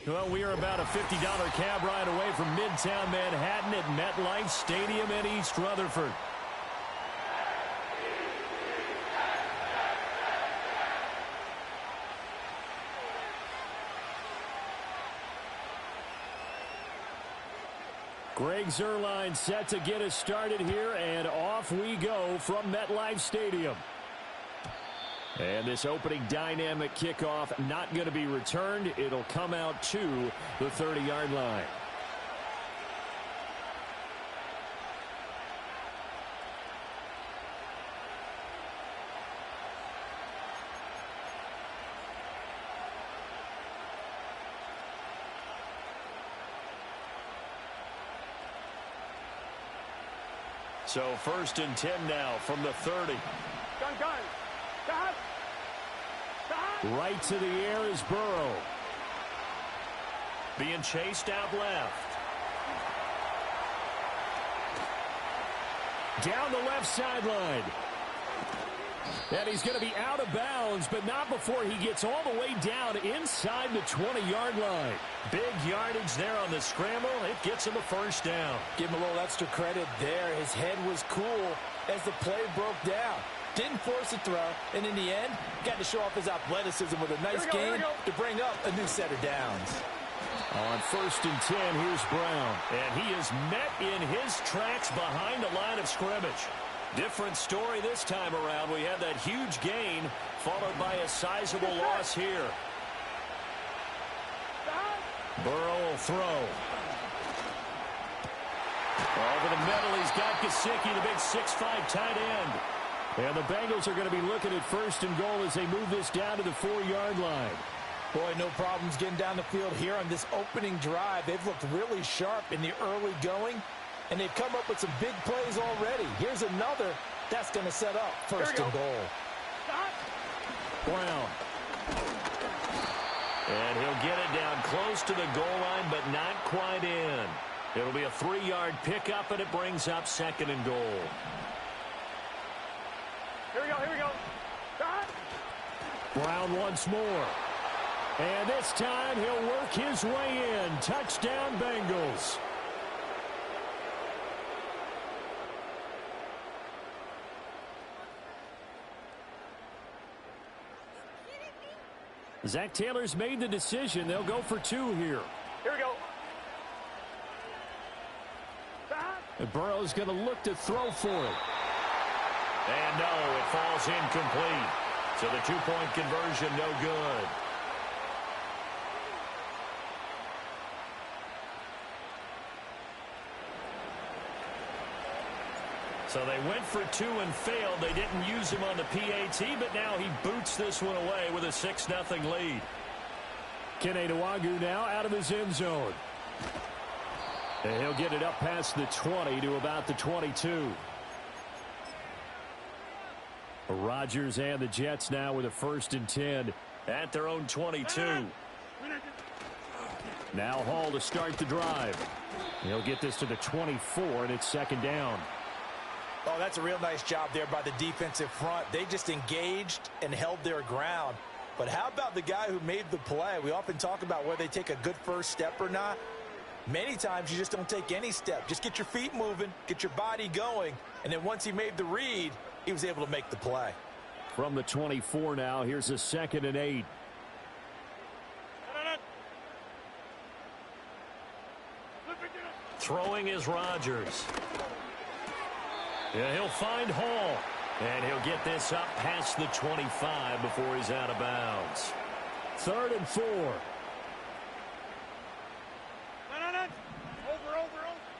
Well, we are about a $50 cab ride away from Midtown Manhattan at MetLife Stadium in East Rutherford. Greg Zuerlein set to get us started here, and off we go from MetLife Stadium. And this opening dynamic kickoff not going to be returned. It'll come out to the 30-yard line. So 1st and 10 now from the 30. Gun. Right to the air is Burrow. Being chased out left. Down the left sideline. And he's going to be out of bounds, but not before he gets all the way down inside the 20-yard line. Big yardage there on the scramble. It gets him a first down. Give him a little extra credit there. His head was cool as the play broke down. Didn't force a throw, and in the end, got to show off his athleticism with a nice gain to bring up a new set of downs. On 1st and 10, here's Brown. And he is met in his tracks behind the line of scrimmage. Different story this time around. We had that huge gain, followed by a sizable loss here. Burrow will throw. Over the middle, he's got Gesicki, the big 6'5" tight end. And the Bengals are going to be looking at 1st and goal as they move this down to the 4-yard line. Boy, no problems getting down the field here on this opening drive. They've looked really sharp in the early going, and they've come up with some big plays already. Here's another that's going to set up 1st and goal. Brown. And he'll get it down close to the goal line, but not quite in. It'll be a 3-yard pickup, and it brings up 2nd and goal. Here we go. Brown once more. And this time he'll work his way in. Touchdown, Bengals. Zach Taylor's made the decision. They'll go for 2 here. Here we go. And Burrow's going to look to throw for it. And no, it falls incomplete. So the 2-point conversion no good. So they went for 2 and failed. They didn't use him on the PAT, but now he boots this one away with a 6-0 lead. Kene Nwangwu now out of his end zone. And he'll get it up past the 20 to about the 22. Rodgers and the Jets now with a 1st and 10 at their own 22. Now Hall to start the drive. He'll get this to the 24, and it's 2nd down. Oh, that's a real nice job there by the defensive front. They just engaged and held their ground. But how about the guy who made the play? We often talk about whether they take a good first step or not. Many times you just don't take any step. Just get your feet moving, get your body going, and then once he made the read, he was able to make the play. From the 24 now, here's a 2nd and 8. Throwing is Rodgers. Yeah, he'll find Hall. And he'll get this up past the 25 before he's out of bounds. 3rd and 4.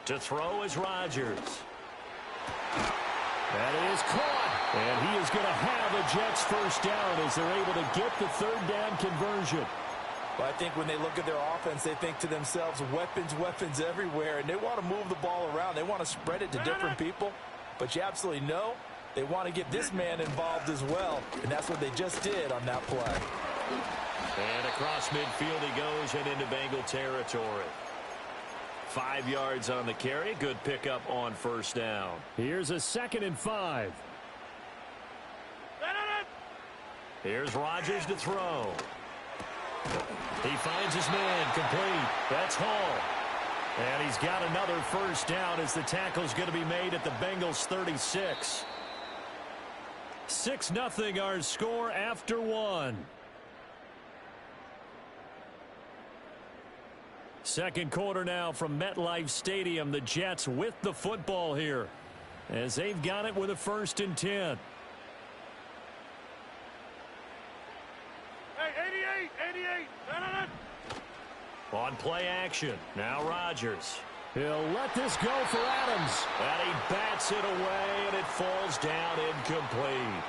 To throw is Rodgers. That is caught. And he is going to have a Jets first down as they're able to get the 3rd down conversion. Well, I think when they look at their offense, they think to themselves, weapons everywhere, and they want to move the ball around. They want to spread it to different people. But you absolutely know they want to get this man involved as well, and that's what they just did on that play. And across midfield he goes and into Bengal territory. 5 yards on the carry. Good pickup on 1st down. Here's a 2nd and 5. Here's Rodgers to throw. He finds his man complete. That's Hall. And he's got another first down as the tackle's going to be made at the Bengals 36. 6-0 our score after one. Second quarter now from MetLife Stadium. The Jets with the football here as they've got it with a 1st and 10. Hey, 88. On play action. Now Rodgers. He'll let this go for Adams. And he bats it away, and it falls down incomplete.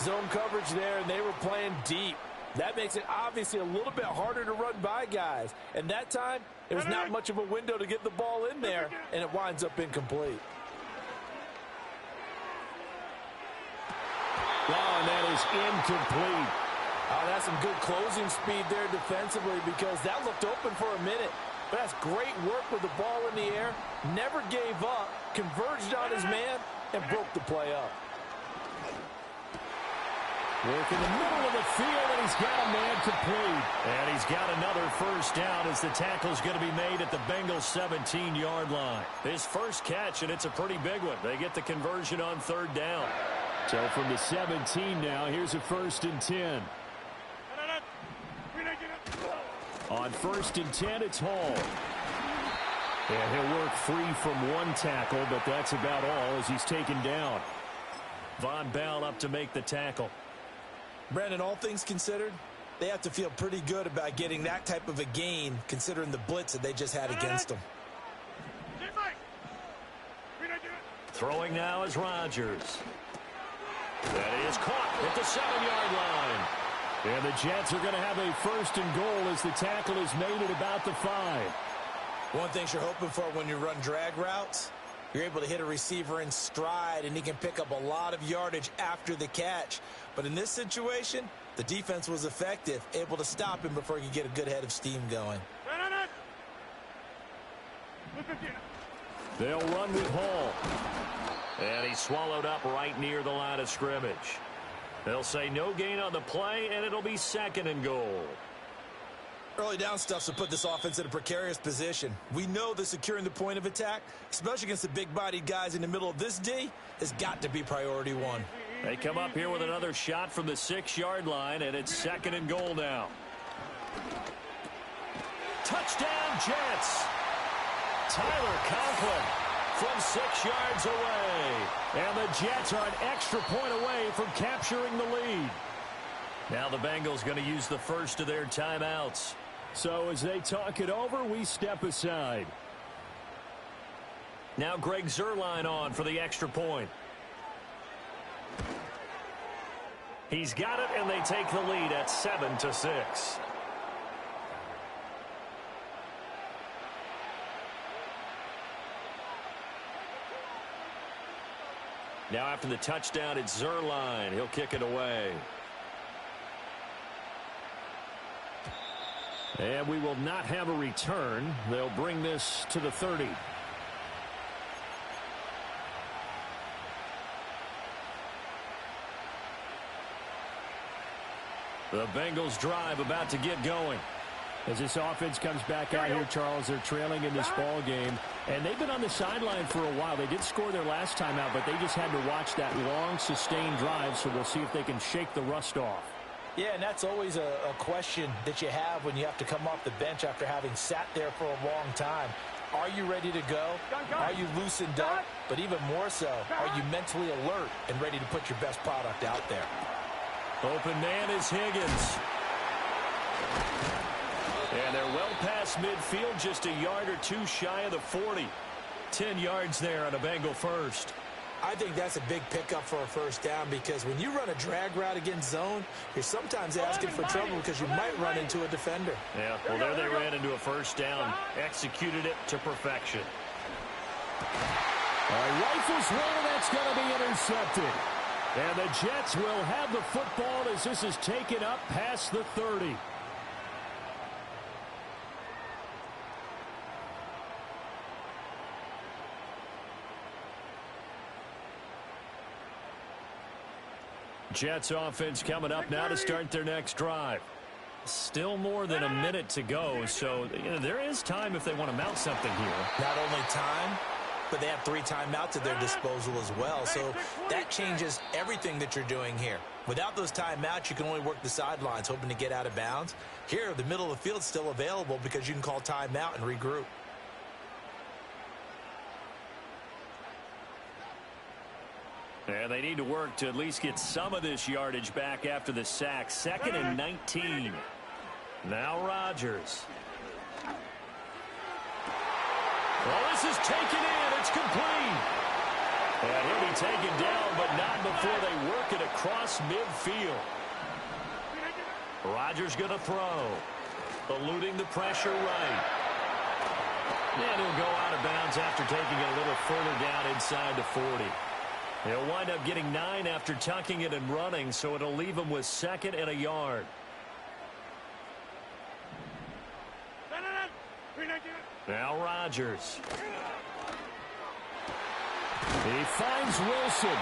Zone coverage there, and they were playing deep. That makes it obviously a little bit harder to run by guys. And that time, there's not much of a window to get the ball in there, and it winds up incomplete. Oh, and that is incomplete. Oh, that's some good closing speed there defensively because that looked open for a minute. But that's great work with the ball in the air. Never gave up, converged on his man, and broke the play up. Work in the middle of the field, and he's got a man complete. And he's got another first down as the tackle's going to be made at the Bengals 17-yard line. His first catch, and it's a pretty big one. They get the conversion on 3rd down. So from the 17 now, here's a 1st and 10. On 1st and 10, it's Hall. And he'll work free from one tackle, but that's about all as he's taken down. Von Bell up to make the tackle. Brandon, all things considered, they have to feel pretty good about getting that type of a gain considering the blitz that they just had against them. Throwing now is Rodgers. That is caught at the 7-yard line. And the Jets are going to have a 1st and goal as the tackle is made at about the 5. One thing you're hoping for when you run drag routes, you're able to hit a receiver in stride, and he can pick up a lot of yardage after the catch. But in this situation, the defense was effective, able to stop him before he could get a good head of steam going. They'll run with Hall. And he's swallowed up right near the line of scrimmage. They'll say no gain on the play, and it'll be 2nd and goal. Early down stuff to put this offense in a precarious position. We know that securing the point of attack, especially against the big-bodied guys in the middle of this D, has got to be priority one. They come up here with another shot from the 6-yard line, and it's 2nd and goal now. Touchdown, Jets. Tyler Conklin from 6 yards away. And the Jets are an extra point away from capturing the lead. Now the Bengals going to use the first of their timeouts. So as they talk it over, we step aside. Now Greg Zuerlein on for the extra point. He's got it, and they take the lead at 7-6. Now after the touchdown, it's Zuerlein. He'll kick it away. And we will not have a return. They'll bring this to the 30. The Bengals drive about to get going. As this offense comes back out here, Charles, they're trailing in this ball game. And they've been on the sideline for a while. They did score their last time out, but they just had to watch that long, sustained drive. So we'll see if they can shake the rust off. Yeah, and that's always a question that you have when you have to come off the bench after having sat there for a long time. Are you ready to go? Are you loosened up? But even more so, are you mentally alert and ready to put your best product out there? Open man is Higgins. And they're well past midfield, just a yard or two shy of the 40. 10 yards there on a Bengal first. I think that's a big pickup for a first down because when you run a drag route against zone, you're sometimes asking for trouble because you might run into a defender. Yeah, well, there they ran into a first down, executed it to perfection. Rifles one, that's going to be intercepted. And the Jets will have the football as this is taken up past the 30. Jets offense coming up now to start their next drive. Still more than a minute to go, so there is time if they want to mount something here. Not only time, but they have 3 timeouts at their disposal as well. So that changes everything that you're doing here. Without those timeouts, you can only work the sidelines, hoping to get out of bounds. Here, the middle of the field is still available because you can call timeout and regroup. And they need to work to at least get some of this yardage back after the sack. 2nd and 19. Now Rodgers. Well, this is taken in. It's complete. And he'll be taken down, but not before they work it across midfield. Rodgers going to throw. Eluding the pressure right. And he'll go out of bounds after taking it a little further down inside the 40. He'll wind up getting 9 after tucking it and running, so it'll leave him with 2nd and a yard. Now Rodgers. He finds Wilson.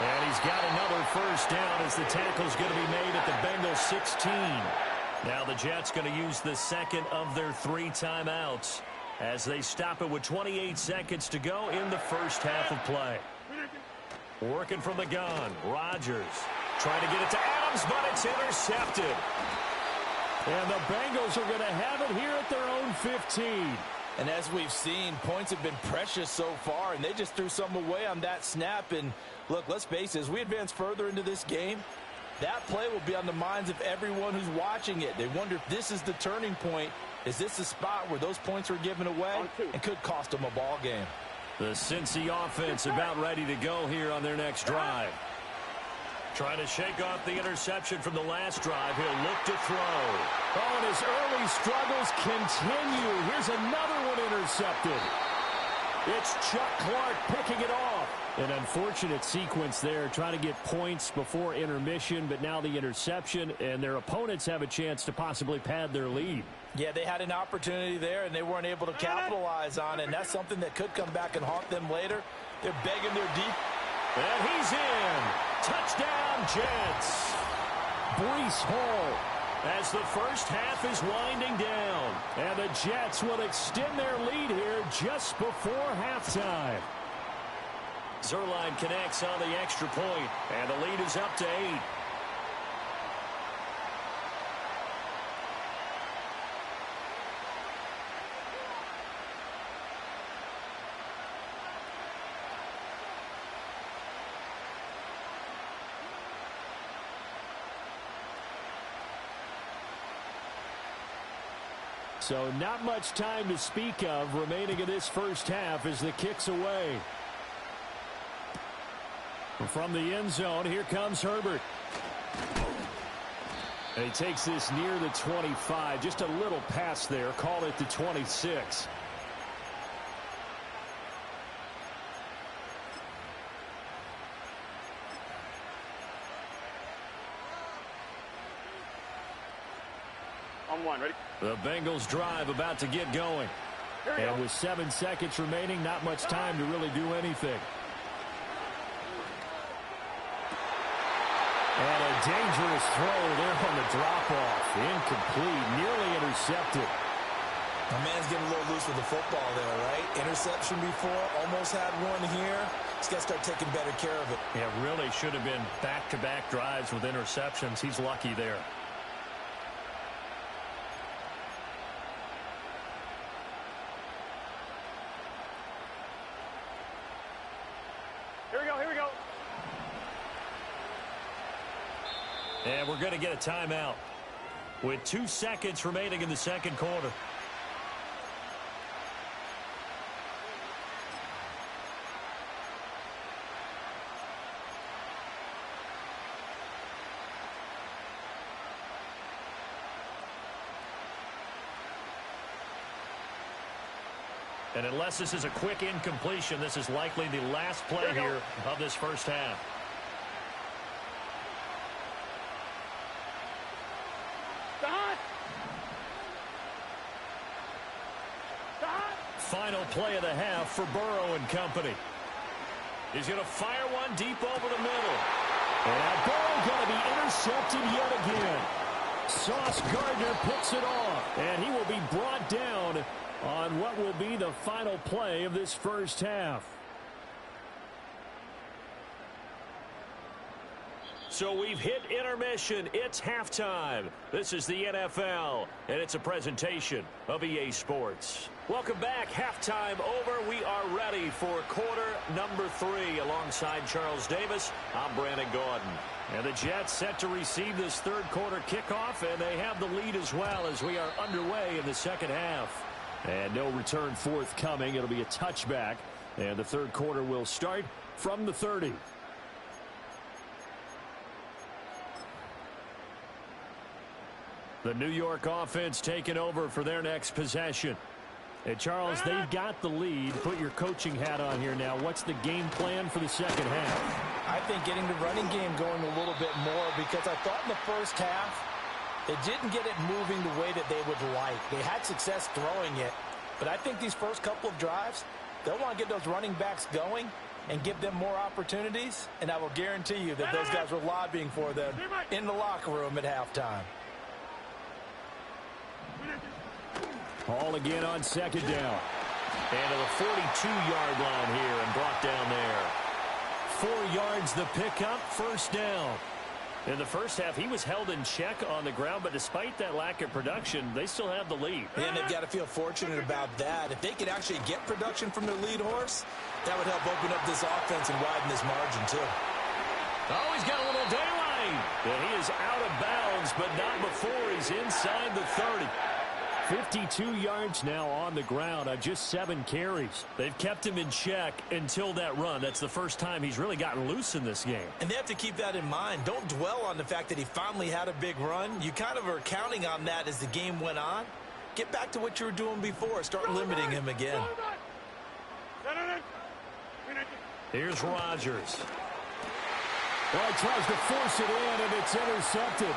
And he's got another first down as the tackle's going to be made at the Bengals 16. Now the Jets going to use the 2nd of their 3 timeouts as they stop it with 28 seconds to go in the first half of play. Working from the gun, Rodgers trying to get it to Adams, but it's intercepted. And the Bengals are going to have it here at their own 15. And as we've seen, points have been precious so far, and they just threw some away on that snap. And look, let's face it, as we advance further into this game, that play will be on the minds of everyone who's watching it. They wonder if this is the turning point. Is this the spot where those points were given away and could cost them a ball game? The Cincy offense about ready to go here on their next drive. Trying to shake off the interception from the last drive. He'll look to throw. Oh, and his early struggles continue. Here's another one intercepted. It's Chuck Clark picking it off. An unfortunate sequence there, trying to get points before intermission, but now the interception, and their opponents have a chance to possibly pad their lead. Yeah, they had an opportunity there, and they weren't able to capitalize on it, and that's something that could come back and haunt them later. They're begging their deep. And he's in. Touchdown, Jets. Breece Hall as the first half is winding down. And the Jets will extend their lead here just before halftime. Zerline connects on the extra point, and the lead is up to 8. So not much time to speak of remaining in this first half as the kick's away. From the end zone, here comes Herbert. And he takes this near the 25. Just a little pass there. Call it the 26. On 1, ready? The Bengals drive about to get going. And with 7 seconds remaining, not much time to really do anything. And a dangerous throw there on the drop-off. Incomplete, nearly intercepted. My man's getting a little loose with the football there, right? Interception before, almost had one here. He's got to start taking better care of it. Yeah, really should have been back-to-back drives with interceptions. He's lucky there. Here we go. And we're going to get a timeout with 2 seconds remaining in the second quarter. And unless this is a quick incompletion, this is likely the last play here of this first half. Final play of the half for Burrow and company. He's going to fire one deep over the middle. And now Burrow going to be intercepted yet again. Sauce Gardner picks it off, and he will be brought down on what will be the final play of this first half. So we've hit intermission. It's halftime. This is the NFL, and it's a presentation of EA Sports. Welcome back. Halftime over. We are ready for quarter number 3. Alongside Charles Davis, I'm Brandon Gordon. And the Jets set to receive this third quarter kickoff, and they have the lead as well as we are underway in the second half. And no return forthcoming. It'll be a touchback, and the third quarter will start from the 30. The New York offense taking over for their next possession. And Charles, they've got the lead. Put your coaching hat on here now. What's the game plan for the second half? I think getting the running game going a little bit more, because I thought in the first half they didn't get it moving the way that they would like. They had success throwing it, but I think these first couple of drives, they'll want to get those running backs going and give them more opportunities, and I will guarantee you that those guys were lobbying for them in the locker room at halftime. Ball again on second down. And to the 42-yard line here and brought down there. 4 yards the pickup, first down. In the first half, he was held in check on the ground, but despite that lack of production, they still have the lead. And they've got to feel fortunate about that. If they could actually get production from their lead horse, that would help open up this offense and widen this margin, too. Oh, he's got a little daylight. And he is out of bounds, but not before he's inside the 30. 52 yards now on the ground on just 7 carries. They've kept him in check until that run. That's the first time he's really gotten loose in this game. And they have to keep that in mind. Don't dwell on the fact that he finally had a big run. You kind of are counting on that as the game went on. Get back to what you were doing before. Start limiting him again. Here's Rodgers. Well, he tries to force it in, and it's intercepted.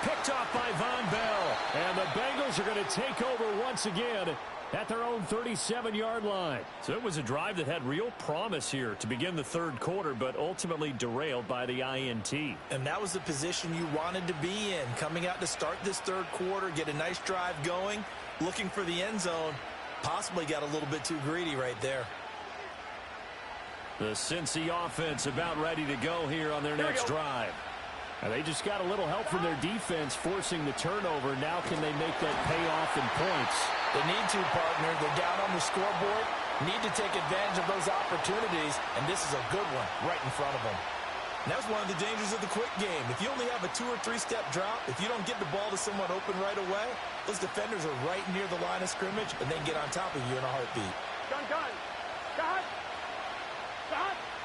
Picked off by Von Bell. And the Bengals are going to take over once again at their own 37-yard line. So it was a drive that had real promise here to begin the third quarter, but ultimately derailed by the INT. And that was the position you wanted to be in. Coming out to start this third quarter, get a nice drive going, looking for the end zone. Possibly got a little bit too greedy right there. The Cincy offense about ready to go here on their next drive. And they just got a little help from their defense forcing the turnover. Now can they make that pay off in points? They need to, partner. They're down on the scoreboard. Need to take advantage of those opportunities. And this is a good one right in front of them. And that's one of the dangers of the quick game. If you only have a 2- or 3-step drop, if you don't get the ball to someone open right away, those defenders are right near the line of scrimmage, and they can get on top of you in a heartbeat. Gun.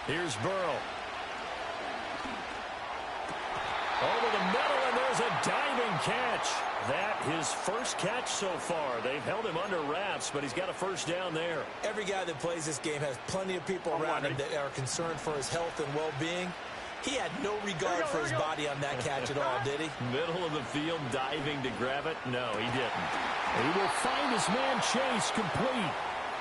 Here's Burrow. Over the middle, and there's a diving catch. That his first catch so far. They've held him under wraps, but he's got a first down there. Every guy that plays this game has plenty of people around him that are concerned for his health and well-being. He had no regard for his body on that catch at all, did he? Middle of the field, diving to grab it? No, he didn't. And he will find his man Chase complete.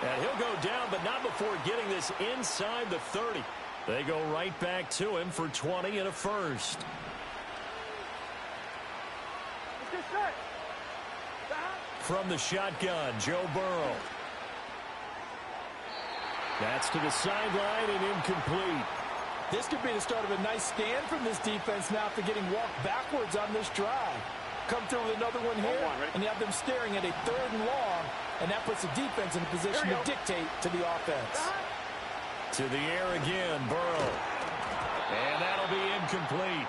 And he'll go down, but not before getting this inside the 30. They go right back to him for 20 and a first. From the shotgun, Joe Burrow. That's to the sideline and incomplete. This could be the start of a nice stand from this defense now after getting walked backwards on this drive. Come through with another one here, and you have them staring at a 3rd and long, and that puts the defense in a position to dictate to the offense. To the air again, Burrow. And that'll be incomplete.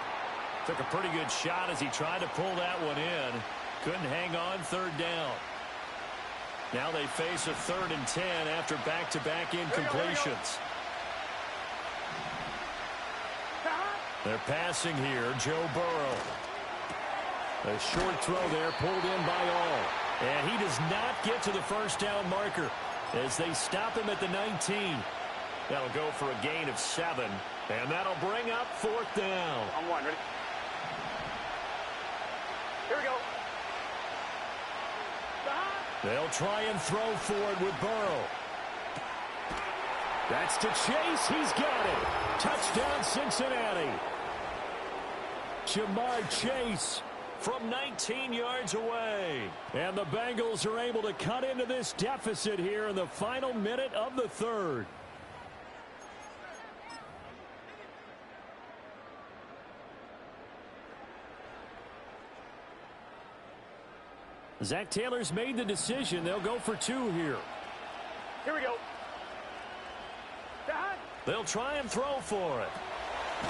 Took a pretty good shot as he tried to pull that one in. Couldn't hang on, 3rd down. Now they face a 3rd and 10 after back-to-back incompletions. They're passing here, Joe Burrow. A short throw there, pulled in by all. And he does not get to the first down marker as they stop him at the 19. That'll go for a gain of 7. And that'll bring up 4th down. On 1, ready? Here we go. They'll try and throw for it with Burrow. That's to Chase. He's got it. Touchdown, Cincinnati. Jamar Chase from 19 yards away. And the Bengals are able to cut into this deficit here in the final minute of the third. Zach Taylor's made the decision. They'll go for two here. Here we go. They'll try and throw for it.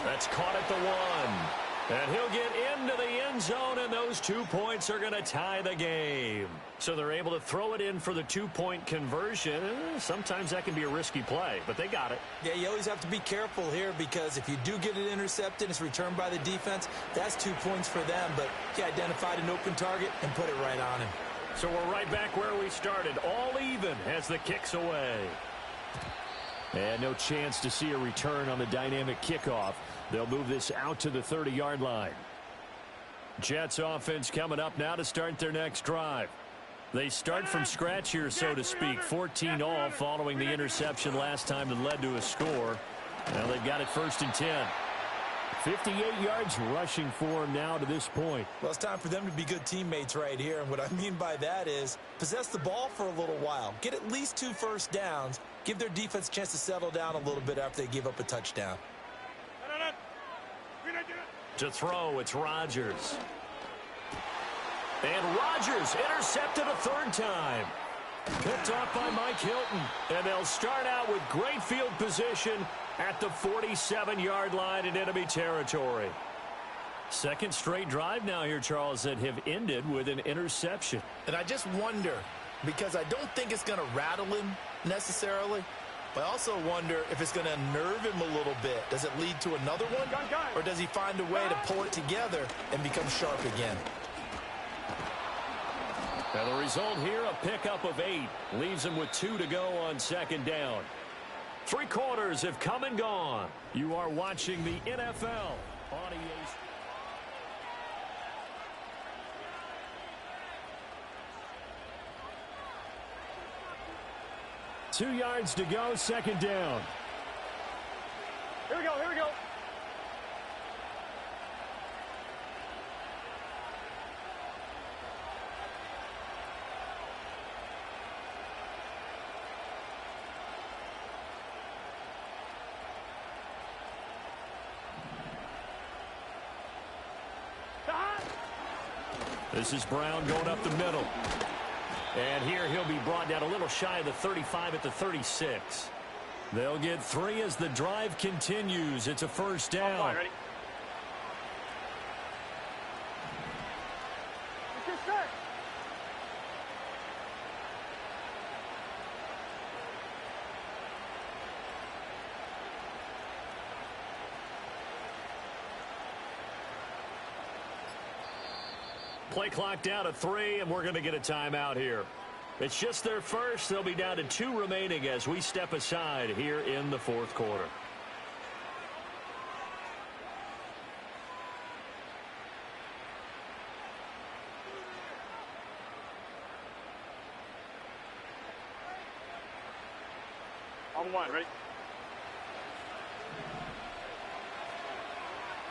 That's caught at the one. And he'll get into the end zone, and those 2 points are going to tie the game. So they're able to throw it in for the two-point conversion. Sometimes that can be a risky play, but they got it. Yeah, you always have to be careful here because if you do get it intercepted, it's returned by the defense, that's 2 points for them. But he identified an open target and put it right on him. So we're right back where we started, all even as the kick's away. And no chance to see a return on the dynamic kickoff. They'll move this out to the 30-yard line. Jets offense coming up now to start their next drive. They start from scratch here, so to speak. 14 all following the interception last time that led to a score. Now they've got it 1st and 10. 58 yards rushing for him now to this point. Well, it's time for them to be good teammates right here. And what I mean by that is possess the ball for a little while. Get at least 2 first downs. Give their defense a chance to settle down a little bit after they give up a touchdown. To throw, it's Rodgers. And Rodgers intercepted a 3rd time. Picked off by Mike Hilton. And they'll start out with great field position at the 47-yard line in enemy territory. Second straight drive now here, Charles, that have ended with an interception. And I just wonder, because I don't think it's going to rattle him necessarily, but I also wonder if it's going to unnerve him a little bit. Does it lead to another one? Or does he find a way to pull it together and become sharp again? And the result here, a pickup of 8. Leaves him with 2 to go on 2nd down. 3 quarters have come and gone. You are watching the NFL on EA. 2 yards to go, 2nd down. Here we go, here we go. This is Brown going up the middle. And here he'll be brought down a little shy of the 35 at the 36. They'll get 3 as the drive continues. It's a 1st down. Ready? Play clock down to 3, and we're going to get a timeout here. It's just their first. They'll be down to 2 remaining as we step aside here in the 4th quarter. On 1, ready?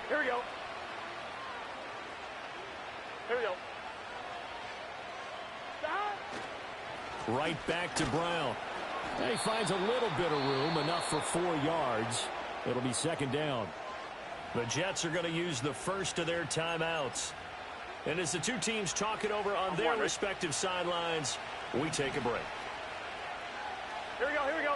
Here we go. Here we go. Right back to Brown. And he finds a little bit of room, enough for 4 yards. It'll be 2nd down. The Jets are going to use the first of their timeouts. And as the 2 teams talk it over on their respective sidelines, we take a break. Here we go, here we go.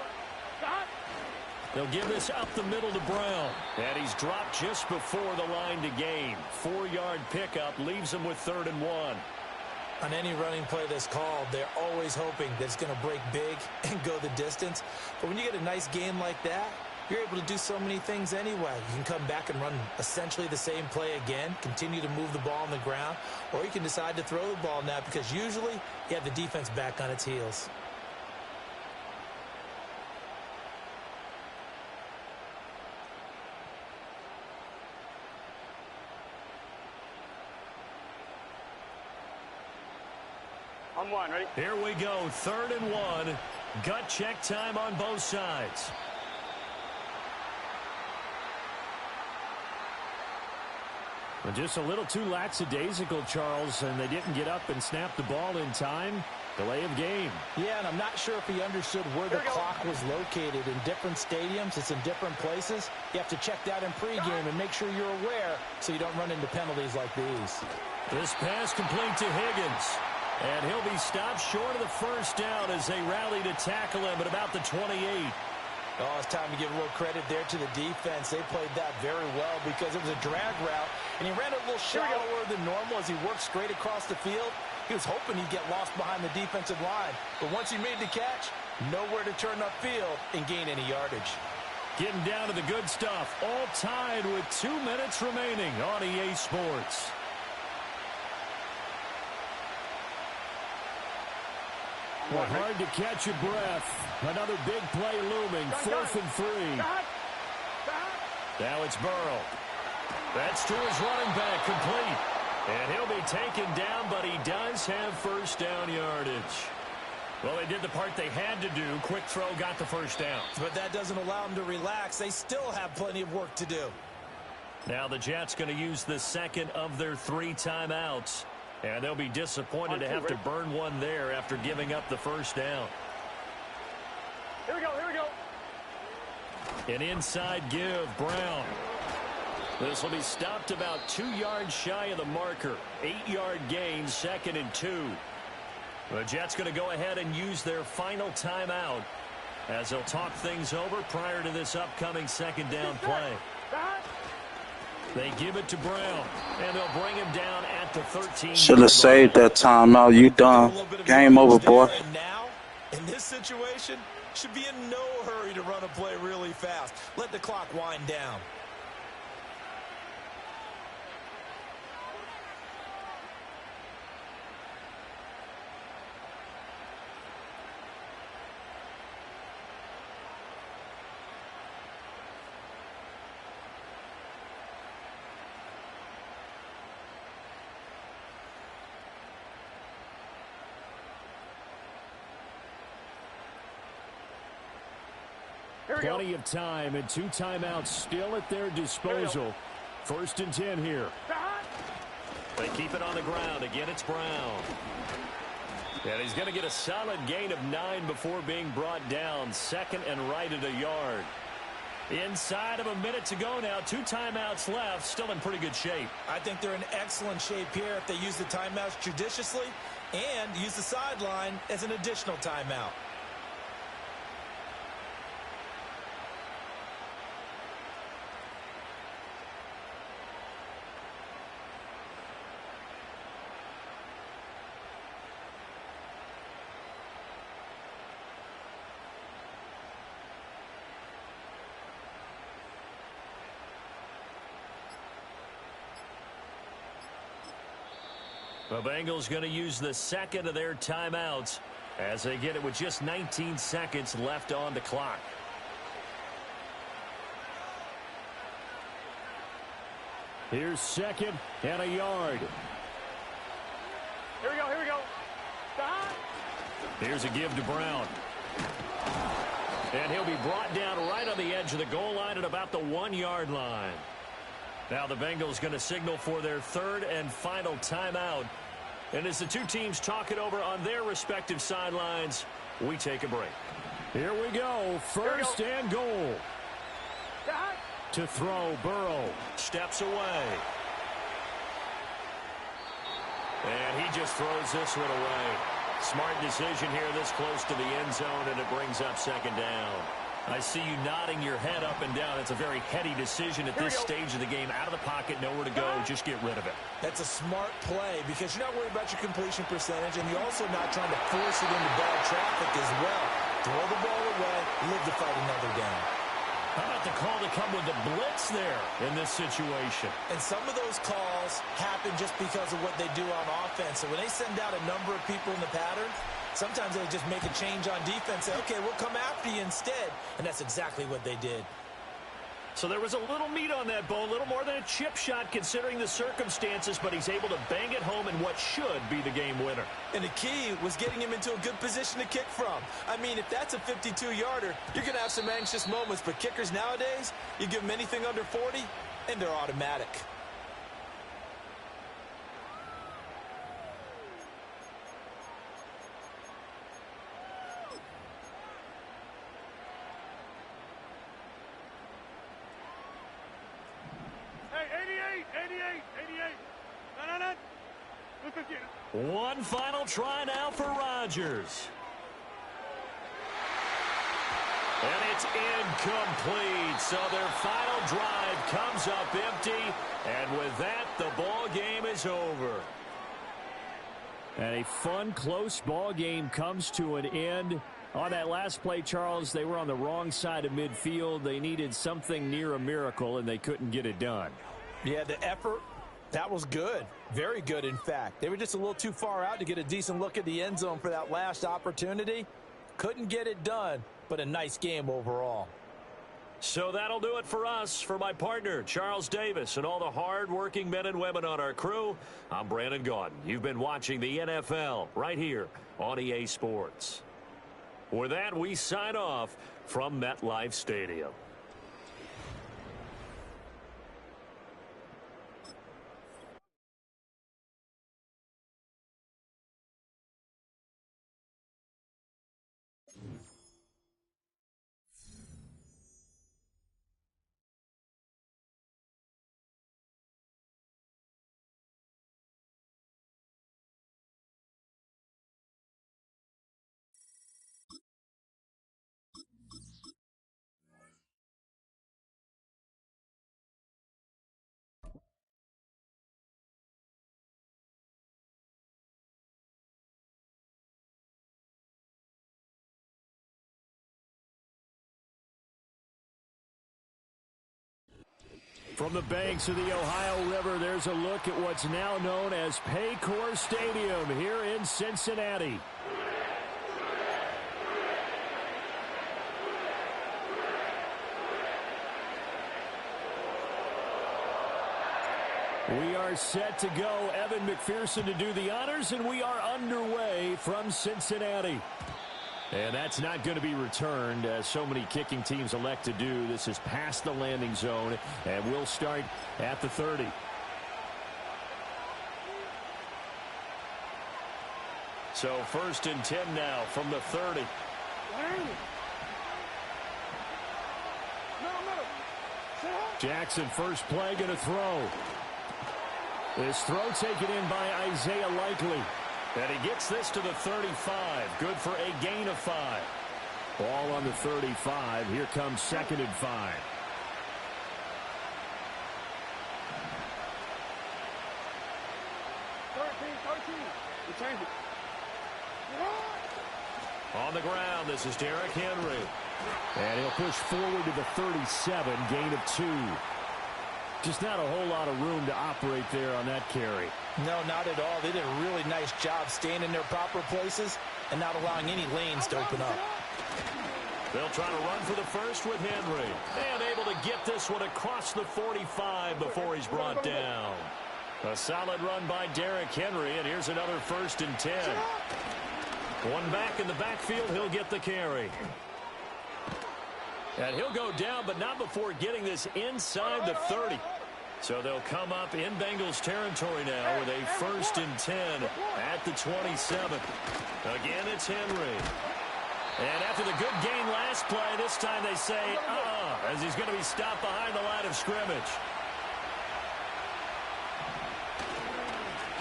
They'll give this up the middle to Brown. And he's dropped just before the line to gain. 4-yard pickup leaves him with 3rd and 1. On any running play that's called, they're always hoping that it's going to break big and go the distance. But when you get a nice gain like that, you're able to do so many things anyway. You can come back and run essentially the same play again, continue to move the ball on the ground, or you can decide to throw the ball now because usually you have the defense back on its heels. On 1, ready? Here we go, 3rd and 1. Gut check time on both sides. Well, just a little too lackadaisical, Charles, and they didn't get up and snap the ball in time. Delay of game. Yeah, and I'm not sure if he understood where the clock was located. In different stadiums, it's in different places. You have to check that in pregame and make sure you're aware so you don't run into penalties like these. This pass complete to Higgins. And he'll be stopped short of the first down as they rally to tackle him at about the 28. Oh, it's time to give a little credit there to the defense. They played that very well because it was a drag route, and he ran a little shallower than normal as he worked straight across the field. He was hoping he'd get lost behind the defensive line, but once he made the catch, nowhere to turn upfield and gain any yardage. Getting down to the good stuff, all tied with 2 minutes remaining on EA Sports. Well, hard to catch your breath. Another big play looming, 4th and 3. Now it's Burrow. That's to his running back, complete. And he'll be taken down, but he does have first down yardage. Well, they did the part they had to do. Quick throw got the first down. But that doesn't allow them to relax. They still have plenty of work to do. Now the Jets going to use the second of their 3 timeouts. And they'll be disappointed to have to burn one there after giving up the first down. Here we go, here we go. An inside give, Brown. This will be stopped about 2 yards shy of the marker. 8-yard gain, 2nd and 2. The Jets going to go ahead and use their final timeout as they'll talk things over prior to this upcoming 2nd down play. They give it to Brown, and they'll bring him down at the 13. Should have saved that timeout. You done. Game over, boy. And now, in this situation, should be in no hurry to run a play really fast. Let the clock wind down. Plenty of time and 2 timeouts still at their disposal. 1st and 10 here. They keep it on the ground. Again, it's Brown. And he's going to get a solid gain of 9 before being brought down. 2nd and right at a yard. Inside of a minute to go now. 2 timeouts left. Still in pretty good shape. I think they're in excellent shape here if they use the timeouts judiciously and use the sideline as an additional timeout. The Bengals going to use the 2nd of their timeouts as they get it with just 19 seconds left on the clock. Here's 2nd and a yard. Here we go, here we go. Here's a give to Brown. And he'll be brought down right on the edge of the goal line at about the 1-yard line. Now the Bengals going to signal for their 3rd and final timeout. And as the 2 teams talk it over on their respective sidelines, we take a break. Here we go. 1st and goal. To throw, Burrow steps away. And he just throws this one away. Smart decision here this close to the end zone, and it brings up 2nd down. I see you nodding your head up and down. It's a very heady decision at this stage of the game. Out of the pocket, nowhere to go. Just get rid of it. That's a smart play because you're not worried about your completion percentage, and you're also not trying to force it into bad traffic as well. Throw the ball away, live to fight another down. How about the call to come with the blitz there in this situation? And some of those calls happen just because of what they do on offense. So when they send out a number of people in the pattern, sometimes they just make a change on defense. Say, okay, we'll come after you instead. And that's exactly what they did. So there was a little meat on that bone, a little more than a chip shot considering the circumstances, but he's able to bang it home in what should be the game winner. And the key was getting him into a good position to kick from. I mean, if that's a 52-yarder, you're going to have some anxious moments, but kickers nowadays, you give them anything under 40, and they're automatic. One final try now for Rodgers. And it's incomplete. So their final drive comes up empty. And with that, the ball game is over. And a fun, close ball game comes to an end. On that last play, Charles, they were on the wrong side of midfield. They needed something near a miracle, and they couldn't get it done. Yeah, the effort, that was good. Very good, in fact. They were just a little too far out to get a decent look at the end zone for that last opportunity. Couldn't get it done, but a nice game overall. So that'll do it for us. For my partner, Charles Davis, and all the hard-working men and women on our crew, I'm Brandon Gaudin. You've been watching the NFL right here on EA Sports. With that, we sign off from MetLife Stadium. From the banks of the Ohio River, there's a look at what's now known as Paycor Stadium here in Cincinnati. We are set to go. Evan McPherson to do the honors, and we are underway from Cincinnati. And that's not going to be returned, as so many kicking teams elect to do. This is past the landing zone, and we'll start at the 30. So 1st and 10 now from the 30. Jackson, first play, going to throw. This throw taken in by Isaiah Likely. And he gets this to the 35. Good for a gain of 5. Ball on the 35. Here comes 2nd and 5. On the ground, this is Derrick Henry. And he'll push forward to the 37. Gain of 2. Just not a whole lot of room to operate there on that carry. No, not at all. They did a really nice job staying in their proper places and not allowing any lanes to open up. They'll try to run for the first with Henry. And able to get this one across the 45 before he's brought down. A solid run by Derrick Henry, and here's another 1st and 10. One back in the backfield, he'll get the carry. And he'll go down, but not before getting this inside the 30. So they'll come up in Bengals territory now with a 1st and 10 at the 27. Again, it's Henry. And after the good gain last play, this time they say, as he's going to be stopped behind the line of scrimmage.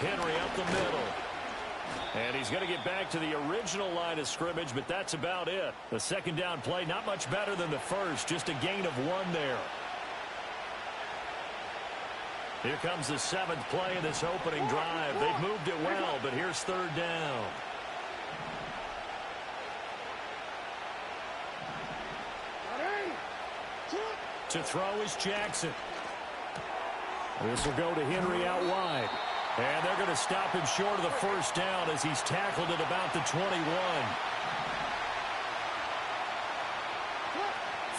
Henry up the middle. And he's going to get back to the original line of scrimmage, but that's about it. The 2nd down play, not much better than the first, just a gain of 1 there. Here comes the 7th play of this opening drive. They've moved it well, but here's 3rd down. To throw is Jackson. This will go to Henry out wide. And they're going to stop him short of the 1st down as he's tackled at about the 21.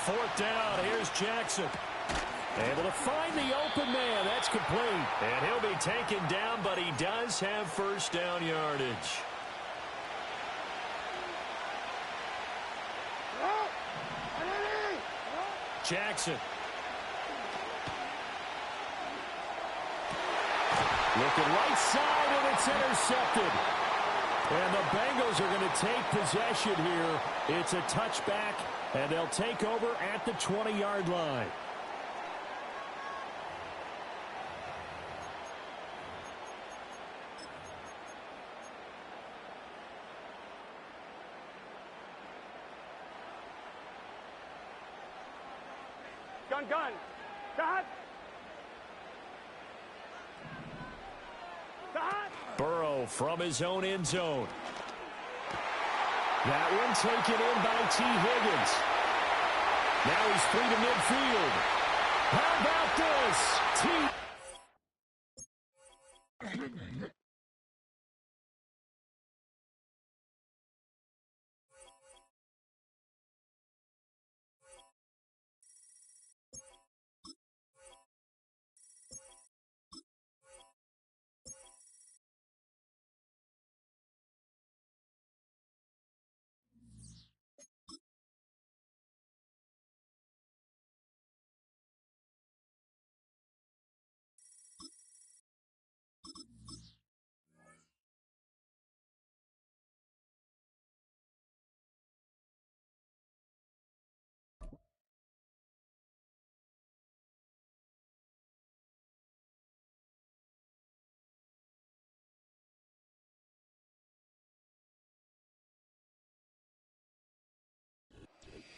4th down, here's Jackson. Able to find the open man. That's complete. And he'll be taken down, but he does have 1st down yardage. Jackson. Looking right side, and it's intercepted. And the Bengals are going to take possession here. It's a touchback, and they'll take over at the 20-yard line. Gun, gun. Cut. Cut. Burrow from his own end zone. That one taken in by T. Higgins. Now he's free to midfield. How about this? T.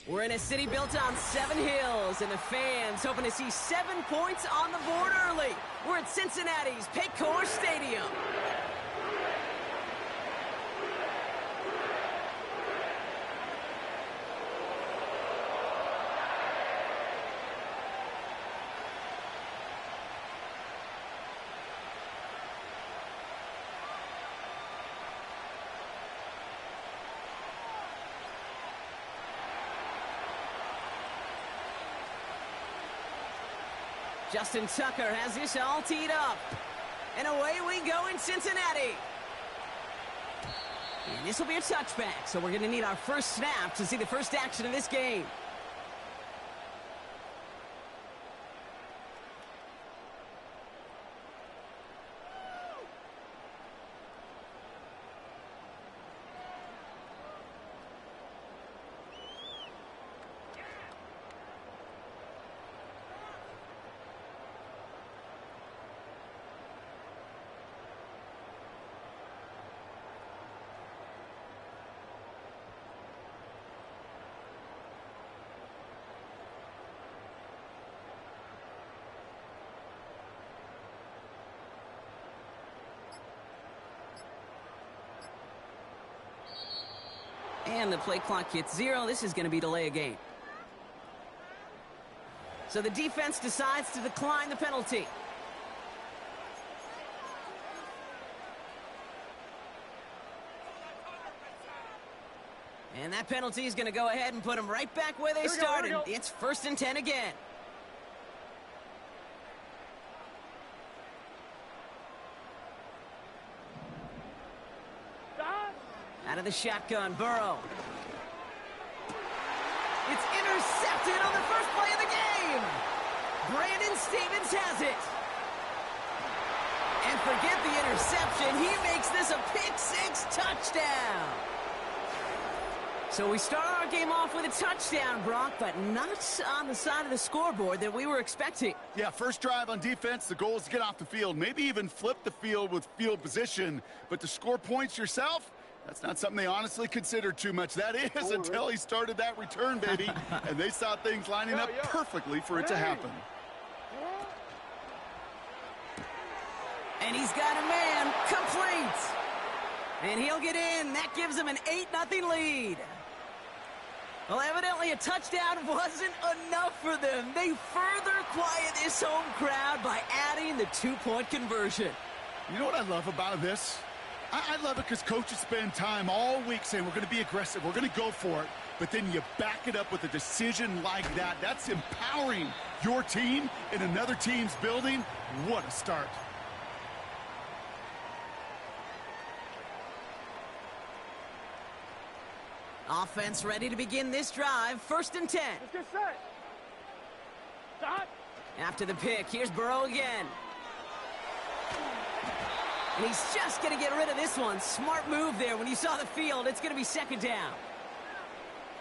We're in a city built on 7 hills, and the fans hoping to see 7 points on the board early. We're at Cincinnati's Paycor Stadium. Justin Tucker has this all teed up. And away we go in Cincinnati. And this will be a touchback, so we're going to need our first snap to see the first action of this game. And the play clock hits 0. This is going to be delay a game. So the defense decides to decline the penalty. And that penalty is going to go ahead and put them right back where they started. It's 1st and 10 again. Out of the shotgun, Burrow. It's intercepted on the first play of the game. Brandon Stevens has it. And forget the interception. He makes this a pick-6 touchdown. So we start our game off with a touchdown, Brock, but not on the side of the scoreboard that we were expecting. Yeah, first drive on defense, the goal is to get off the field, maybe even flip the field with field position. But to score points yourself, that's not something they honestly considered too much. That is until he started that return, baby. And they saw things lining up perfectly for it to happen. And he's got a man complete. And he'll get in. That gives him an 8-0 lead. Well, evidently a touchdown wasn't enough for them. They further quiet this home crowd by adding the 2-point conversion. You know what I love about this? I love it because coaches spend time all week saying we're going to be aggressive, we're going to go for it, but then you back it up with a decision like that. That's empowering your team in another team's building. What a start. Offense ready to begin this drive. 1st and 10. Let's get set. Stop. After the pick, here's Burrow again. And he's just going to get rid of this one. Smart move there. When you saw the field, it's going to be 2nd down.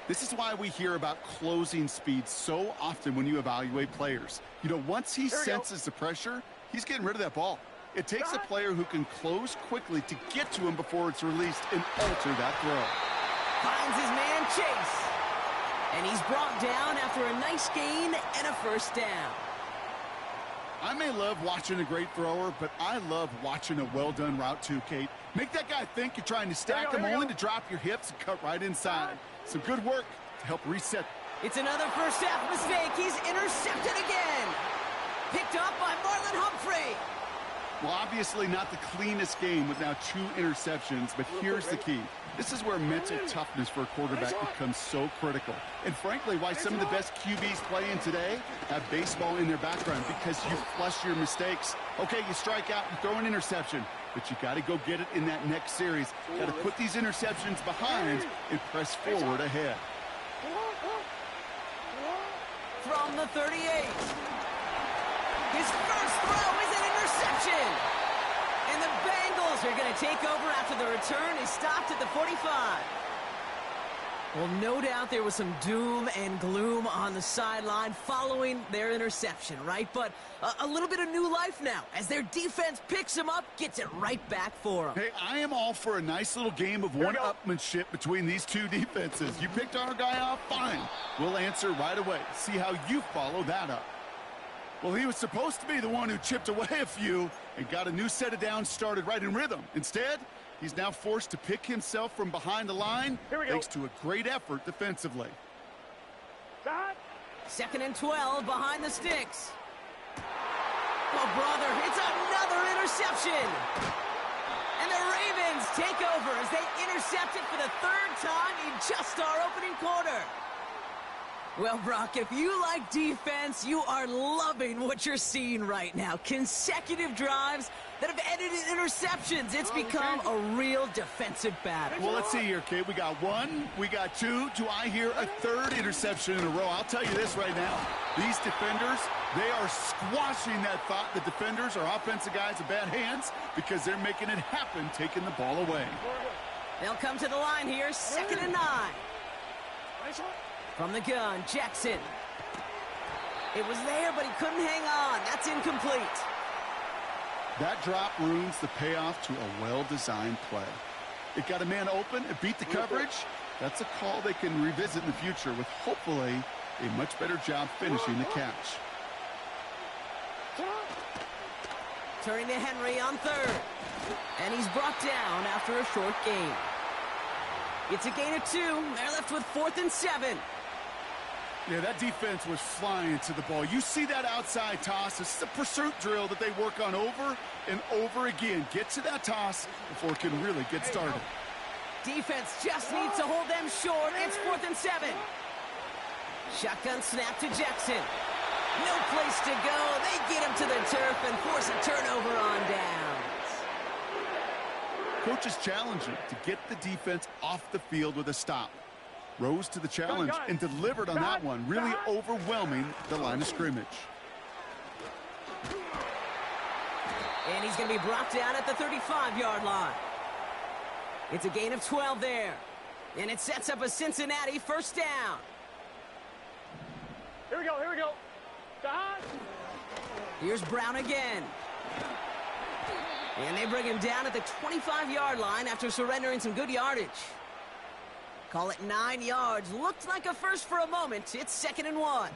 This is why we hear about closing speed so often when you evaluate players. You know, once he senses the pressure, he's getting rid of that ball. It takes a player who can close quickly to get to him before it's released and alter that throw. Finds his man Chase. And he's brought down after a nice gain and a first down. I may love watching a great thrower, but I love watching a well-done route too, Kate. Make that guy think you're trying to stack him only to drop your hips and cut right inside. Some good work to help reset. It's another first half mistake. He's intercepted again. Picked up by Marlon Humphrey. Well, obviously not the cleanest game with now 2 interceptions, but here's the key. This is where mental toughness for a quarterback becomes so critical. And frankly, why some of the best QBs playing today have baseball in their background, because you flush your mistakes. Okay, you strike out, you throw an interception, but you got to go get it in that next series. Got to put these interceptions behind and press forward ahead. From the 38. His first throw is an interception. And the Bengals are going to take over after the return is stopped at the 45. Well, no doubt there was some doom and gloom on the sideline following their interception, right? But a little bit of new life now as their defense picks them up, gets it right back for them. Hey, I am all for a nice little game of one-upmanship between these two defenses. You picked our guy off, fine. We'll answer right away. See how you follow that up. Well, he was supposed to be the one who chipped away a few and got a new set of downs started right in rhythm. Instead, he's now forced to pick himself from behind the line thanks to a great effort defensively. 2nd and 12 behind the sticks. Oh, brother, it's another interception. And the Ravens take over as they intercept it for the 3rd time in just our opening quarter. Well, Brock, if you like defense, you are loving what you're seeing right now. Consecutive drives that have ended in interceptions. It's become a real defensive battle. Well, let's see here, Kate. We got 1, we got 2. Do I hear a 3rd interception in a row? I'll tell you this right now. These defenders, they are squashing that thought the defenders are offensive guys in bad hands because they're making it happen, taking the ball away. They'll come to the line here, 2nd and 9. From the gun, Jackson. It was there, but he couldn't hang on. That's incomplete. That drop ruins the payoff to a well-designed play. It got a man open, it beat the coverage. That's a call they can revisit in the future with hopefully a much better job finishing the catch. Turning to Henry on 3rd. And he's brought down after a short gain. It's a gain of 2. They're left with 4th and 7. Yeah, that defense was flying to the ball. You see that outside toss. This is a pursuit drill that they work on over and over again. Get to that toss before it can really get started. Defense just needs to hold them short. It's 4th and 7. Shotgun snap to Jackson. No place to go. They get him to the turf and force a turnover on downs. Coaches challenge you to get the defense off the field with a stop. Rose to the challenge and delivered on that one, really overwhelming the line of scrimmage. And he's going to be brought down at the 35-yard line. It's a gain of 12 there. And it sets up a Cincinnati first down. Here we go, here we go. Here's Brown again. And they bring him down at the 25-yard line after surrendering some good yardage. Call it 9 yards. Looked like a first for a moment. It's 2nd and 1.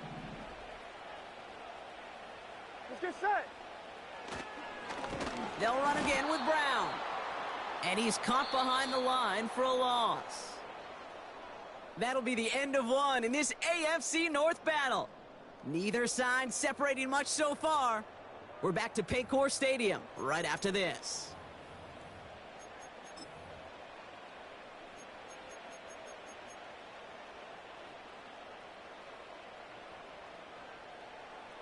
Let's get set. They'll run again with Brown. And he's caught behind the line for a loss. That'll be the end of one in this AFC North battle. Neither side separating much so far. We're back to Paycor Stadium right after this.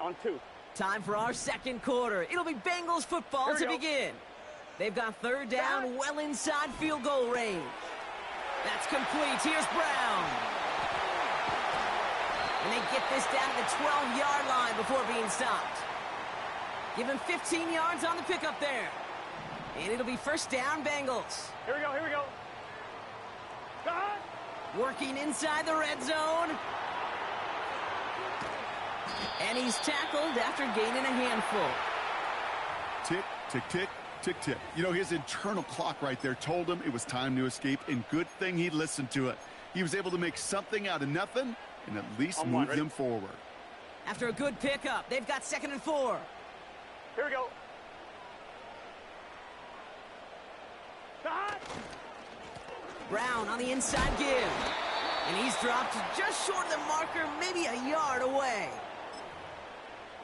On 2. Time for our second quarter. It'll be Bengals football to begin. They've got 3rd down well inside field goal range. That's complete. Here's Brown. And they get this down to the 12-yard line before being stopped. Give him 15 yards on the pickup there. And it'll be first down Bengals. Here we go, here we go. Working inside the red zone. And he's tackled after gaining a handful. Tick, tick, tick, tick, tick. You know, his internal clock right there told him it was time to escape, and good thing he listened to it. He was able to make something out of nothing and at least move them forward. After a good pickup, they've got 2nd and 4. Here we go. Brown on the inside give. And he's dropped just short of the marker, maybe a yard away.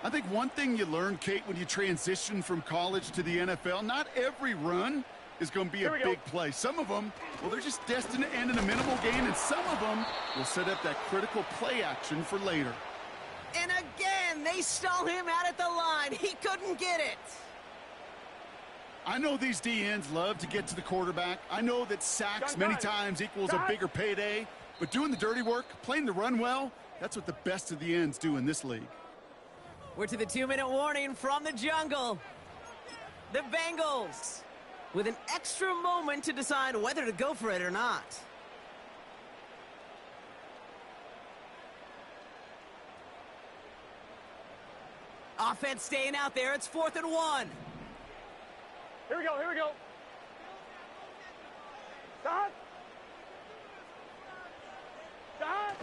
I think one thing you learn, Kate, when you transition from college to the NFL, not every run is going to be a big play. Some of them, well, they're just destined to end in a minimal gain, and some of them will set up that critical play action for later. And again, they stall him out at the line. He couldn't get it. I know these DNs love to get to the quarterback. I know that sacks many times equals a bigger payday, but doing the dirty work, playing the run well, that's what the best of the ends do in this league. We're to the 2-minute warning from the jungle. The Bengals with an extra moment to decide whether to go for it or not. Offense staying out there. It's 4th and 1. Here we go, here we go. Stop. Stop.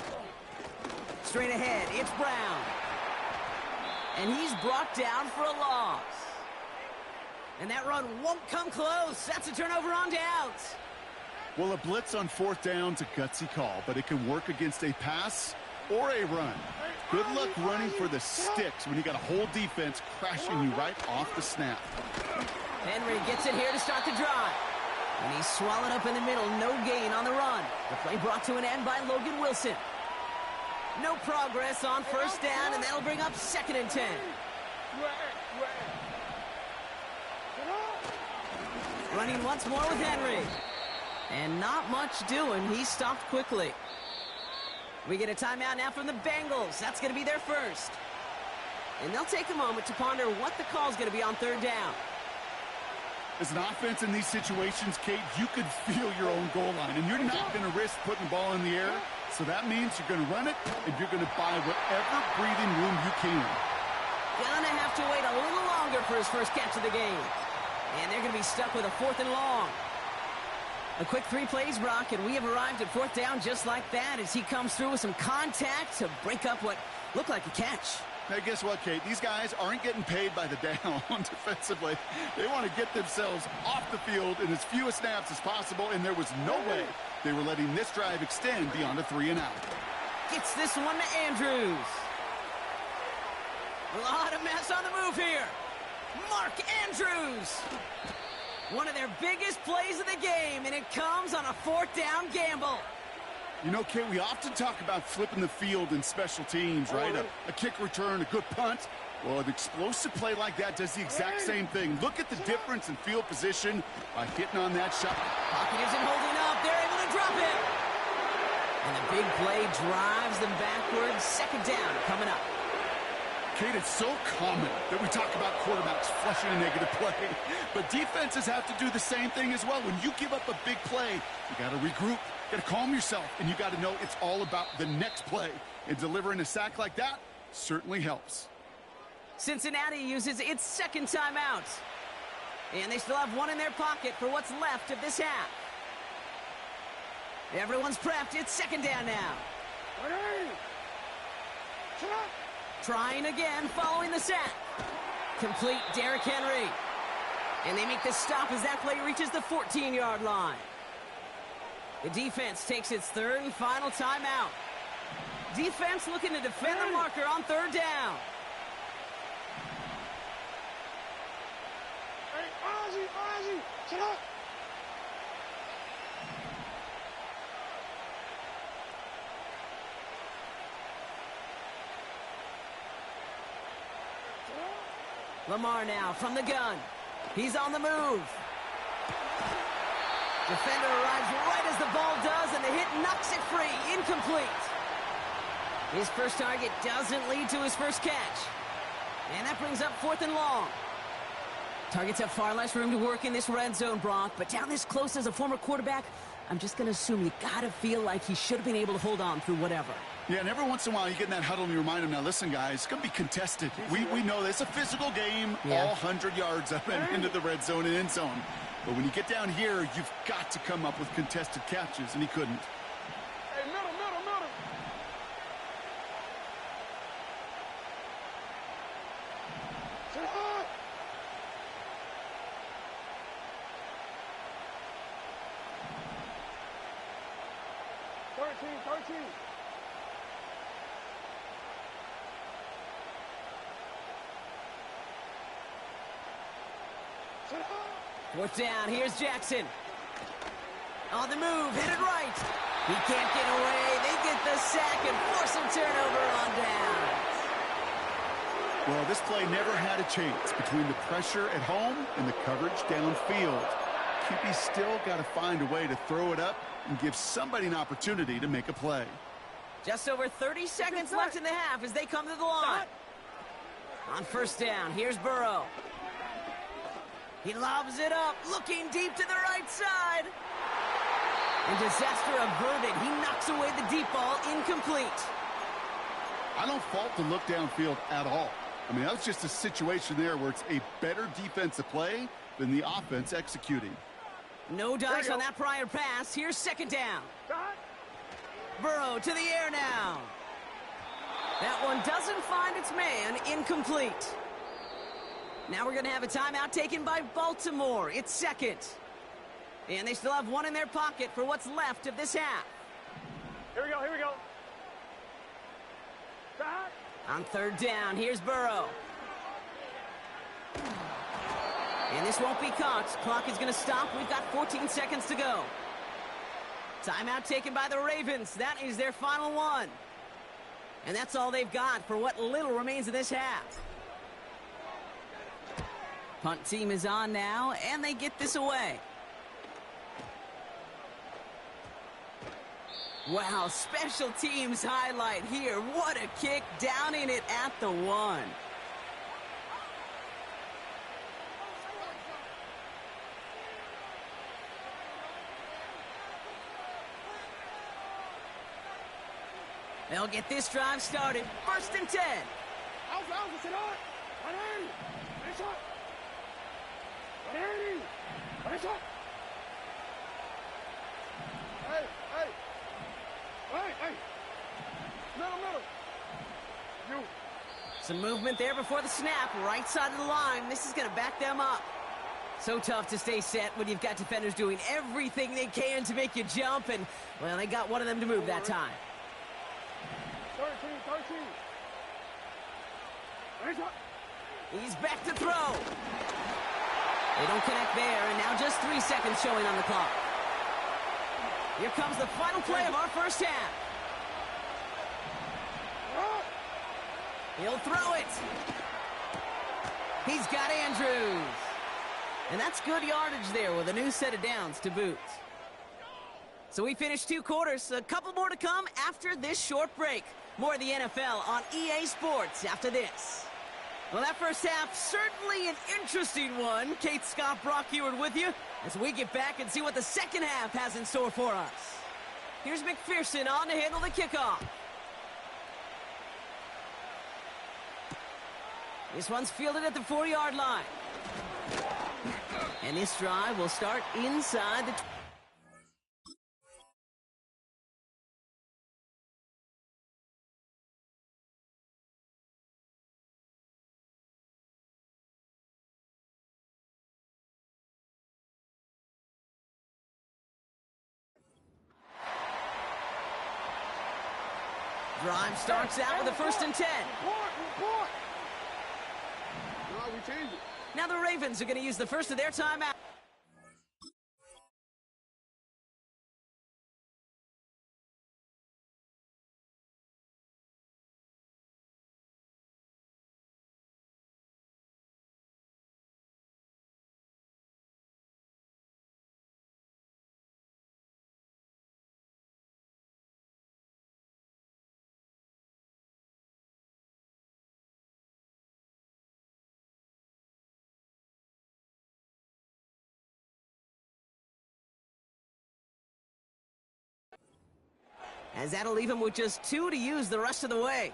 Straight ahead, it's Brown. And he's brought down for a loss. And that run won't come close. That's a turnover on downs. Well, a blitz on 4th down's a gutsy call, but it can work against a pass or a run. Good luck running for the sticks when you got a whole defense crashing you right off the snap. Henry gets it here to start the drive. And he's swallowed up in the middle. No gain on the run. The play brought to an end by Logan Wilson. No progress on 1st down, and that'll bring up 2nd and 10. Running once more with Henry. And not much doing. He stopped quickly. We get a timeout now from the Bengals. That's going to be their first. And they'll take a moment to ponder what the call's going to be on 3rd down. As an offense in these situations, Kate, you could feel your own goal line, and you're not going to risk putting the ball in the air. So that means you're going to run it, and you're going to buy whatever breathing room you can. Gonna have to wait a little longer for his first catch of the game. And they're going to be stuck with a 4th and long. A quick 3 plays, Brock, and we have arrived at 4th down just like that as he comes through with some contact to break up what looked like a catch. Hey, guess what, Kate? These guys aren't getting paid by the down defensively. They want to get themselves off the field in as few snaps as possible, and there was no way they were letting this drive extend beyond a 3 and out. Gets this one to Andrews. A lot of mess on the move here. Mark Andrews. One of their biggest plays of the game, and it comes on a 4th down gamble. You know, Kate, we often talk about flipping the field in special teams, right? A kick return, a good punt. Well, an explosive play like that does the exact same thing. Look at the difference in field position by hitting on that shot. Pocket isn't holding up. They're able to drop it. And the big play drives them backwards. 2nd down coming up. Kate, it's so common that we talk about quarterbacks flushing a negative play. But defenses have to do the same thing as well. When you give up a big play, you got to regroup, you got to calm yourself, and you got to know it's all about the next play. And delivering a sack like that certainly helps. Cincinnati uses its 2nd timeout. And they still have one in their pocket for what's left of this half. Everyone's prepped. It's 2nd down now. Trying again following the sack. Complete Derrick Henry. And they make the stop as that play reaches the 14-yard line. The defense takes its 3rd and final timeout. Defense looking to defend the marker on 3rd down. Ozzy, shut up. Lamar now from the gun. He's on the move. Defender arrives right as the ball does, and the hit knocks it free. Incomplete. His first target doesn't lead to his first catch. And that brings up 4th and long. Targets have far less room to work in this red zone, Brock, but down this close as a former quarterback, I'm just going to assume you got to feel like he should have been able to hold on through whatever. Yeah, and every once in a while you get in that huddle and you remind them, now listen, guys, it's going to be contested. We know this. It's a physical game, all 100 yards up and into the red zone and end zone. But when you get down here, you've got to come up with contested catches, and he couldn't. Hey, middle. Fourth down, here's Jackson. On the move, hit it right. He can't get away. They get the sack and force a turnover on down. Well, this play never had a chance between the pressure at home and the coverage downfield. QB still got to find a way to throw it up and give somebody an opportunity to make a play. Just over 30 seconds left in the half as they come to the line. On first down, here's Burrow. He lobs it up, looking deep to the right side. And disaster averted. He knocks away the deep ball, incomplete. I don't fault the look downfield at all. I mean, that was just a situation there where it's a better defensive play than the offense executing. No dice on that prior pass. Here's second down. Burrow to the air now. That one doesn't find its man, incomplete. Now we're going to have a timeout taken by Baltimore. It's second. And they still have one in their pocket for what's left of this half. Here we go, here we go. Back. On third down, here's Burrow. And this won't be caught. Clock is going to stop. We've got 14 seconds to go. Timeout taken by the Ravens. That is their final one. And that's all they've got for what little remains of this half. Punt team is on now, and they get this away. Wow, special teams highlight here. What a kick, down in it at the 1. They'll get this drive started. First and 10. Some movement there before the snap. Right side of the line. This is going to back them up. So tough to stay set when you've got defenders doing everything they can to make you jump. And, well, they got one of them to move that time. 13. He's back to throw. They don't connect there, and now just 3 seconds showing on the clock. Here comes the final play of our first half. He'll throw it. He's got Andrews. And that's good yardage there with a new set of downs to boot. So we finished 2 quarters. A couple more to come after this short break. More of the NFL on EA Sports after this. Well, that first half, certainly an interesting one. Kate, Scott, Brock Ewart with you as we get back and see what the second half has in store for us. Here's McPherson on to handle the kickoff. This one's fielded at the 4-yard line. And this drive will start inside the... Drive starts out with a first and 10. Report. No, we change it. Now the Ravens are going to use the first of their timeout. As that'll leave him with just 2 to use the rest of the way.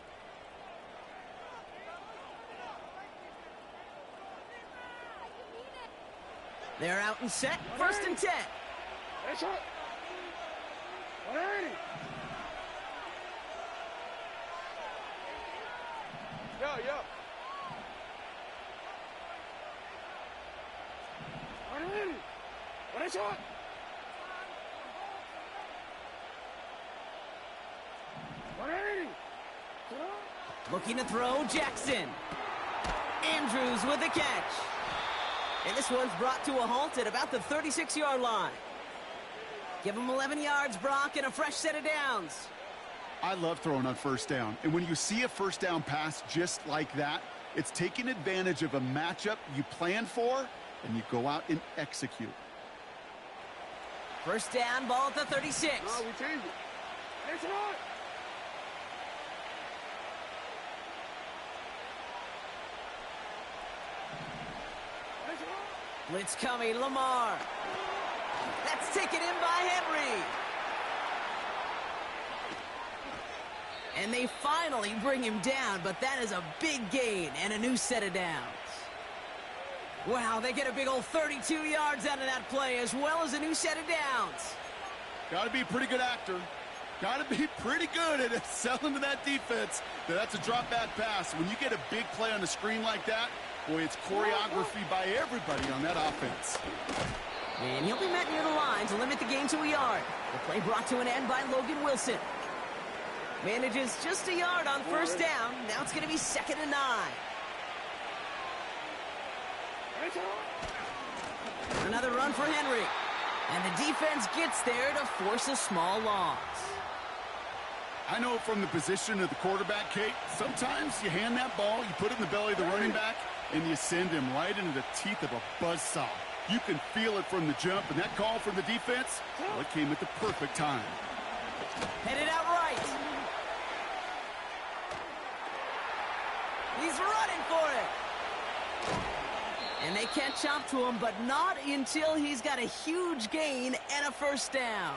They're out and set. First and 10. Hey, shot. 180. Nice one. Looking to throw, Jackson. Andrews with the catch. And this one's brought to a halt at about the 36-yard line. Give him 11 yards, Brock, and a fresh set of downs. I love throwing on first down. And when you see a first down pass just like that, it's taking advantage of a matchup you plan for, and you go out and execute. First down, ball at the 36. Oh, we change it. Next one. Blitz coming, Lamar. That's taken in by Henry. And they finally bring him down, but that is a big gain and a new set of downs. Wow, they get a big old 32 yards out of that play, as well as a new set of downs. Got to be a pretty good actor. Got to be pretty good at selling to that defense. That's a drop back pass. When you get a big play on the screen like that, boy, it's choreography by everybody on that offense. And he'll be met near the line to limit the gain to a yard. The play brought to an end by Logan Wilson. Manages just a yard on first down. Now it's going to be 2nd and 9. Another run for Henry. And the defense gets there to force a small loss. I know from the position of the quarterback, Kate, sometimes you hand that ball, you put it in the belly of the running back, and you send him right into the teeth of a buzzsaw. You can feel it from the jump, and that call from the defense, well, it came at the perfect time. Headed out right. He's running for it. And they catch up to him, but not until he's got a huge gain and a first down.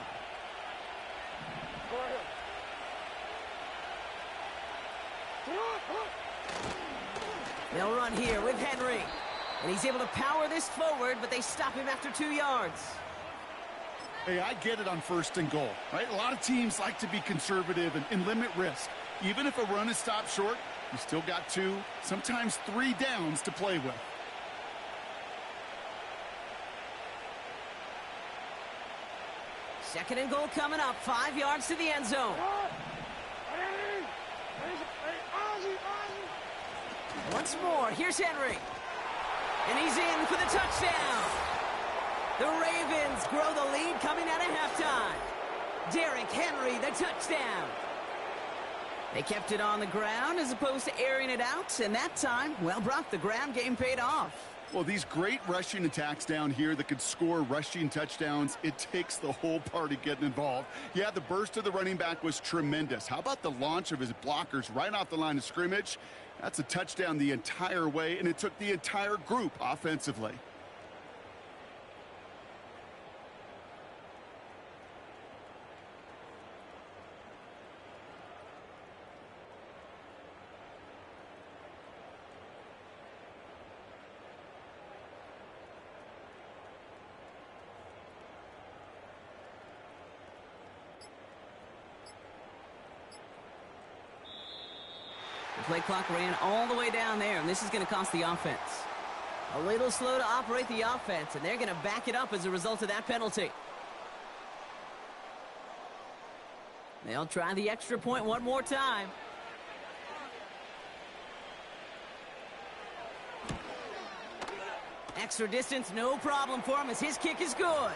They'll run here with Henry. And he's able to power this forward, but they stop him after 2 yards. Hey, I get it on 1st and goal, right? A lot of teams like to be conservative and limit risk. Even if a run is stopped short, you still got 2, sometimes 3 downs to play with. Second and goal coming up, 5 yards to the end zone. Once more, here's Henry. And he's in for the touchdown. The Ravens grow the lead coming out of halftime. Derrick Henry, the touchdown. They kept it on the ground as opposed to airing it out. And that time, well, Brock, the ground game paid off. Well, these great rushing attacks down here that could score rushing touchdowns, it takes the whole party getting involved. Yeah, the burst of the running back was tremendous. How about the launch of his blockers right off the line of scrimmage? That's a touchdown the entire way, and it took the entire group offensively. The play clock ran all the way down there, and this is going to cost the offense. A little slow to operate the offense, and they're going to back it up as a result of that penalty. They'll try the extra point one more time. Extra distance, no problem for him as his kick is good.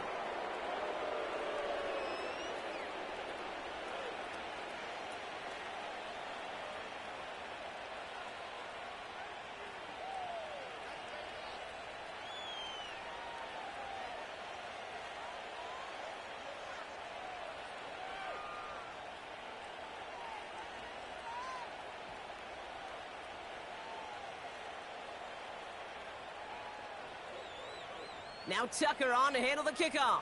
Now Tucker on to handle the kickoff.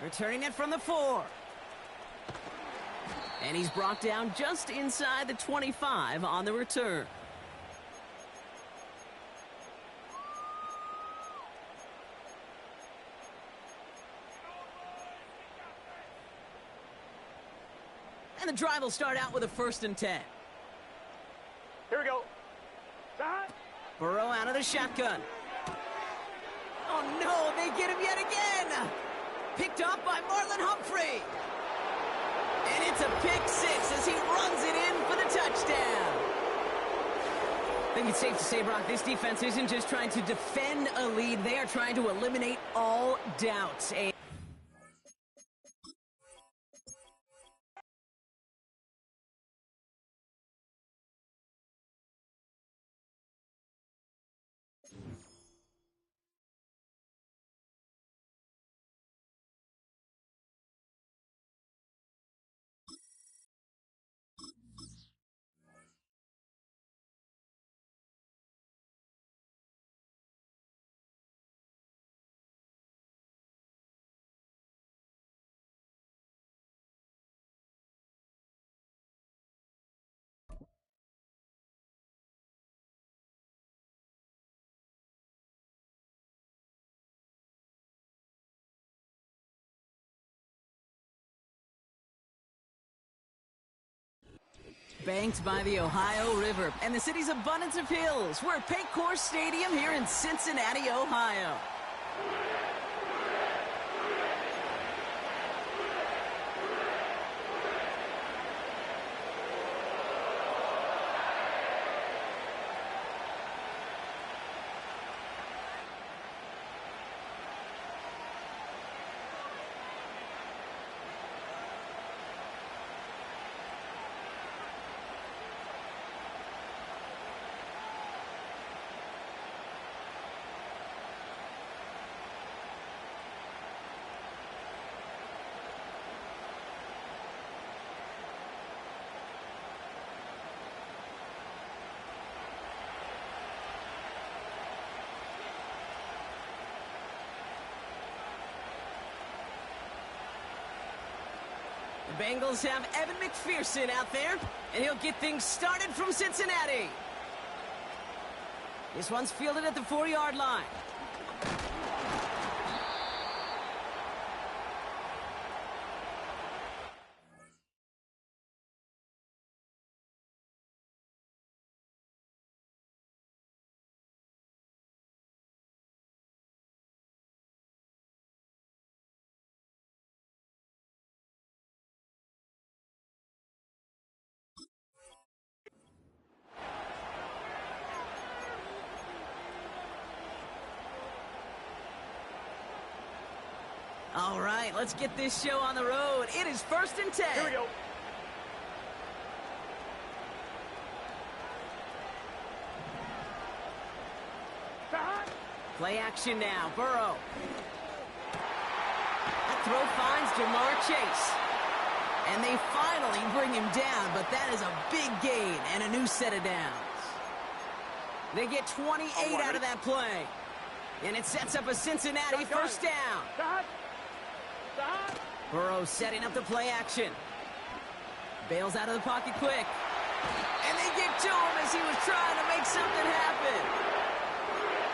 Returning it from the 4. And he's brought down just inside the 25 on the return. And the drive will start out with a 1st and 10. Here we go. Start. Burrow out of the shotgun. Oh, no, they get him yet again. Picked off by Marlon Humphrey. And it's a pick six as he runs it in for the touchdown. I think it's safe to say, Brock, this defense isn't just trying to defend a lead. They are trying to eliminate all doubts. Banked by the Ohio River and the city's abundance of hills. We're at Paycor Stadium here in Cincinnati, Ohio. The Bengals have Evan McPherson out there, and he'll get things started from Cincinnati. This one's fielded at the 4-yard line. All right, let's get this show on the road. It is 1st and 10. Here we go. Play action now. Burrow. That throw finds Jamar Chase. And they finally bring him down, but that is a big gain and a new set of downs. They get 28 out of that play. And it sets up a Cincinnati first down. Burrow setting up the play action. Bails out of the pocket quick. And they get to him as he was trying to make something happen.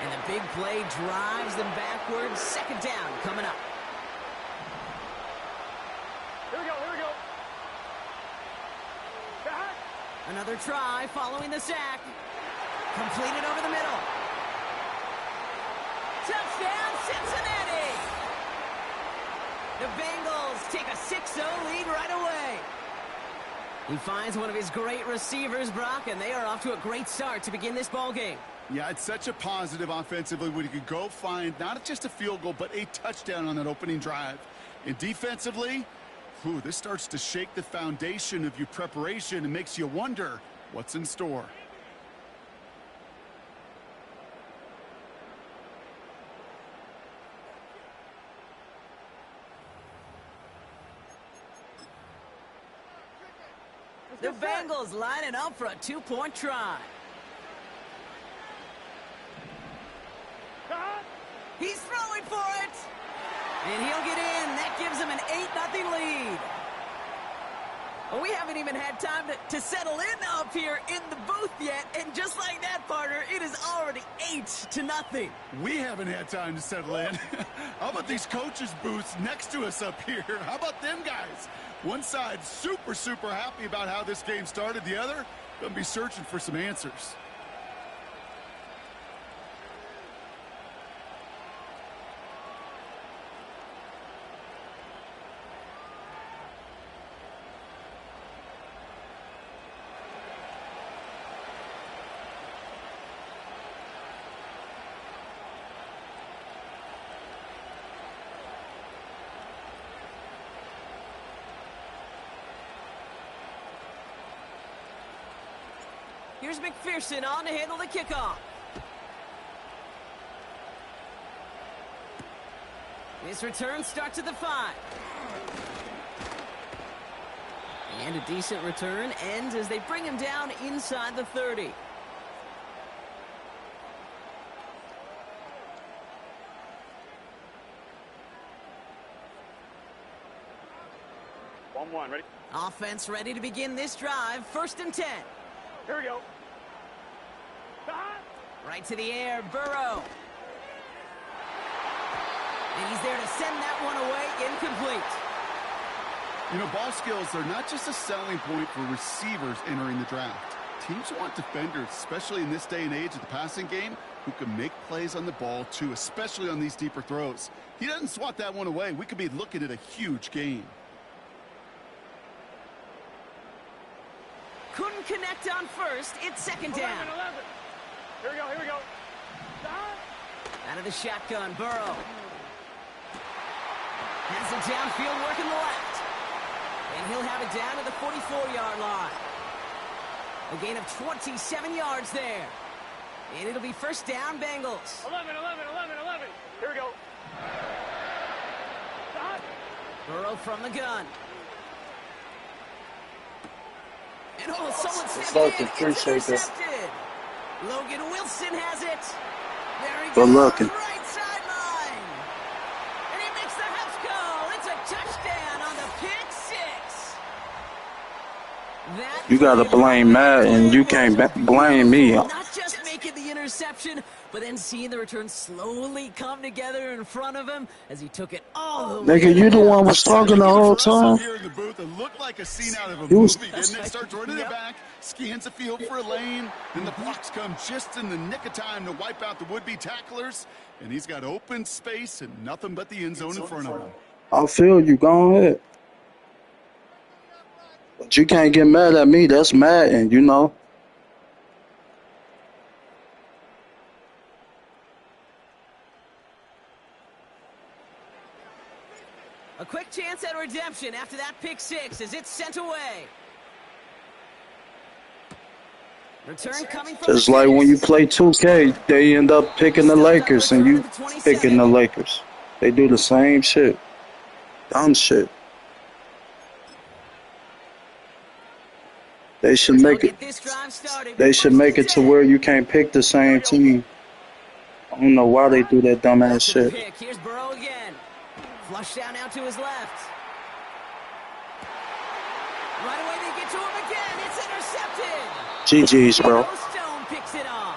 And the big play drives them backwards. 2nd down coming up. Here we go, here we go. Another try following the sack. Completed over the middle. Touchdown, Cincinnati! The Bengals take a 6-0 lead right away. He finds one of his great receivers, Brock, and they are off to a great start to begin this ball game. Yeah, it's such a positive offensively when you could go find not just a field goal, but a touchdown on that opening drive. And defensively, this starts to shake the foundation of your preparation and makes you wonder what's in store. The Bengals lining up for a 2-point try. He's throwing for it. And he'll get in. That gives him an 8-0 lead. Well, we haven't even had time to settle in up here in the booth yet. And just like that, partner, it is already 8-0. We haven't had time to settle in. How about these coaches' booths next to us up here? How about them guys? One side super happy about how this game started. The other going to be searching for some answers. Here's McPherson on to handle the kickoff. This return starts at the 5. And a decent return ends as they bring him down inside the 30. One, ready? Offense ready to begin this drive. 1st and 10. Here we go. Right to the air, Burrow. And he's there to send that one away, incomplete. You know, ball skills are not just a selling point for receivers entering the draft. Teams want defenders, especially in this day and age of the passing game, who can make plays on the ball, too, especially on these deeper throws. He doesn't swat that one away. We could be looking at a huge gain. Couldn't connect on 1st. It's 2nd down. 11. Here we go. Out of the shotgun, Burrow. Has it downfield, working the left. And he'll have it down to the 44-yard line. A gain of 27 yards there. And it'll be 1st down, Bengals. 11. Here we go. Burrow from the gun. And someone stepped in. It's intercepted. Logan Wilson has it. There he Good goes. looking. Right sideline. And he makes the house call. It's a touchdown on the pick 6. That You gotta blame Matt, and you can't blame me. not just making the interception, but then seeing the return slowly come together in front of him as he took it all the way. Nigga, you the one was talking the whole For us up time. here in the booth, it looked like a scene out of a You was- movie, didn't it? Starts running it back, scans the field for a lane, and the blocks come just in the nick of time to wipe out the would-be tacklers, and he's got open space and nothing but the end zone in front of him. I feel you. Go ahead. But you can't get mad at me. That's Madden, you know. A quick chance at redemption after that pick 6 as it's sent away. Return coming from Just like when you play 2K, they end up picking the Lakers, and you picking the Lakers. They do the same shit. Dumb shit. They should make it. They should make it to where you can't pick the same team. I don't know why they do that dumbass shit. Here's Burrow again. Flush down out to his left. Right away they get to him again. It's intercepted. GG's, bro. Stone picks it off.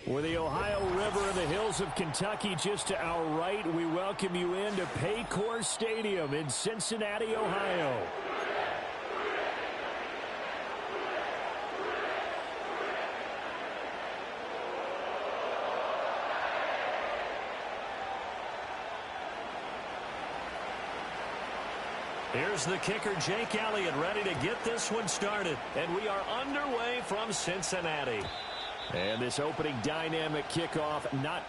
With the Ohio River and the hills of Kentucky just to our right, we welcome you into Paycor Stadium in Cincinnati, Ohio. Here's the kicker, Jake Elliott, ready to get this one started. And we are underway from Cincinnati. And this opening dynamic kickoff, not...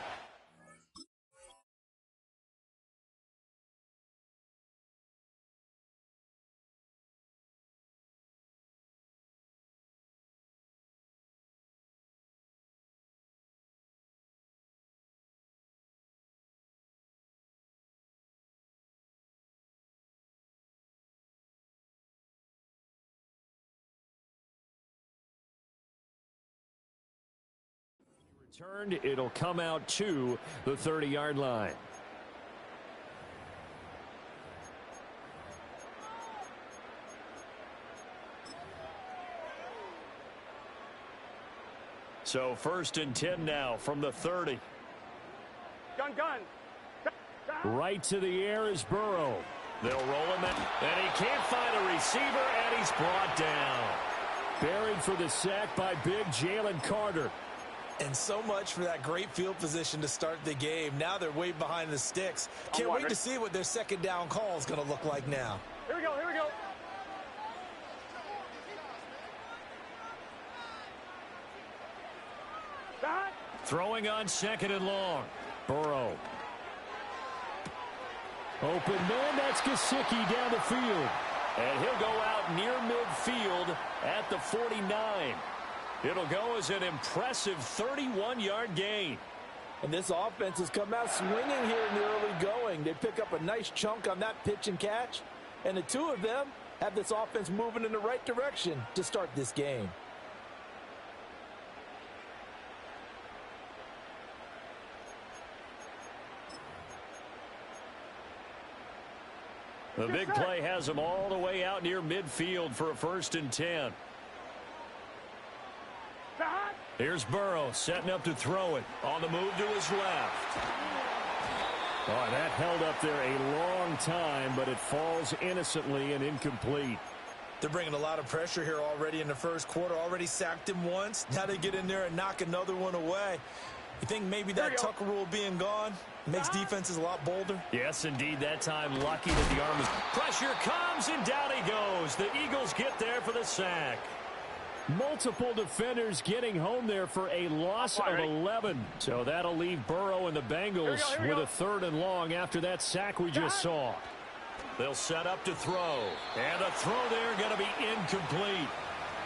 Returned, it'll come out to the 30-yard line. So 1st and 10 now from the 30. Gun. Right to the air is Burrow. They'll roll him in, and he can't find a receiver, and he's brought down. Buried for the sack by big Jalen Carter. And so much for that great field position to start the game. Now they're way behind the sticks. Can't wait to see what their second down call is going to look like now. Here we go. Back. Throwing on 2nd and long. Burrow. Open man, that's Gesicki down the field. And he'll go out near midfield at the 49. It'll go as an impressive 31-yard gain. And this offense has come out swinging here in the early going. They pick up a nice chunk on that pitch and catch. And the two of them have this offense moving in the right direction to start this game. The big play has them all the way out near midfield for a 1st and 10. Here's Burrow setting up to throw it. On the move to his left. Oh, that held up there a long time, but it falls innocently and incomplete. They're bringing a lot of pressure here already in the first quarter. Already sacked him once. Now they get in there and knock another one away. You think maybe that Tucker rule being gone makes defenses a lot bolder? Yes, indeed. That time lucky that the arm is... Pressure comes, and down he goes. The Eagles get there for the sack. Multiple defenders getting home there for a loss of 11. So that'll leave Burrow and the Bengals with a 3rd and long after that sack we just saw. They'll set up to throw. And the throw there going to be incomplete.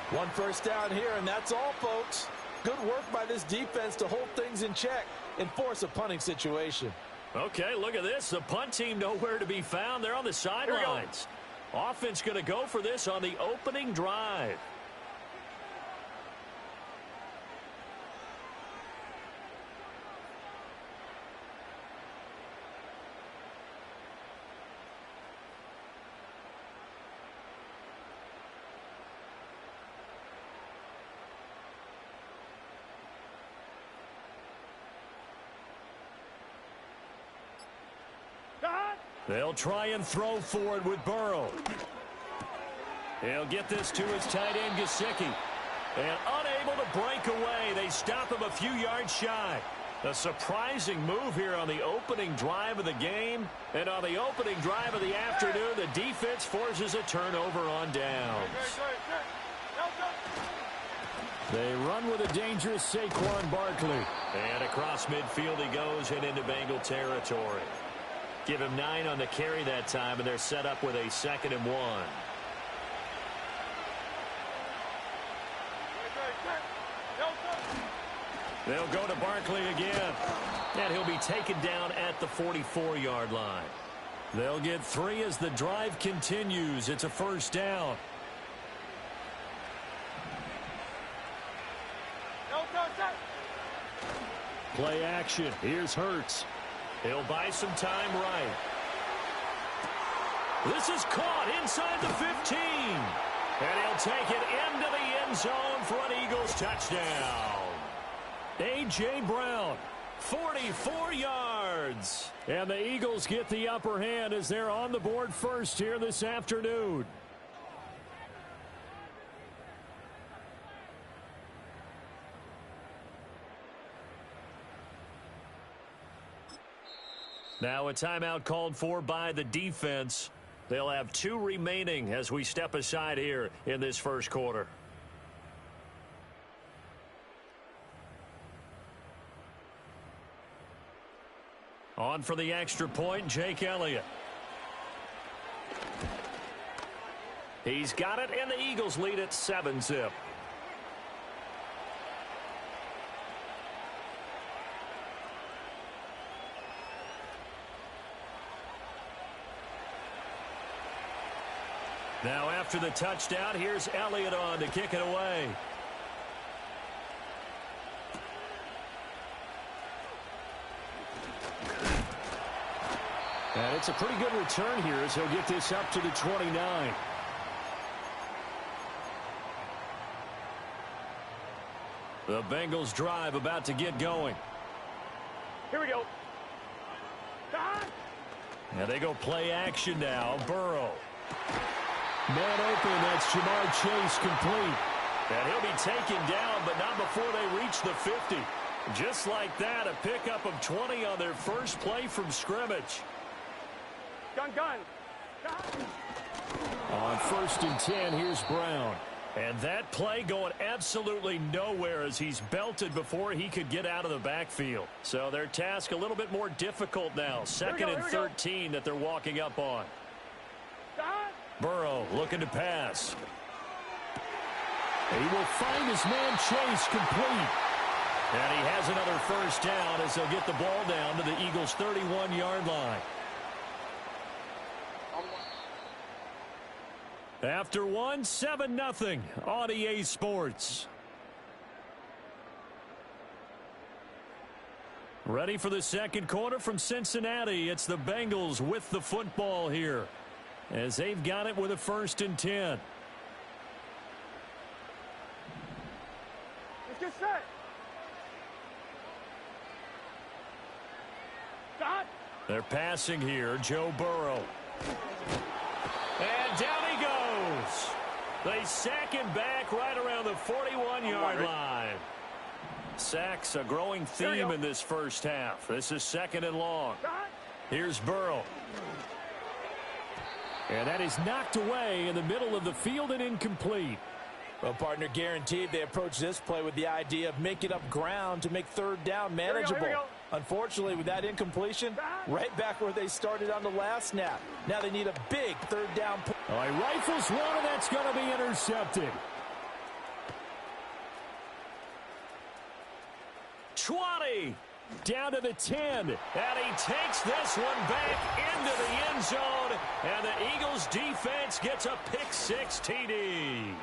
One first down here, and that's all, folks. Good work by this defense to hold things in check and force a punting situation. Okay, look at this. The punt team nowhere to be found. They're on the sidelines. Offense going to go for this on the opening drive. They'll try and throw for it with Burrow. He'll get this to his tight end, Gesicki. And unable to break away. They stop him a few yards shy. A surprising move here on the opening drive of the game. And on the opening drive of the afternoon, the defense forces a turnover on downs. They run with a dangerous Saquon Barkley. And across midfield he goes and into Bengal territory. Give him 9 on the carry that time, and they're set up with a 2nd and 1. They'll go to Barkley again. And he'll be taken down at the 44-yard line. They'll get 3 as the drive continues. It's a 1st down. Play action. Here's Hurts. He'll buy some time right. This is caught inside the 15. And he'll take it into the end zone for an Eagles touchdown. A.J. Brown, 44 yards. And the Eagles get the upper hand as they're on the board first here this afternoon. Now a timeout called for by the defense. They'll have 2 remaining as we step aside here in this first quarter. On for the extra point, Jake Elliott. He's got it, and the Eagles lead at 7-zip. Now after the touchdown, here's Elliott on to kick it away. And it's a pretty good return here as he'll get this up to the 29. The Bengals drive about to get going. Here we go. Now they go play action now. Burrow. Man open, that's Jamar Chase complete. And he'll be taken down, but not before they reach the 50. Just like that, a pickup of 20 on their first play from scrimmage. Gun. On 1st and 10, here's Brown. And that play going absolutely nowhere as he's belted before he could get out of the backfield. So their task a little bit more difficult now. 2nd and 13 that they're walking up on. Burrow looking to pass. He will find his man Chase complete. And he has another first down as they'll get the ball down to the Eagles' 31-yard line. After 7-0 on EA Sports. Ready for the second quarter from Cincinnati. It's the Bengals with the football here as they've got it with a 1st and 10. Let's get set. Stop. They're passing here. Joe Burrow. And down he goes. They sack him back right around the 41-yard line. Sacks a growing theme in this first half. This is 2nd and long. Here's Burrow. And that is knocked away in the middle of the field and incomplete. Well, partner, guaranteed they approach this play with the idea of making up ground to make 3rd down manageable. Here we go. Unfortunately, with that incompletion, right back where they started on the last snap. Now they need a big 3rd down. He rifles one, and that's going to be intercepted. 20. Down to the 10. And he takes this one back into the end zone. And the Eagles defense gets a pick-6 TD.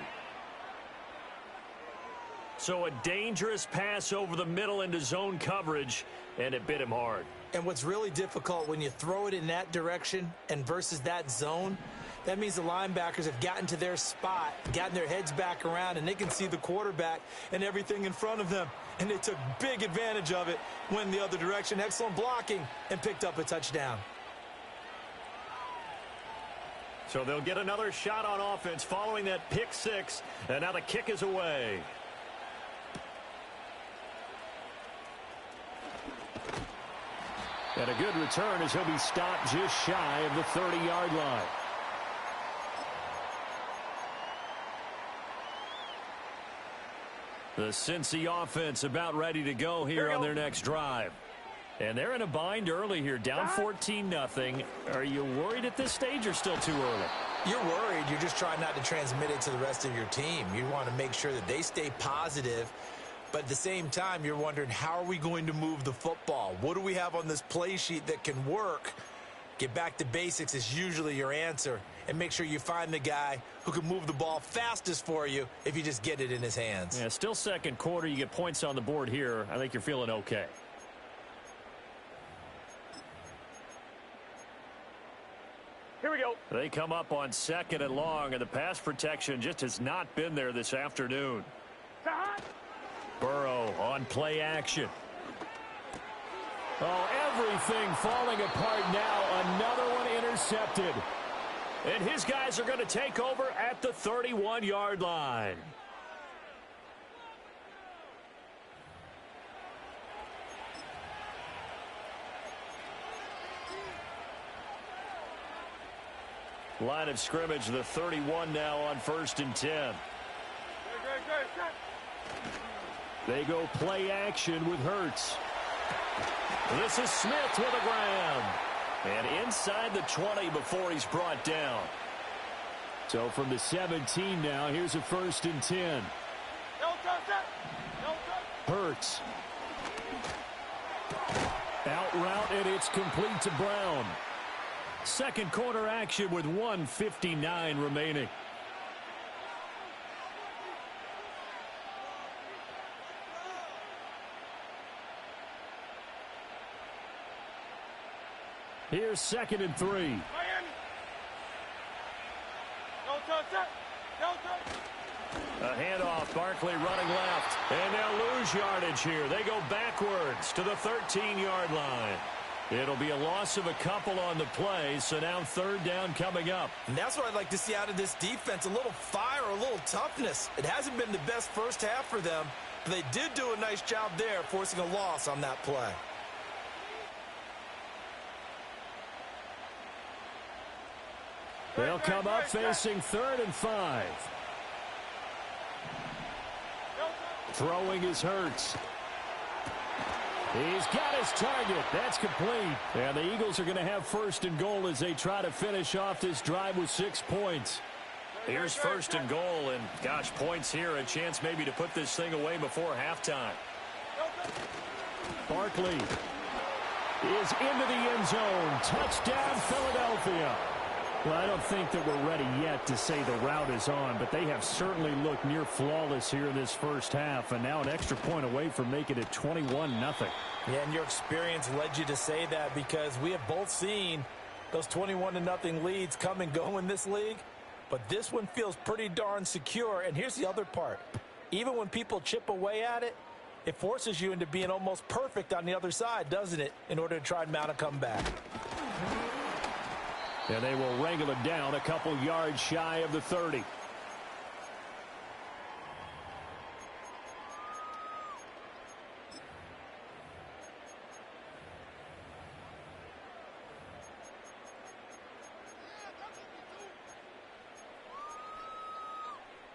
So a dangerous pass over the middle into zone coverage, and it bit him hard. And what's really difficult when you throw it in that direction and versus that zone, that means the linebackers have gotten to their spot, gotten their heads back around, and they can see the quarterback and everything in front of them. And they took big advantage of it, went the other direction, excellent blocking, and picked up a touchdown. So they'll get another shot on offense following that pick-6, and now the kick is away. And a good return as he'll be stopped just shy of the 30-yard line. The Cincy offense about ready to go here on their next drive. And they're in a bind early here, down 14-0. Are you worried at this stage or still too early? You're worried. You're just trying not to transmit it to the rest of your team. You want to make sure that they stay positive. But at the same time, you're wondering, how are we going to move the football? What do we have on this play sheet that can work? Get back to basics is usually your answer. And make sure you find the guy who can move the ball fastest for you if you just get it in his hands. Yeah, still second quarter. You get points on the board here. I think you're feeling okay. Here we go. They come up on 2nd and long, and the pass protection just has not been there this afternoon. Burrow on play action. Oh, everything falling apart now. Another one intercepted. And his guys are going to take over at the 31-yard line. Line of scrimmage, the 31 now on 1st and 10. They go play action with Hurts. This is Smith with a grab. And inside the 20 before he's brought down. So from the 17 now, here's a 1st and 10. Hurts. Out route, and it's complete to Brown. Second quarter action with 1:59 remaining. Here's 2nd and 3. A handoff, Barkley running left. And they'll lose yardage here. They go backwards to the 13-yard line. It'll be a loss of a couple on the play, so now 3rd down coming up. And that's what I'd like to see out of this defense, a little fire, a little toughness. It hasn't been the best first half for them, but they did do a nice job there, forcing a loss on that play. They'll come up facing 3rd and 5. Throwing is Hurts. He's got his target. That's complete. And the Eagles are going to have 1st and goal as they try to finish off this drive with 6 points. Here's 1st and goal, and gosh, points here. A chance maybe to put this thing away before halftime. Barkley is into the end zone. Touchdown, Philadelphia. Well, I don't think that we're ready yet to say the route is on, but they have certainly looked near flawless here in this first half, and now an extra point away from making it 21-0. Yeah, and your experience led you to say that because we have both seen those 21-0 leads come and go in this league, but this one feels pretty darn secure. And here's the other part. Even when people chip away at it, it forces you into being almost perfect on the other side, doesn't it, in order to try and mount a comeback. And they will wrangle it down a couple yards shy of the 30.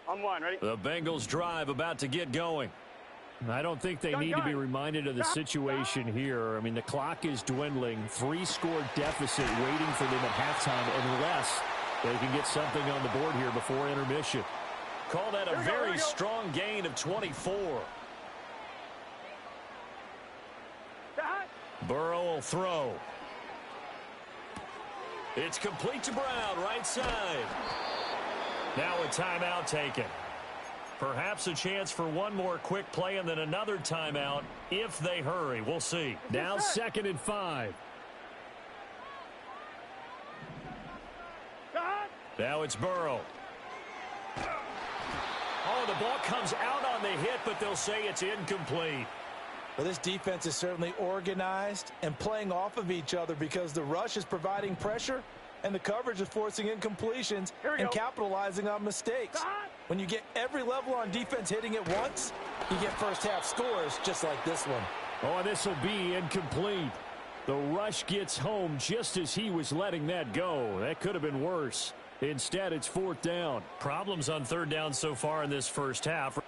On one, ready? The Bengals drive about to get going. I don't think they need to be reminded of the situation here. I mean, the clock is dwindling. 3-score deficit waiting for them at halftime unless they can get something on the board here before intermission. Call that a very strong gain of 24. Burrow will throw. It's complete to Brown, right side. Now a timeout taken. Perhaps a chance for one more quick play and then another timeout if they hurry. We'll see. Now 2nd and 5. Now it's Burrow. Oh, the ball comes out on the hit, but they'll say it's incomplete. Well, this defense is certainly organized and playing off of each other because the rush is providing pressure and the coverage is forcing incompletions and capitalizing on mistakes. When you get every level on defense hitting at once, you get first-half scores just like this one. Oh, and this will be incomplete. The rush gets home just as he was letting that go. That could have been worse. Instead, it's 4th down. Problems on 3rd down so far in this first half.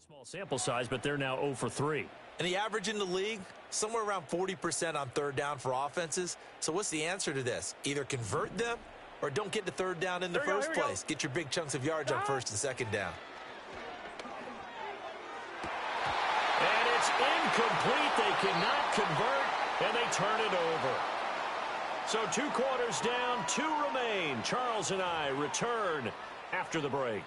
Small sample size, but they're now 0 for 3. And the average in the league, somewhere around 40% on 3rd down for offenses. So what's the answer to this? Either convert them or don't get to 3rd down in the first place. Get your big chunks of yards on 1st and 2nd down. And it's incomplete. They cannot convert, and they turn it over. So 2 quarters down, 2 remain. Charles and I return after the break.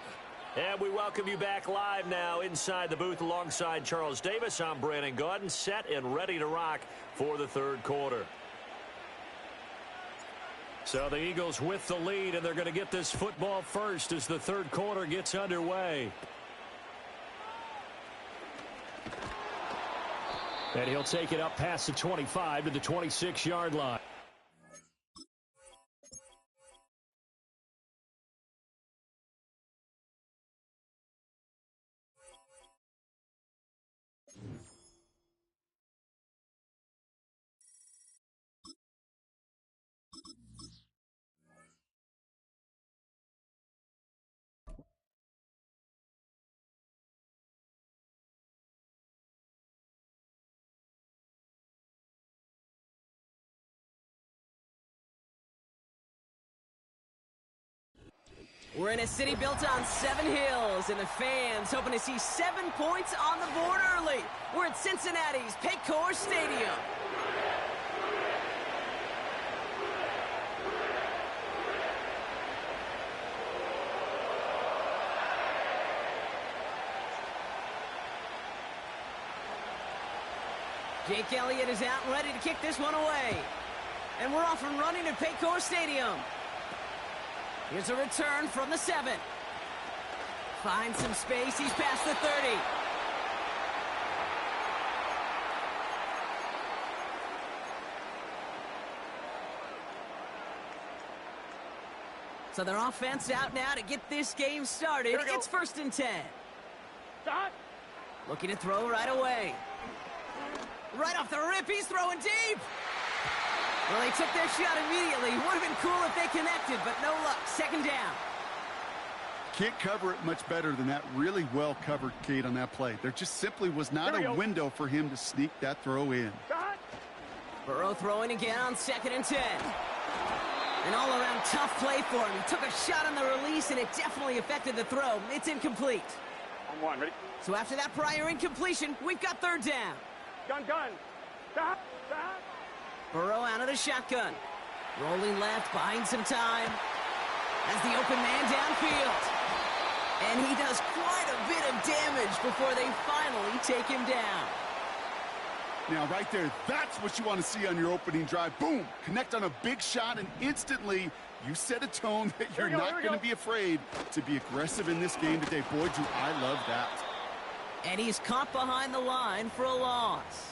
And we welcome you back live now inside the booth alongside Charles Davis. I'm Brandon Gaudin, set and ready to rock for the 3rd quarter. So the Eagles with the lead, and they're going to get this football first as the 3rd quarter gets underway. And he'll take it up past the 25 to the 26-yard line. We're in a city built on 7 hills, and the fans hoping to see 7 points on the board early. We're at Cincinnati's Paycor Stadium. Jake Elliott is out and ready to kick this one away. And we're off and running at Paycor Stadium. Here's a return from the 7. Finds some space. He's past the 30. So their offense out now to get this game started. It's 1st and 10. Stop. Looking to throw right away. Right off the rip, he's throwing deep. Well, they took their shot immediately. Would have been cool if they connected, but no luck. 2nd down. Can't cover it much better than that. Really well covered, Kate, on that play. There just simply was not a window for him to sneak that throw in. Burrow throwing again on 2nd and 10. An all-around tough play for him. He took a shot on the release, and it definitely affected the throw. It's incomplete. On 1, ready? So after that prior incompletion, we've got 3rd down. Gun. Stop. Burrow out of the shotgun. Rolling left, buying some time. As the open man downfield. And he does quite a bit of damage before they finally take him down. Now, right there, that's what you want to see on your opening drive. Boom! Connect on a big shot, and instantly you set a tone that you're not going to be afraid to be aggressive in this game today. Boy, do I love that. And he's caught behind the line for a loss.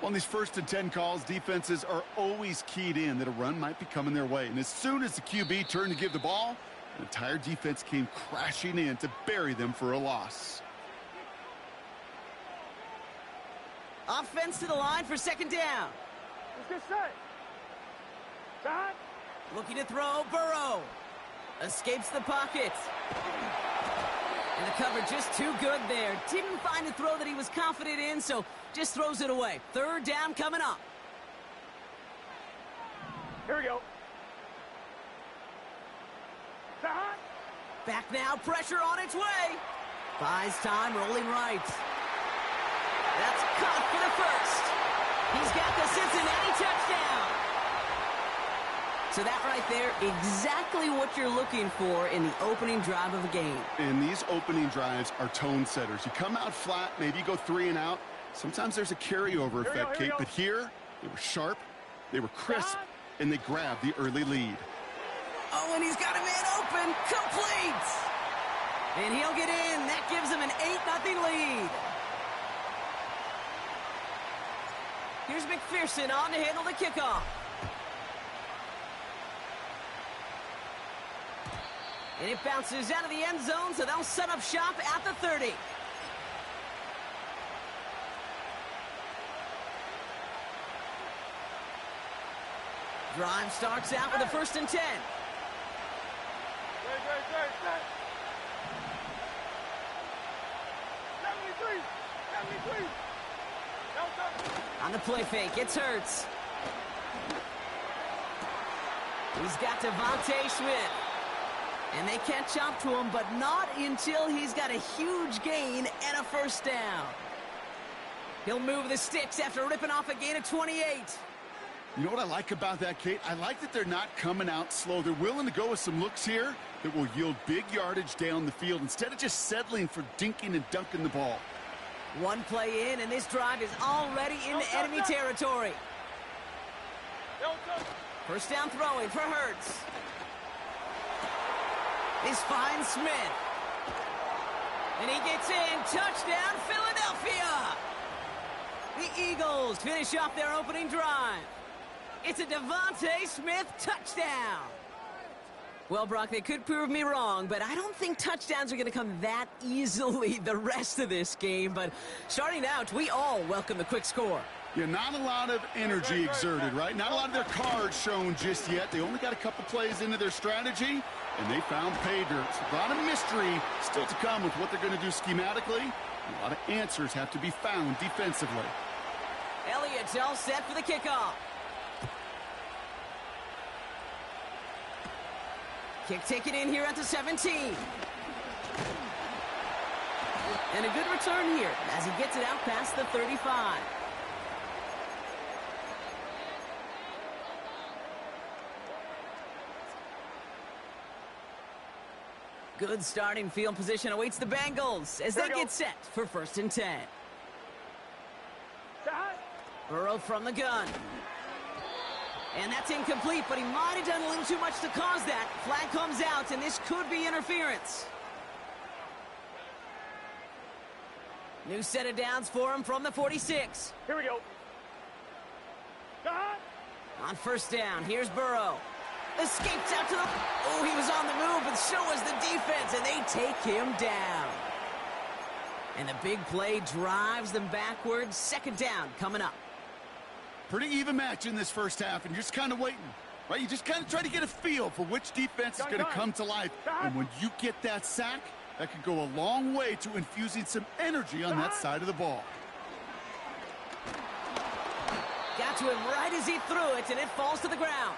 On these 1st and 10 calls, defenses are always keyed in that a run might be coming their way. And as soon as the QB turned to give the ball, the entire defense came crashing in to bury them for a loss. Offense to the line for 2nd down. Let's get set. Stop. Looking to throw, Burrow. Escapes the pocket. And the cover just too good there. Didn't find a throw that he was confident in, so just throws it away. 3rd down coming up. Here we go. Stop. Back now, pressure on its way. Buys time, rolling right. That's caught for the 1st. He's got the Cincinnati touchdown. So that right there, exactly what you're looking for in the opening drive of a game. And these opening drives are tone setters. You come out flat, maybe you go 3 and out. Sometimes there's a carryover effect, Kate, but here they were sharp, they were crisp, and they grabbed the early lead. Oh, and he's got a man open. Complete. And he'll get in. That gives him an 8-0 lead. Here's McPherson on to handle the kickoff. And it bounces out of the end zone, so they'll set up shop at the 30. Drive starts out with a 1st and 10. Great. 73. On the play fake, it's Hurts. He's got Devontae Smith. And they catch up to him, but not until he's got a huge gain and a 1st down. He'll move the sticks after ripping off a gain of 28. You know what I like about that, Kate? I like that they're not coming out slow. They're willing to go with some looks here that will yield big yardage down the field instead of just settling for dinking and dunking the ball. One play in, and this drive is already into enemy territory. 1st down throwing for Hurts. This finds Smith. And he gets in. Touchdown, Philadelphia. The Eagles finish off their opening drive. It's a Devontae Smith touchdown. Well, Brock, they could prove me wrong, but I don't think touchdowns are going to come that easily the rest of this game. But starting out, we all welcome the quick score. Yeah, not a lot of energy exerted, right? Not a lot of their cards shown just yet. They only got a couple plays into their strategy, and they found pay dirt. So a lot of mystery still to come with what they're going to do schematically. A lot of answers have to be found defensively. Elliott's all set for the kickoff. Kick taken in here at the 17. And a good return here as he gets it out past the 35. Good starting field position awaits the Bengals as they get set for 1st and 10. Burrow from the gun. And that's incomplete, but he might have done a little too much to cause that. Flag comes out, and this could be interference. New set of downs for him from the 46. Here we go. On 1st down, here's Burrow. Escapes out to the... Oh, he was on the move, but so was the defense, and they take him down. And the big play drives them backwards. 2nd down coming up. Pretty even match in this first half, and you're just kind of waiting, right? You just kind of try to get a feel for which defense is going to come to life. And when you get that sack, that could go a long way to infusing some energy on that side of the ball. Got to him right as he threw it, and it falls to the ground.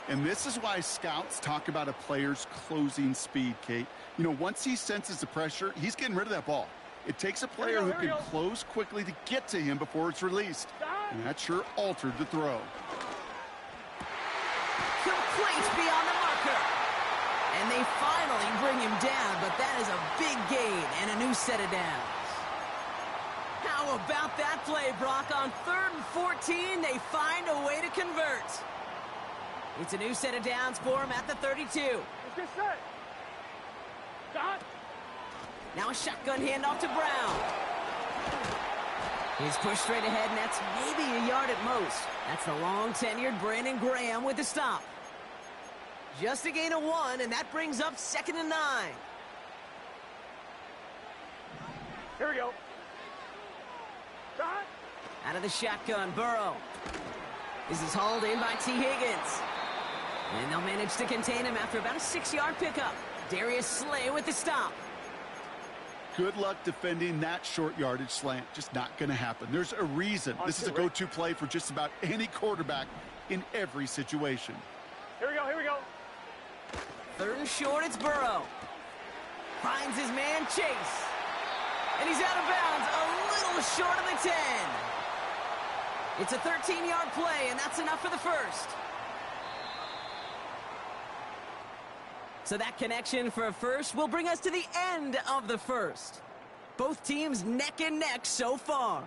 And this is why scouts talk about a player's closing speed, Kate. You know, once he senses the pressure, he's getting rid of that ball. It takes a player who can close quickly to get to him before it's released. And that sure altered the throw. Complete beyond the marker. And they finally bring him down, but that is a big gain and a new set of downs. How about that play, Brock? On 3rd and 14, they find a way to convert. It's a new set of downs for him at the 32. Now a shotgun handoff to Brown. He's pushed straight ahead, and that's maybe a yard at most. That's the long-tenured Brandon Graham with the stop. Just a gain of 1, and that brings up 2nd and 9. Here we go. Out of the shotgun, Burrow. This is hauled in by T. Higgins. And they'll manage to contain him after about a 6-yard pickup. Darius Slay with the stop. Good luck defending that short yardage slant. Just not going to happen. There's a reason this is a go-to play for just about any quarterback in every situation. Here we go, here we go. 3rd and short, it's Burrow. Finds his man, Chase. And he's out of bounds, a little short of the 10. It's a 13-yard play, and that's enough for the first. So that connection for a first will bring us to the end of the first. Both teams neck and neck so far.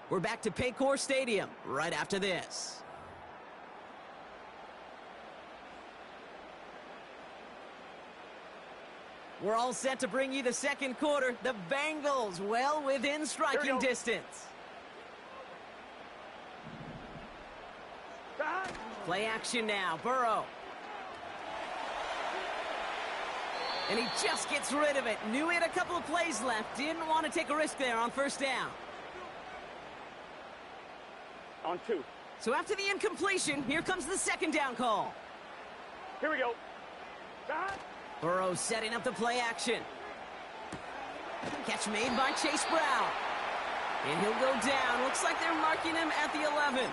We're back to Paycor Stadium right after this. We're all set to bring you the 2nd quarter. The Bengals well within striking distance. Play action now. Burrow. And he just gets rid of it. Knew he had a couple of plays left. Didn't want to take a risk there on 1st down. On 2. So after the incompletion, here comes the 2nd down call. Here we go. Burrow setting up the play action. Catch made by Chase Brown. And he'll go down. Looks like they're marking him at the 11.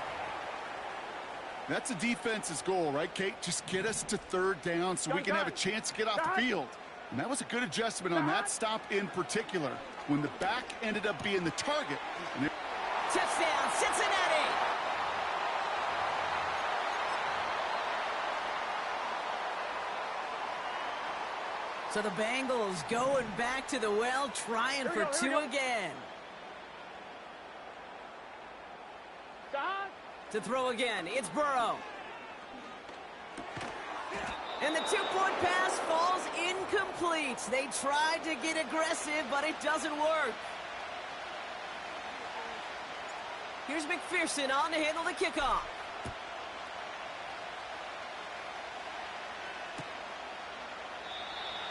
That's a defense's goal, right, Kate? Just get us to 3rd down so we can have a chance to get off the field. And that was a good adjustment on that stop in particular, when the back ended up being the target. Touchdown, Cincinnati! So the Bengals going back to the well, trying for 2 again. To throw again, it's Burrow. And the 2-point pass falls incomplete. They tried to get aggressive, but it doesn't work. Here's McPherson on to handle the kickoff.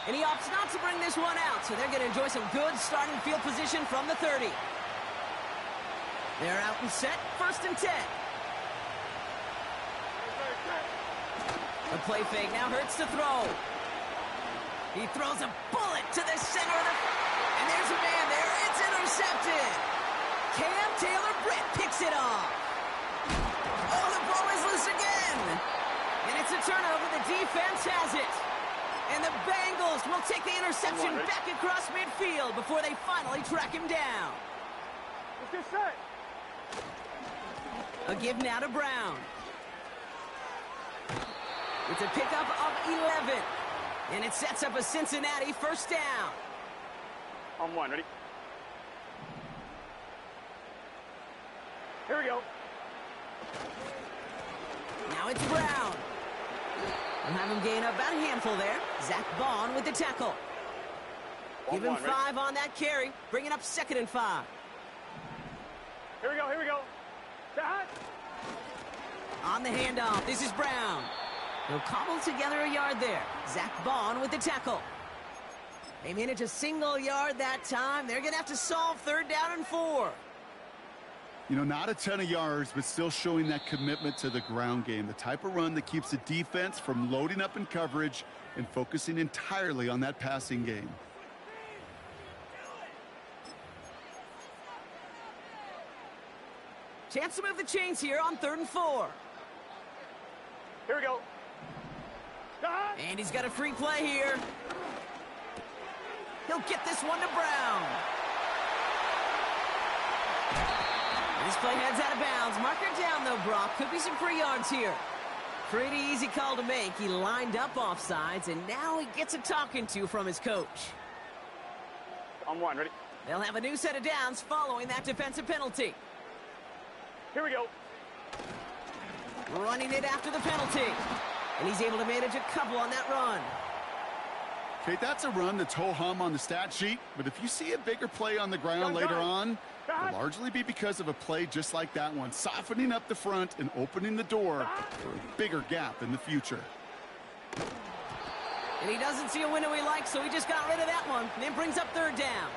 And he opts not to bring this one out, so they're going to enjoy some good starting field position from the 30. They're out and set, 1st and 10. A play fake now hurts to throw. He throws a bullet to the center of the... And there's a man there. It's intercepted. Cam Taylor-Britt picks it off. Oh, the ball is loose again. And It's a turnover. The defense has it. And the Bengals will take the interception back across midfield before they finally track him down. Let's get set. A give now to Brown. It's a pickup of 11. And it sets up a Cincinnati first down. On one, ready? Here we go. Now it's Brown. We'll have him gain about a handful there. Zach Vaughn with the tackle. Give him 5 on that carry. Bring it up 2nd and 5. Here we go, here we go. That. On the handoff, this is Brown. He'll cobble together a yard there. Zach Vaughn with the tackle. They manage a single yard that time. They're going to have to solve 3rd down and 4. You know, not a ton of yards, but still showing that commitment to the ground game. The type of run that keeps the defense from loading up in coverage and focusing entirely on that passing game. Chance to move the chains here on 3rd and 4. Here we go. That. And he's got a free play here. He'll get this one to Brown. This play heads out of bounds. Marker down, though, Brock. Could be some free yards here. Pretty easy call to make. He lined up offsides, and now he gets a talking to from his coach. On one, ready? They'll have a new set of downs following that defensive penalty. Here we go. Running it after the penalty. And he's able to manage a couple on that run. Okay, that's a run that's ho-hum on the stat sheet, but if you see a bigger play on the ground later on, it'll largely be because of a play just like that one, softening up the front and opening the door for a bigger gap in the future. And he doesn't see a window he likes, so he just got rid of that one. And it brings up 3rd down.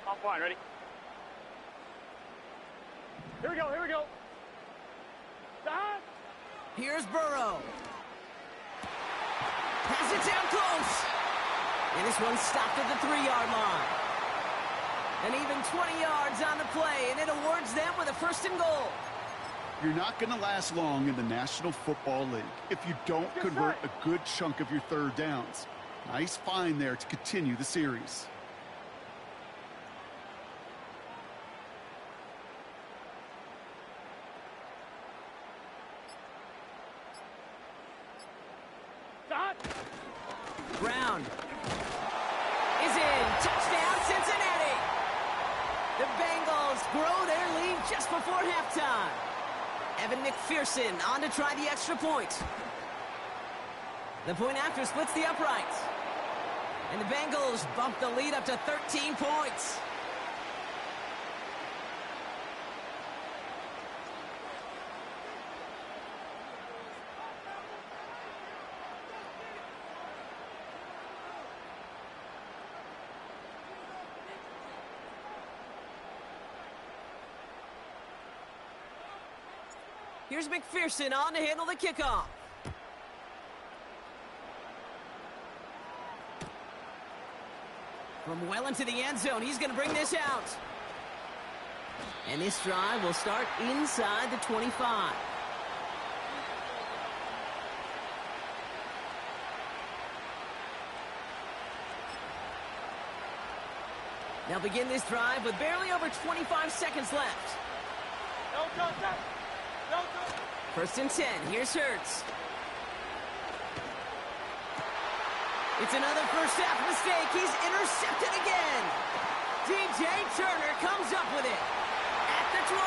On one, ready? Here we go, here we go. That. Here's Burrow. Pass it down close. And this one stopped at the 3-yard line. And even 20 yards on the play, and it awards them with a 1st and goal. You're not going to last long in the National Football League if you don't convert a good chunk of your 3rd downs. Nice find there to continue the series. Brown is in. Touchdown, Cincinnati. The Bengals grow their lead just before halftime. Evan McPherson on to try the extra point. The point after splits the uprights. And the Bengals bump the lead up to 13 points. Here's McPherson on to handle the kickoff. From well into the end zone, he's going to bring this out. And this drive will start inside the 25. They'll begin this drive with barely over 25 seconds left. First and 10. Here's Hurts. It's another first half mistake. He's intercepted again. DJ Turner comes up with it at the 20.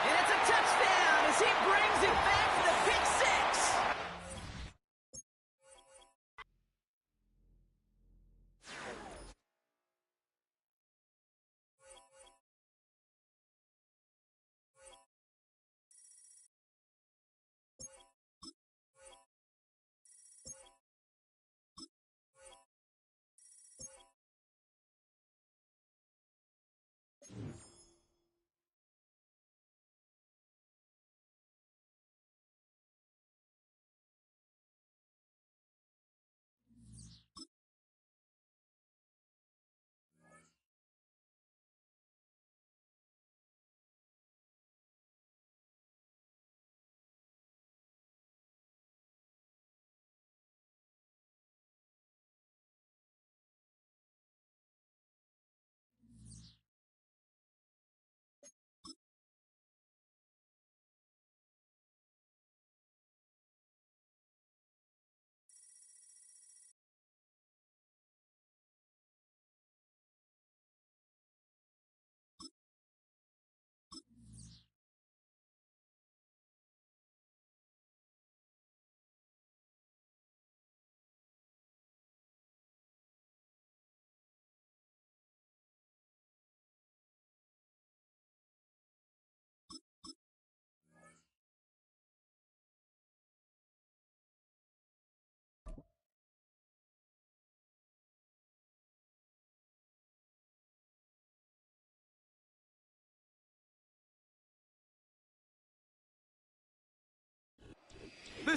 And it's a touchdown as he brings it back for the pick six.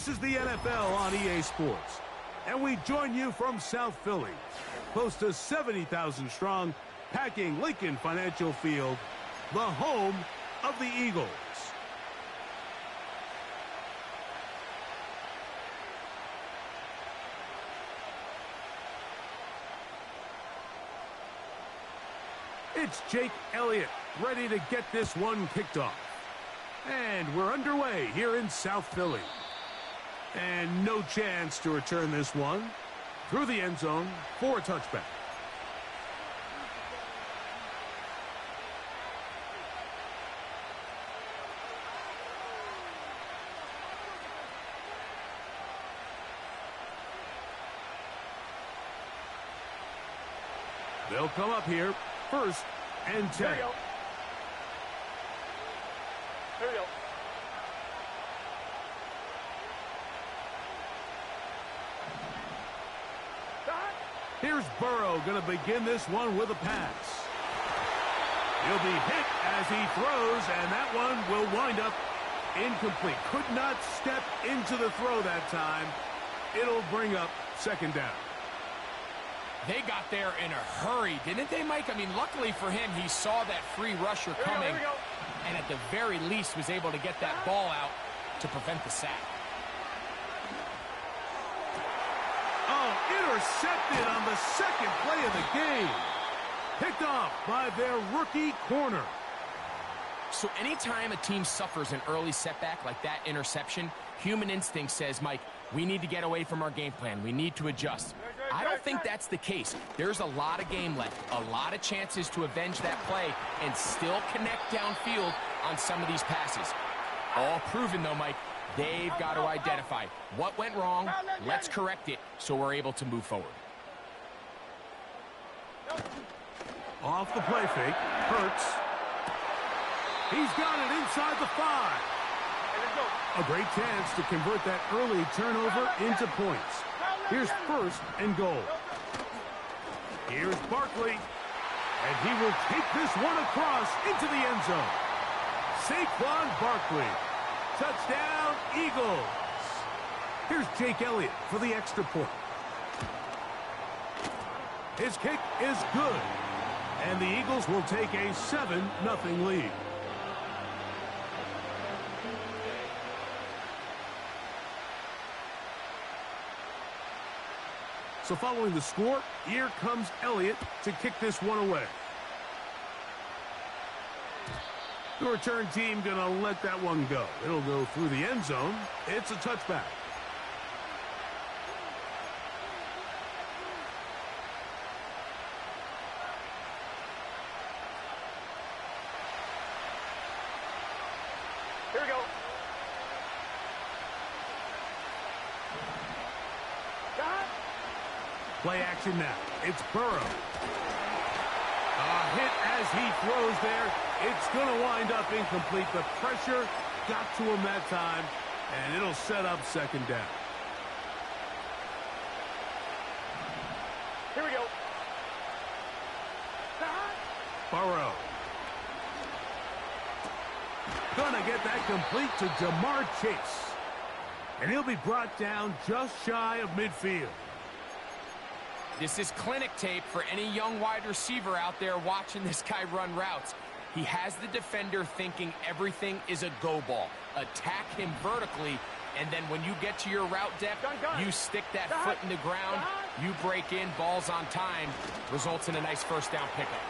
This is the NFL on EA Sports, and we join you from South Philly, close to 70,000 strong, packing Lincoln Financial Field, the home of the Eagles. It's Jake Elliott ready to get this one kicked off. And we're underway here in South Philly. And no chance to return this one through the end zone for a touchback. They'll come up here, 1st and 10. Here we go. Here we go. Here's Burrow going to begin this one with a pass. He'll be hit as he throws, and that one will wind up incomplete. Could not step into the throw that time. It'll bring up 2nd down. They got there in a hurry, didn't they, Mike? I mean, luckily for him, he saw that free rusher coming, and at the very least was able to get that ball out to prevent the sack. Oh, intercepted on the 2nd play of the game. Picked off by their rookie corner. So anytime a team suffers an early setback like that interception, human instinct says, Mike, we need to get away from our game plan. We need to adjust. I don't think that's the case. There's a lot of game left, a lot of chances to avenge that play and still connect downfield on some of these passes. All proven, though, Mike. They've got to identify what went wrong, let's correct it, so we're able to move forward. Off the play fake, Hurts. He's got it inside the 5. A great chance to convert that early turnover into points. Here's 1st and goal. Here's Barkley, and he will take this one across into the end zone. Saquon Barkley. Touchdown, Eagles. Here's Jake Elliott for the extra point. His kick is good, and the Eagles will take a 7-0 lead. So following the score, here comes Elliott to kick this one away. The return team going to let that one go. It'll go through the end zone. It's a touchback. Here we go. Play action now. It's Burrow. A hit as he throws there. It's going to wind up incomplete. The pressure got to him that time, and it'll set up 2nd down. Here we go. Burrow. Gonna get that complete to Jamar Chase. And he'll be brought down just shy of midfield. This is clinic tape for any young wide receiver out there watching this guy run routes. He has the defender thinking everything is a go ball. Attack him vertically, and then when you get to your route depth, you stick that foot in the ground, you break in, balls on time, results in a nice 1st down pickup.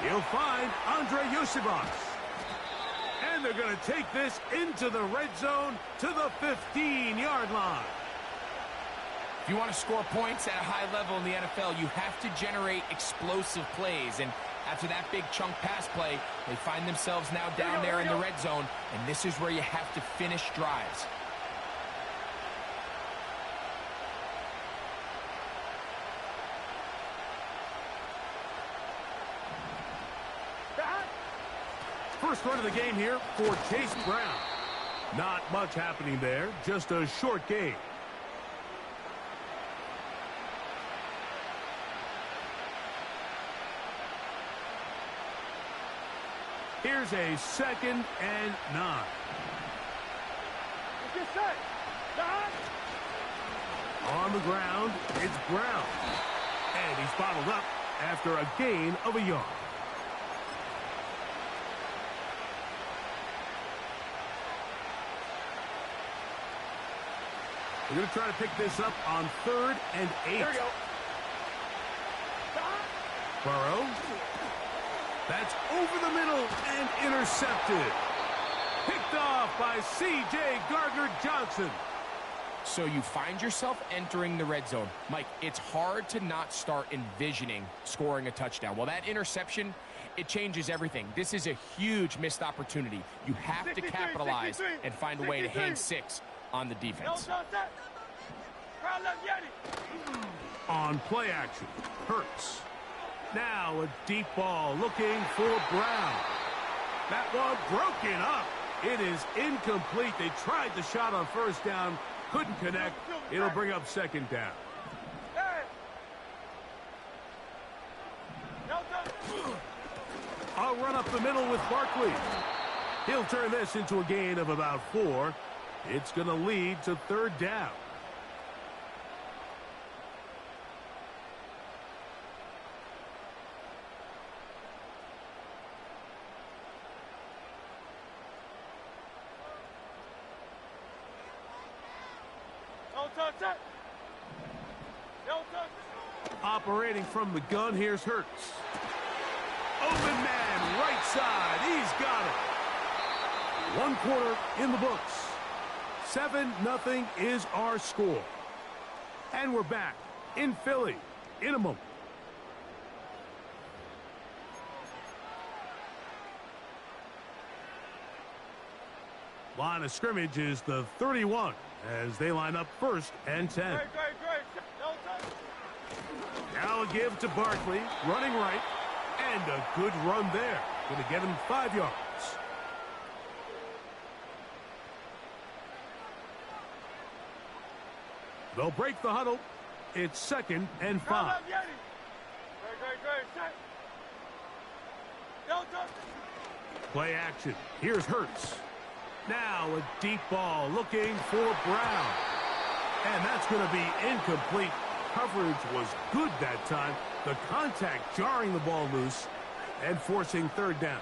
He'll find Andre Yosibas. And they're going to take this into the red zone to the 15-yard line. If you want to score points at a high level in the NFL, you have to generate explosive plays. And after that big chunk pass play, they find themselves now down there in the red zone. And this is where you have to finish drives. First run of the game here for Chase Brown. Not much happening there, just a short game. Here's a 2nd and 9. Get set. On the ground, it's Brown. And he's bottled up after a gain of a yard. We're going to try to pick this up on 3rd and 8. Here we go. Burrow. That's over the middle and intercepted. Picked off by C.J. Gardner-Johnson. So you find yourself entering the red zone. Mike, it's hard to not start envisioning scoring a touchdown. Well, that interception, it changes everything. This is a huge missed opportunity. You have to capitalize and find a way to hang 6 on the defense. On play action, Hurts. Now a deep ball looking for Brown. That one broken up. It is incomplete. They tried the shot on 1st down. Couldn't connect. It'll bring up 2nd down. I'll run up the middle with Barkley. He'll turn this into a gain of about 4. It's going to lead to 3rd down. Operating from the gun, here's Hurts. Open man, right side. He's got it. 1 quarter in the books. 7-0 is our score. And we're back in Philly in a moment. Line of scrimmage is the 31 as they line up 1st and 10. Now a give to Barkley, running right, and a good run there. Going to get him 5 yards. They'll break the huddle. It's 2nd and 5. Play action. Here's Hurts. Now a deep ball looking for Brown. And that's going to be incomplete. Coverage was good that time. The contact jarring the ball loose and forcing 3rd down.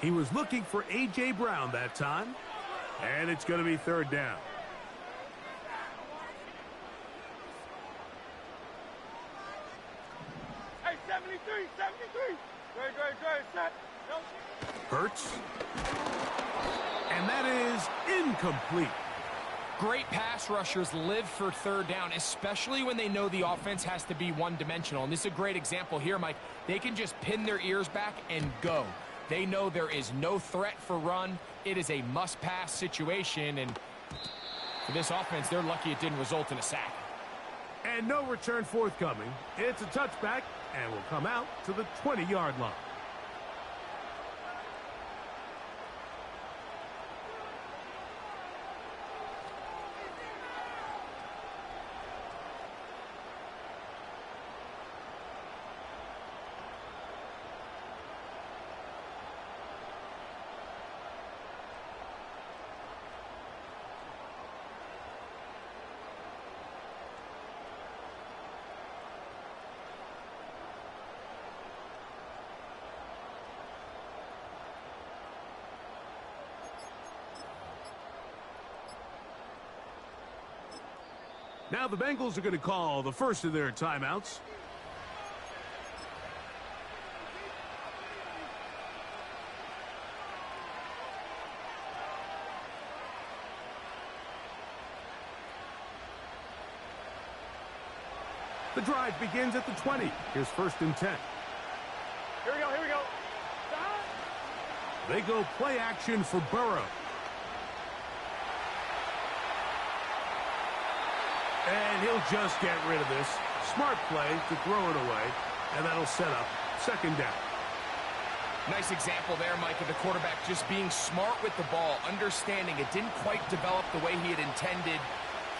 He was looking for A.J. Brown that time. And it's going to be 3rd down. Hey, 73. Great, set. Hurts. And that is incomplete. Great pass rushers live for 3rd down, especially when they know the offense has to be one-dimensional. And this is a great example here, Mike. They can just pin their ears back and go. They know there is no threat for run. It is a must-pass situation. And for this offense, they're lucky it didn't result in a sack. And no return forthcoming. It's a touchback and will come out to the 20-yard line. Now the Bengals are going to call the first of their timeouts. The drive begins at the 20. Here's 1st and 10. Here we go. They go play action for Burrow. And he'll just get rid of this. Smart play to throw it away. And that'll set up 2nd down. Nice example there, Mike, of the quarterback just being smart with the ball, understanding it didn't quite develop the way he had intended.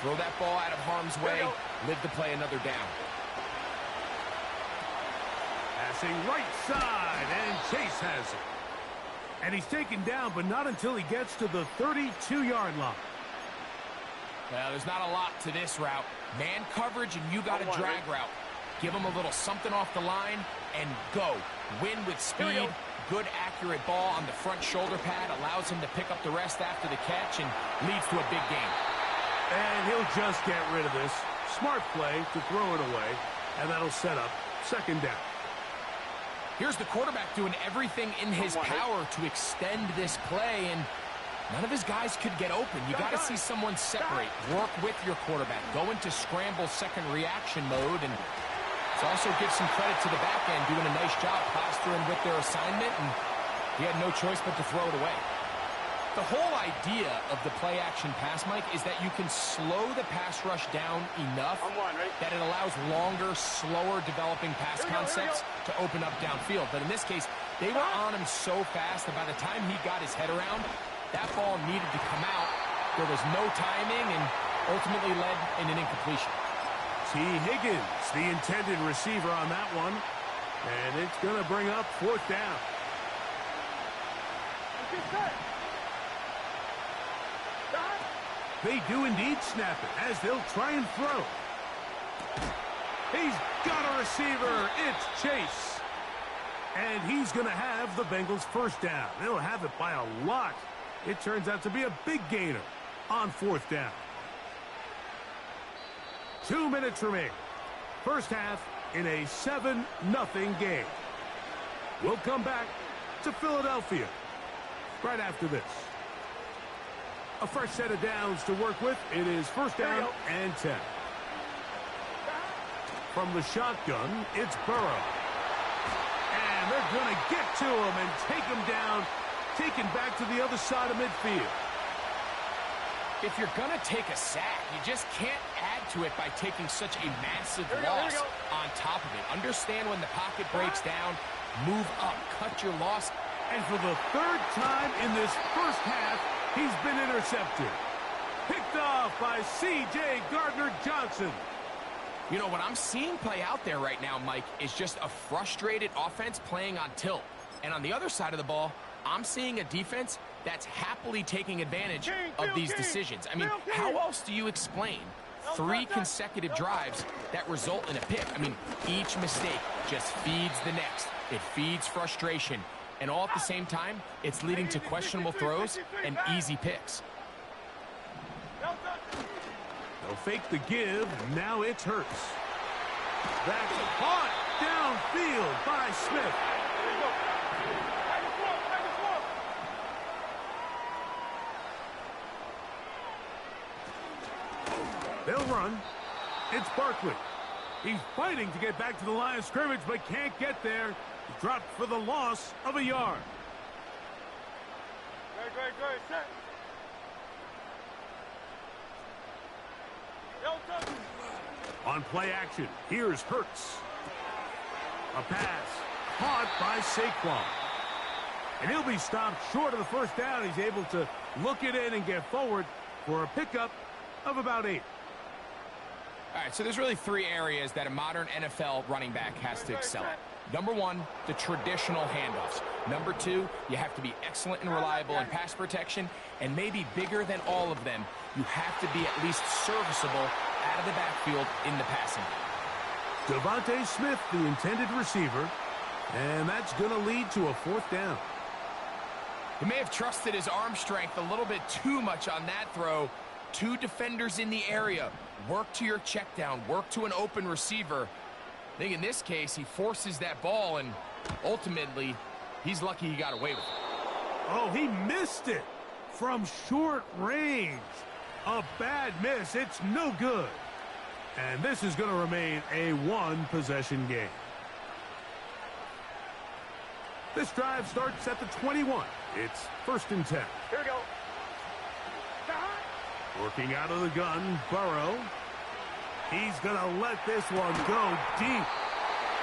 Throw that ball out of harm's way, live to play another down. Passing right side, and Chase has it. And he's taken down, but not until he gets to the 32-yard line. Well, there's not a lot to this route. Man coverage, and you got a drag route. Give him a little something off the line and go. Win with speed. Good, accurate ball on the front shoulder pad. Allows him to pick up the rest after the catch and leads to a big gain. And he'll just get rid of this. Smart play to throw it away, and that'll set up second down. Here's the quarterback doing everything in his power to extend this play, and none of his guys could get open. You got to see someone separate, work with your quarterback, go into scramble second reaction mode, and also give some credit to the back end, doing a nice job plastering with their assignment, and he had no choice but to throw it away. The whole idea of the play-action pass, Mike, is that you can slow the pass rush down enough that it allows longer, slower developing pass concepts to open up downfield. But in this case, they were on him so fast that by the time he got his head around, that ball needed to come out. There was no timing and ultimately led in an incompletion. T. Higgins, the intended receiver on that one. And it's going to bring up fourth down. They do indeed snap it as they'll try and throw. He's got a receiver. It's Chase. And he's going to have the Bengals first down. They'll have it by a lot. It turns out to be a big gainer on fourth down. 2 minutes remaining. First half in a 7-0 game. We'll come back to Philadelphia right after this. A fresh set of downs to work with. It is first down and 10. From the shotgun, it's Burrow. And they're going to get to him and take him down, taken back to the other side of midfield. If you're going to take a sack, you just can't add to it by taking such a massive loss on top of it. Understand when the pocket breaks down, move up, cut your loss. And for the third time in this first half, he's been intercepted. Picked off by C.J. Gardner-Johnson. You know, what I'm seeing play out there right now, Mike, is just a frustrated offense playing on tilt. And on the other side of the ball, I'm seeing a defense that's happily taking advantage of these decisions. I mean, how else do you explain 3 consecutive drives that result in a pick? I mean, each mistake just feeds the next. It feeds frustration. And all at the same time, it's leading to questionable throws and easy picks. They'll fake the give. Now it's Hurts. That's caught downfield by Smith. They'll run. It's Barkley. He's fighting to get back to the line of scrimmage, but can't get there. He dropped for the loss of a yard. Great, set. On play action, here's Hurts. A pass caught by Saquon. And he'll be stopped short of the first down. He's able to look it in and get forward for a pickup of about 8. All right, so there's really 3 areas that a modern NFL running back has to excel at. Number 1, the traditional handoffs. Number 2, you have to be excellent and reliable in pass protection. And maybe bigger than all of them, you have to be at least serviceable out of the backfield in the passing game. Devontae Smith, the intended receiver. And that's going to lead to a fourth down. He may have trusted his arm strength a little bit too much on that throw. 2 defenders in the area. Work to your check down. Work to an open receiver. I think in this case, he forces that ball, and ultimately, he's lucky he got away with it. Oh, he missed it from short range. A bad miss. It's no good. And this is going to remain a 1-possession game. This drive starts at the 21. It's first and 10. Here we go. Working out of the gun, Burrow. He's going to let this one go deep.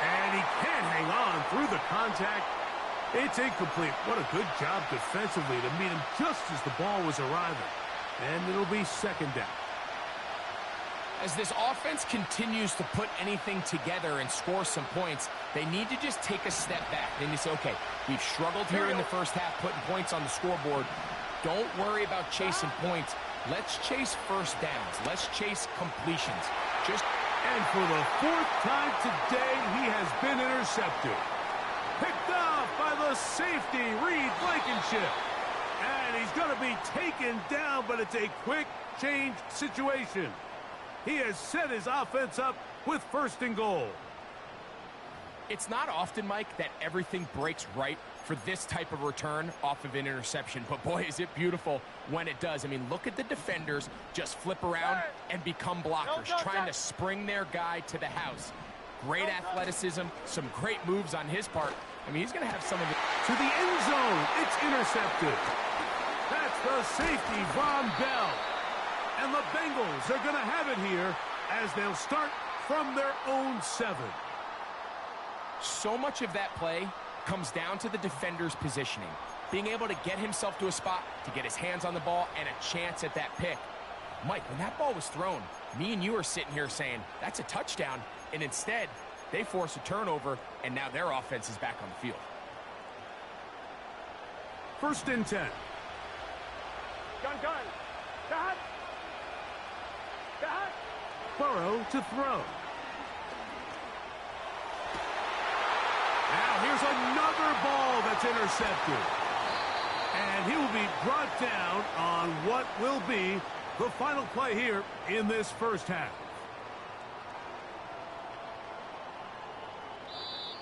And he can't hang on through the contact. It's incomplete. What a good job defensively to meet him just as the ball was arriving. And it'll be second down. As this offense continues to put anything together and score some points, they need to just take a step back. They need to say, okay, we've struggled here in the first half putting points on the scoreboard. Don't worry about chasing points. let's chase first downs. Let's chase completions. And for the 4th time today, he has been intercepted. Picked off by the safety, Reed Blankenship. And he's going to be taken down, but it's a quick change situation. He has set his offense up with 1st and goal. It's not often, Mike, that everything breaks right for this type of return off of an interception. But, boy, is it beautiful when it does. I mean, look at the defenders just flip around and become blockers, trying to spring their guy to the house. Great athleticism, some great moves on his part. I mean, he's going to have some of it. To the end zone, it's intercepted. That's the safety, Von Bell. And the Bengals are going to have it here as they'll start from their own 7. So much of that play comes down to the defender's positioning, being able to get himself to a spot, to get his hands on the ball, and a chance at that pick. Mike, when that ball was thrown, me and you are sitting here saying, that's a touchdown, and instead, they force a turnover, and now their offense is back on the field. 1st and 10. Gun. Got. Burrow to throw. Now here's another ball that's intercepted. And he will be brought down on what will be the final play here in this 1st half.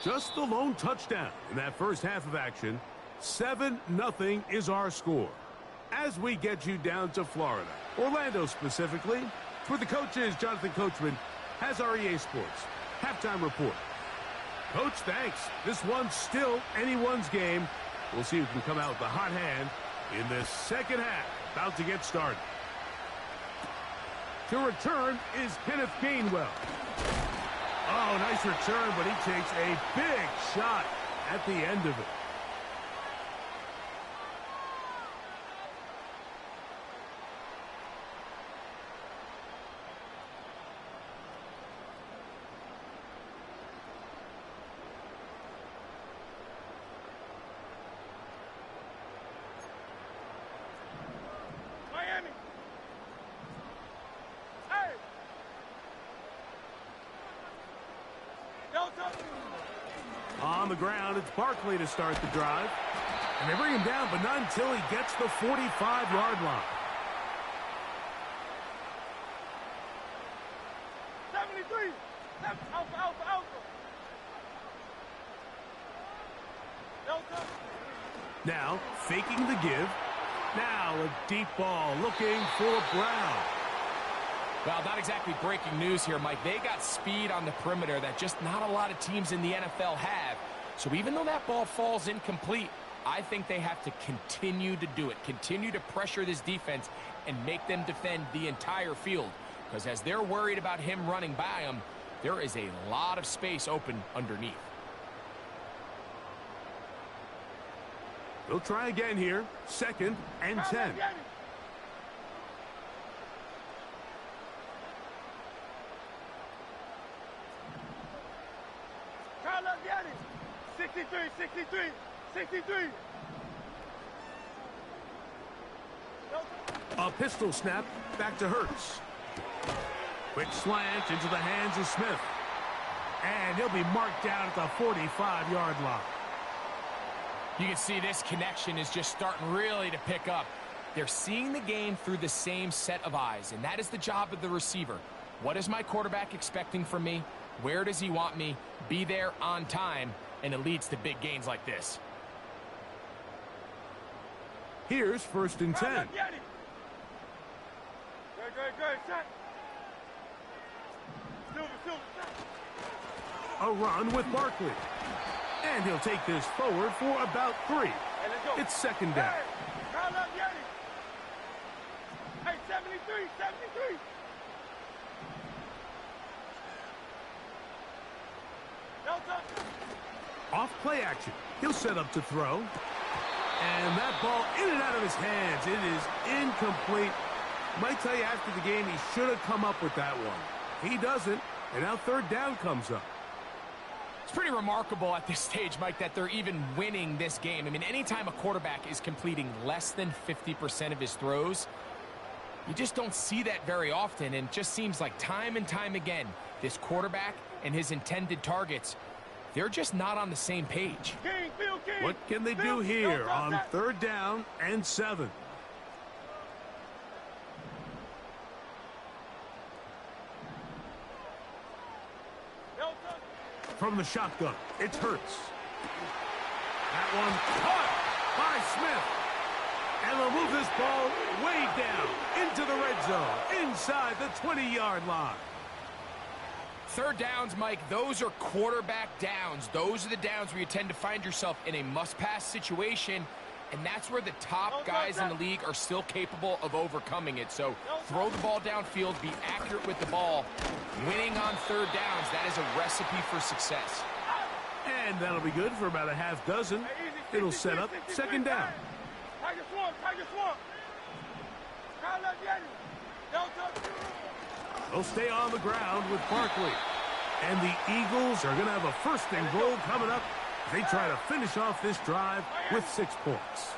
Just the lone touchdown in that 1st half of action. 7-0 is our score. As we get you down to Florida, Orlando specifically, where the coach is, Jonathan Coachman, has our EA Sports halftime report. Coach, thanks. This one's still anyone's game. We'll see who can come out with the hot hand in this 2nd half. About to get started. To return is Kenneth Gainwell. Oh, nice return, but he takes a big shot at the end of it. On the ground, it's Barkley to start the drive. And they bring him down, but not until he gets the 45-yard line. 73. Alpha. Delta. Now, faking the give. Now, a deep ball looking for Brown. Well, not exactly breaking news here, Mike. They got speed on the perimeter that just not a lot of teams in the NFL have. So even though that ball falls incomplete, I think they have to continue to do it, continue to pressure this defense and make them defend the entire field. Because as they're worried about him running by them, there is a lot of space open underneath. They'll try again here. 2nd and 10. Carlos Gianni. 63. A pistol snap back to Hurts. Quick slant into the hands of Smith. And he'll be marked down at the 45-yard line. You can see this connection is just starting really to pick up. They're seeing the game through the same set of eyes, and that is the job of the receiver. What is my quarterback expecting from me? Where does he want me? Be there on time, and it leads to big gains like this. Here's 1st and 10. Good. Shot. Silver. A run with Barkley. And he'll take this forward for about 3. It's 2nd down. Hey, 73. Delta. Off play action. He'll set up to throw. And that ball in and out of his hands. It is incomplete. Might tell you after the game he should have come up with that one. He doesn't. And now 3rd down comes up. It's pretty remarkable at this stage, Mike, that they're even winning this game. I mean, anytime a quarterback is completing less than 50% of his throws, You just don't see that very often, and it just seems like time and time again, this quarterback and his intended targets, they're just not on the same page. What can they do here on 3rd down and 7? From the shotgun, it's Hurts. That one caught by Smith. And they'll move this ball way down into the red zone, inside the 20-yard line. 3rd downs, Mike, those are quarterback downs. Those are the downs where you tend to find yourself in a must-pass situation, and that's where the top guys in the league are still capable of overcoming it. So throw the ball downfield, be accurate with the ball. Winning on 3rd downs, that is a recipe for success. And that'll be good for about a half dozen. It'll set up 2nd down. They'll stay on the ground with Barkley. And the Eagles are going to have a 1st and goal coming up. They try to finish off this drive with 6 points.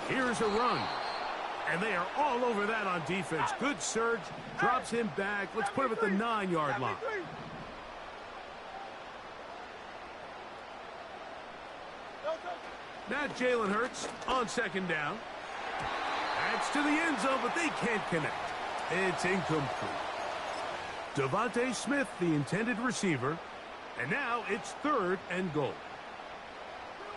Here's a run. And they are all over that on defense. Good surge. Drops him back. Let's put him at the 9-yard line. Now Jalen Hurts on 2nd down. That's to the end zone, but they can't connect. It's incomplete. Devontae Smith, the intended receiver. And now it's 3rd and goal.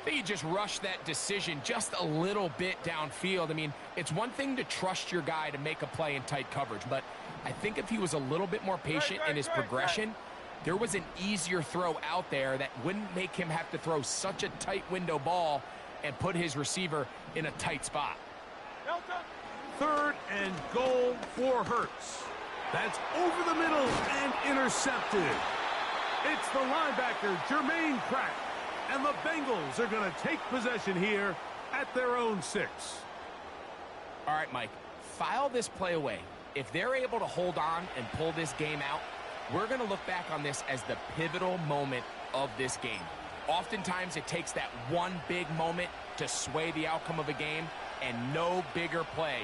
I think you just rushed that decision just a little bit downfield. I mean, it's one thing to trust your guy to make a play in tight coverage, but I think if he was a little bit more patient in his progression, there was an easier throw out there that wouldn't make him have to throw such a tight window ball and put his receiver in a tight spot. 3rd and goal for Hurts. That's over the middle and intercepted. It's the linebacker, Jermaine Pratt. And the Bengals are going to take possession here at their own 6. All right, Mike, file this play away. If they're able to hold on and pull this game out, we're going to look back on this as the pivotal moment of this game. Oftentimes, it takes that one big moment to sway the outcome of a game, and no bigger play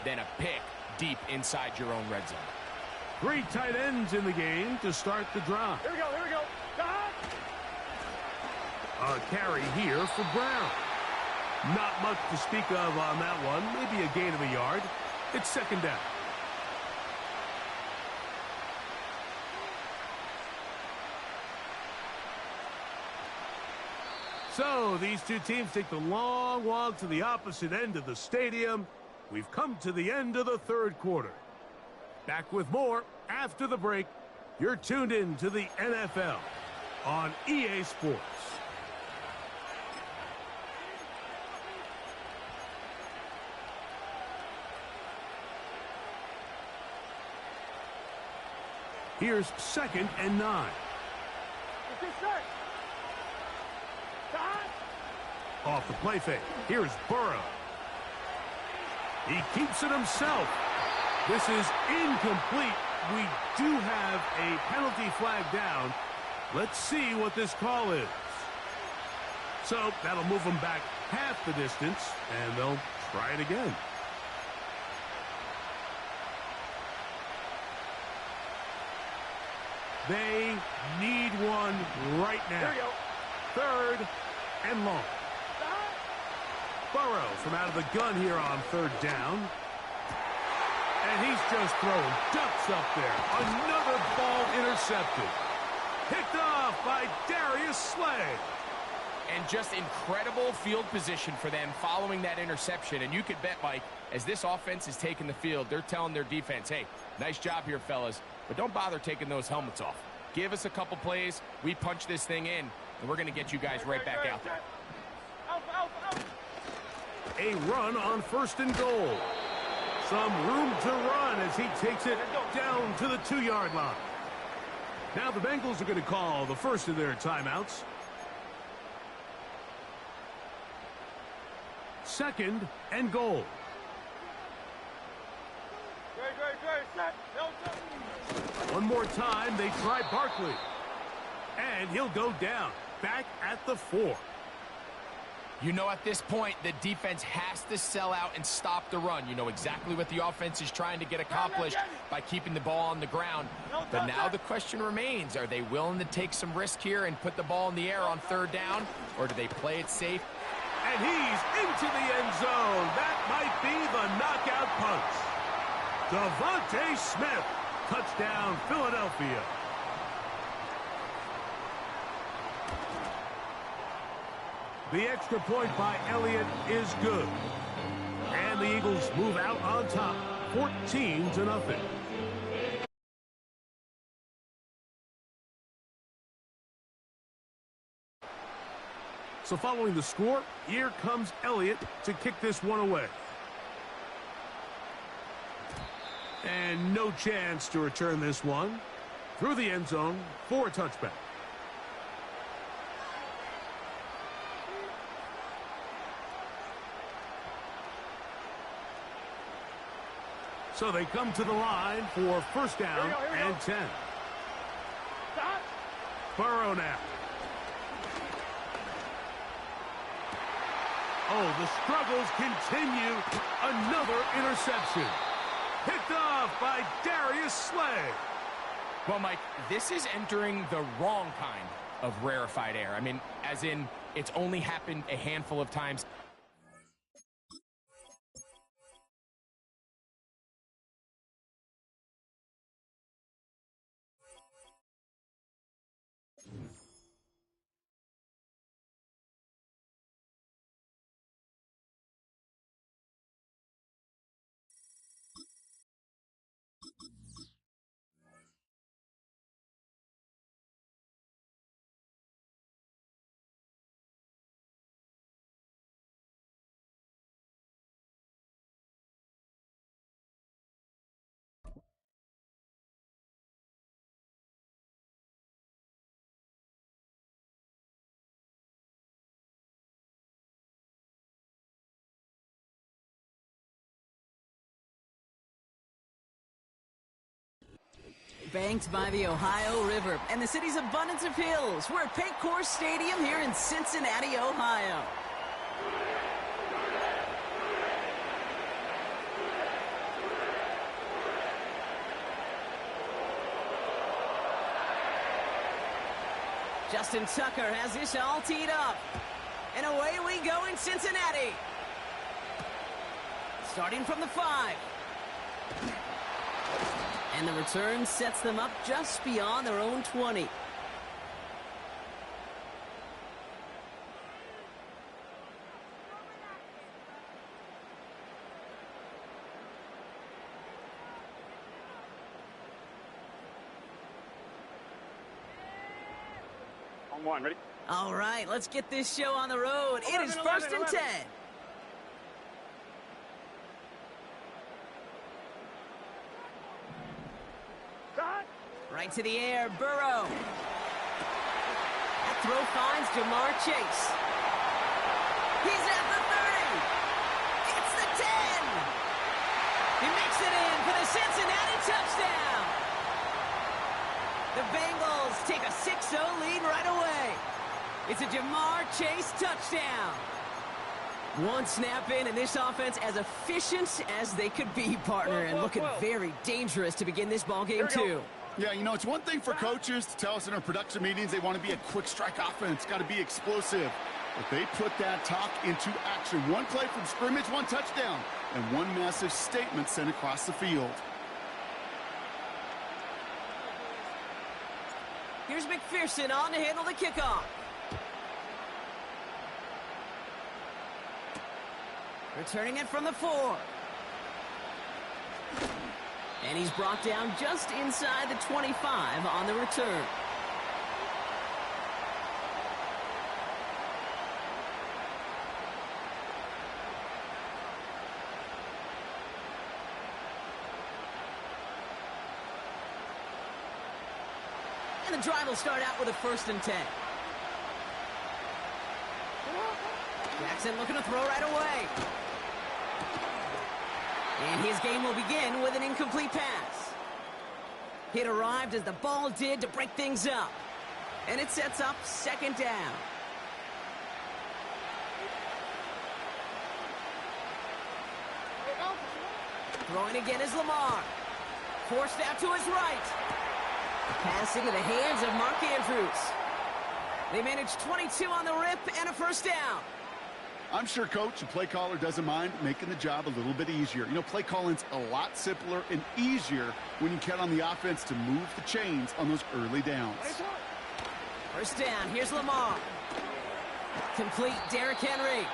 than a pick deep inside your own red zone. 3 tight ends in the game to start the drive. Here we go, here we go. A carry here for Brown. Not much to speak of on that one. Maybe a gain of a yard. It's 2nd down. So these two teams take the long walk to the opposite end of the stadium. We've come to the end of the 3rd quarter. Back with more after the break. You're tuned in to the NFL on EA Sports. Here's 2nd and 9. Off the play fake. Here's Burrow. He keeps it himself. This is incomplete. We do have a penalty flag down. Let's see what this call is. So that'll move them back half the distance, and they'll try it again. They need one right now. 3rd and long. Burrow from out of the gun here on 3rd down. And he's just throwing ducks up there. Another ball intercepted. Picked off by Darius Slay. And just incredible field position for them following that interception. And you could bet, Mike, as this offense is taking the field, they're telling their defense, hey, nice job here, fellas, but don't bother taking those helmets off. Give us a couple plays, we punch this thing in, and we're going to get you guys right back out there. A run on 1st and goal. Some room to run as he takes it down to the 2-yard line. Now the Bengals are going to call the first of their timeouts. 2nd and goal. One more time, they try Barkley. And he'll go down, back at the 4. You know at this point the defense has to sell out and stop the run. You know exactly what the offense is trying to get accomplished by keeping the ball on the ground. But now the question remains, are they willing to take some risk here and put the ball in the air on third down, or do they play it safe? And he's into the end zone. That might be the knockout punch. Devontae Smith, touchdown Philadelphia. The extra point by Elliott is good. And the Eagles move out on top, 14-0. So following the score, here comes Elliott to kick this one away. And no chance to return this one. Through the end zone for a touchback. So they come to the line for first down and 10. Burrow now. Oh, the struggles continue. Another interception. Picked off by Darius Slay. Well, Mike, this is entering the wrong kind of rarefied air. I mean, as in, it's only happened a handful of times. Banked by the Ohio River and the city's abundance of hills. We're at Paycor Stadium here in Cincinnati, Ohio. Justin Tucker has this all teed up. And away we go in Cincinnati. Starting from the 5. And the return sets them up just beyond their own 20. On one, ready? All right, let's get this show on the road. It is first and 10. Right to the air, Burrow. That throw finds Jamar Chase. He's at the 30. It's the 10. He makes it in for the Cincinnati touchdown. The Bengals take a 6-0 lead right away. It's a Jamar Chase touchdown. One snap in, and this offense as efficient as they could be, partner, and looking very dangerous to begin this ball game too. Yeah, you know, it's one thing for coaches to tell us in our production meetings they want to be a quick strike offense, got to be explosive. But they put that talk into action. One play from scrimmage, one touchdown, and one massive statement sent across the field. Here's McPherson on to handle the kickoff. Returning it from the 4. And he's brought down just inside the 25 on the return. And the drive will start out with a first and 10. Jackson looking to throw right away. And his game will begin with an incomplete pass. It arrived as the ball did to break things up. And it sets up second down. Throwing again is Lamar. Forced out to his right. Pass into the hands of Mark Andrews. They managed 22 on the rip and a first down. I'm sure, Coach, the play caller doesn't mind making the job a little bit easier. You know, play calling's a lot simpler and easier when you count on the offense to move the chains on those early downs. First down, here's Lamar. Complete, Derrick Henry.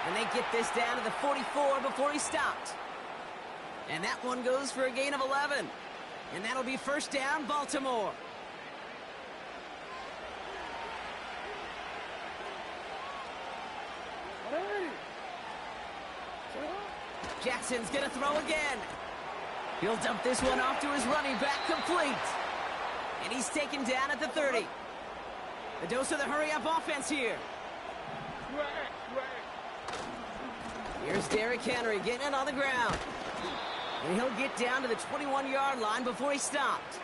And they get this down to the 44 before he stopped. And that one goes for a gain of 11. And that'll be first down, Baltimore. Jackson's going to throw again. He'll dump this one off to his running back, complete. And he's taken down at the 30. The dose of the hurry-up offense here. Here's Derrick Henry getting it on the ground. And he'll get down to the 21-yard line before he stopped.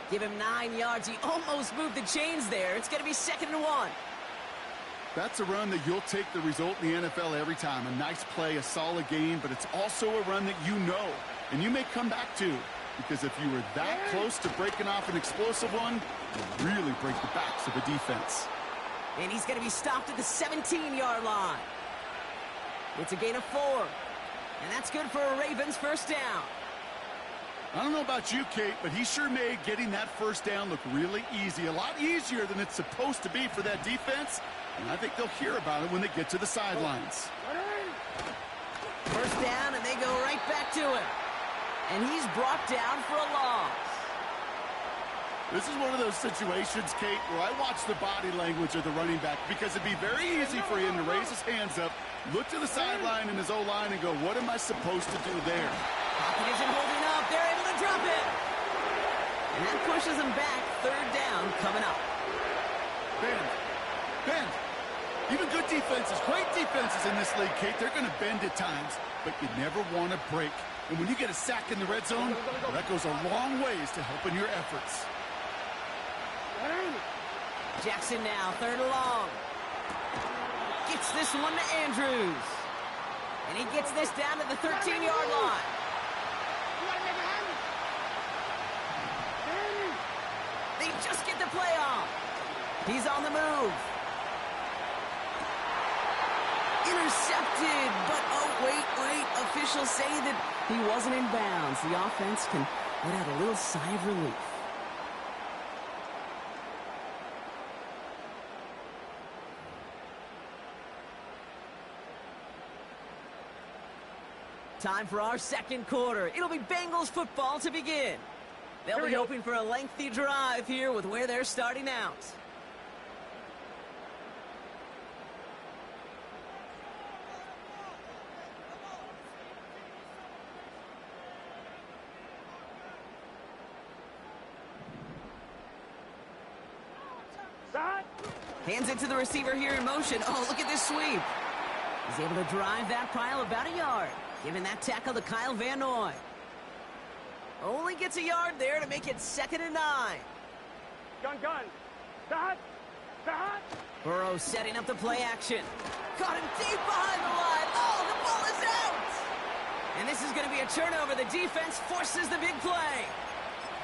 Give him 9 yards. He almost moved the chains there. It's going to be 2nd and 1. That's a run that you'll take the result in the NFL every time. A nice play, a solid game, but it's also a run that you know and you may come back to, because if you were that close to breaking off an explosive one, you really break the backs of the defense. And he's going to be stopped at the 17-yard line. It's a gain of 4. And that's good for a Ravens first down. I don't know about you, Kate, but he sure made getting that first down look really easy. A lot easier than it's supposed to be for that defense. And I think they'll hear about it when they get to the sidelines. First down, and they go right back to him. And he's brought down for a loss. This is one of those situations, Kate, where I watch the body language of the running back, because it'd be very easy for him to raise his hands up, look to the sideline in his O-line and go, what am I supposed to do there? Pocket isn't holding up. They're able to drop it. And that pushes him back. 3rd down coming up. Bend. Even good defenses, great defenses in this league, Kate, they're going to bend at times, but you never want to break. And when you get a sack in the red zone, well, that goes a long ways to helping your efforts. Jackson now, 3rd and long. Gets this one to Andrews. And he gets this down to the 13-yard line. They just get the play off. He's on the move. Intercepted, but oh, wait. Officials say that he wasn't in bounds. The offense can let out a little sigh of relief. Time for our 2nd quarter. It'll be Bengals football to begin. They'll be hoping for a lengthy drive here with where they're starting out. Hands it to the receiver here in motion. Oh, look at this sweep. He's able to drive that pile about a yard, giving that tackle to Kyle Van Noy. Only gets a yard there to make it 2nd and 9. Gun. Burrow setting up the play action. Caught him deep behind the line. Oh, the ball is out. And this is going to be a turnover. The defense forces the big play.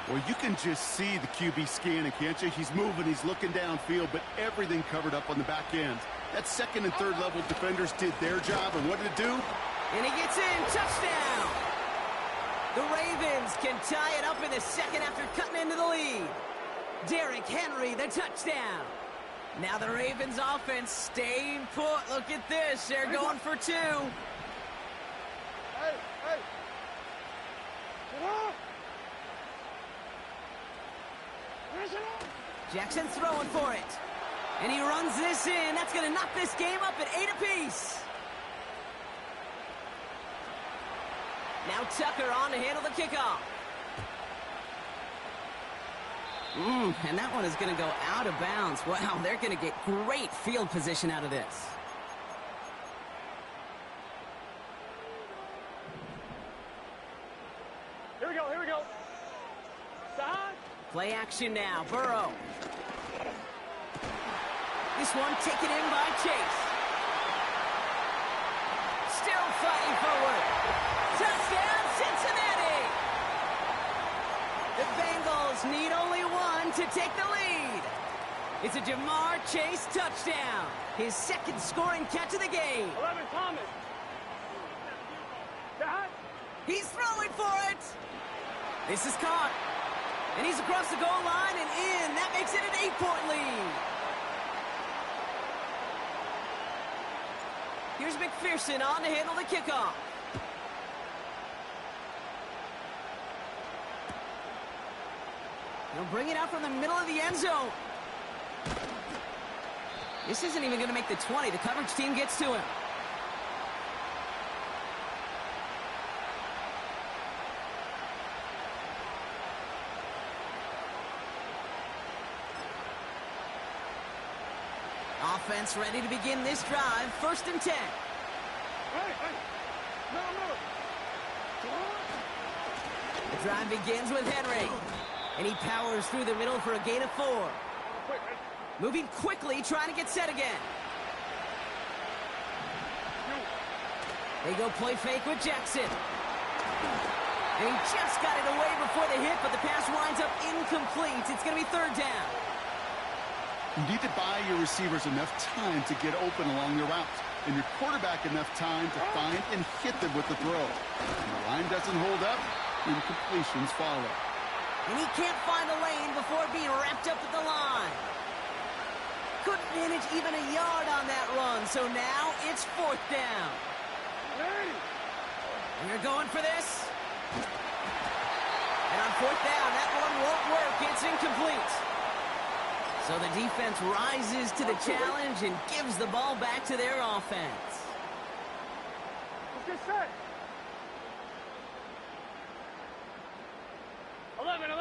Well, you can just see the QB scanning, can't you? He's moving, he's looking downfield, but everything covered up on the back end. That 2nd and 3rd level defenders did their job, and what did it do? And he gets in. Touchdown. The Ravens can tie it up in the 2nd after cutting into the lead. Derrick Henry, the touchdown. Now the Ravens offense staying put. Look at this. They're going for 2. Hey. Jackson throwing for it. And he runs this in. That's going to knock this game up at 8 apiece. Now Tucker on to handle the kickoff. And that one is going to go out of bounds. Wow, they're going to get great field position out of this. Here we go. Play action now. Burrow. This one taken in by Chase. Still fighting forward. Touchdown! The Bengals need only one to take the lead. It's a Jamar Chase touchdown. His second scoring catch of the game. 11, Thomas. He's throwing for it. This is caught. And he's across the goal line and in. That makes it an 8-point lead. Here's McPherson on to handle the kickoff. He'll bring it out from the middle of the end zone. This isn't even going to make the 20. The coverage team gets to him. Offense ready to begin this drive. 1st and 10. The drive begins with Henry. And he powers through the middle for a gain of 4. Moving quickly, trying to get set again. They go play fake with Jackson. And he just got it away before the hit, but the pass winds up incomplete. It's going to be 3rd down. You need to buy your receivers enough time to get open along their routes, and your quarterback enough time to find and hit them with the throw. When the line doesn't hold up, incompletions follow. And he can't find a lane before being wrapped up at the line. Couldn't manage even a yard on that run, so now it's 4th down. And you're going for this. And on 4th down, that one won't work. It's incomplete. So the defense rises to the challenge and gives the ball back to their offense. Let's get set. 11.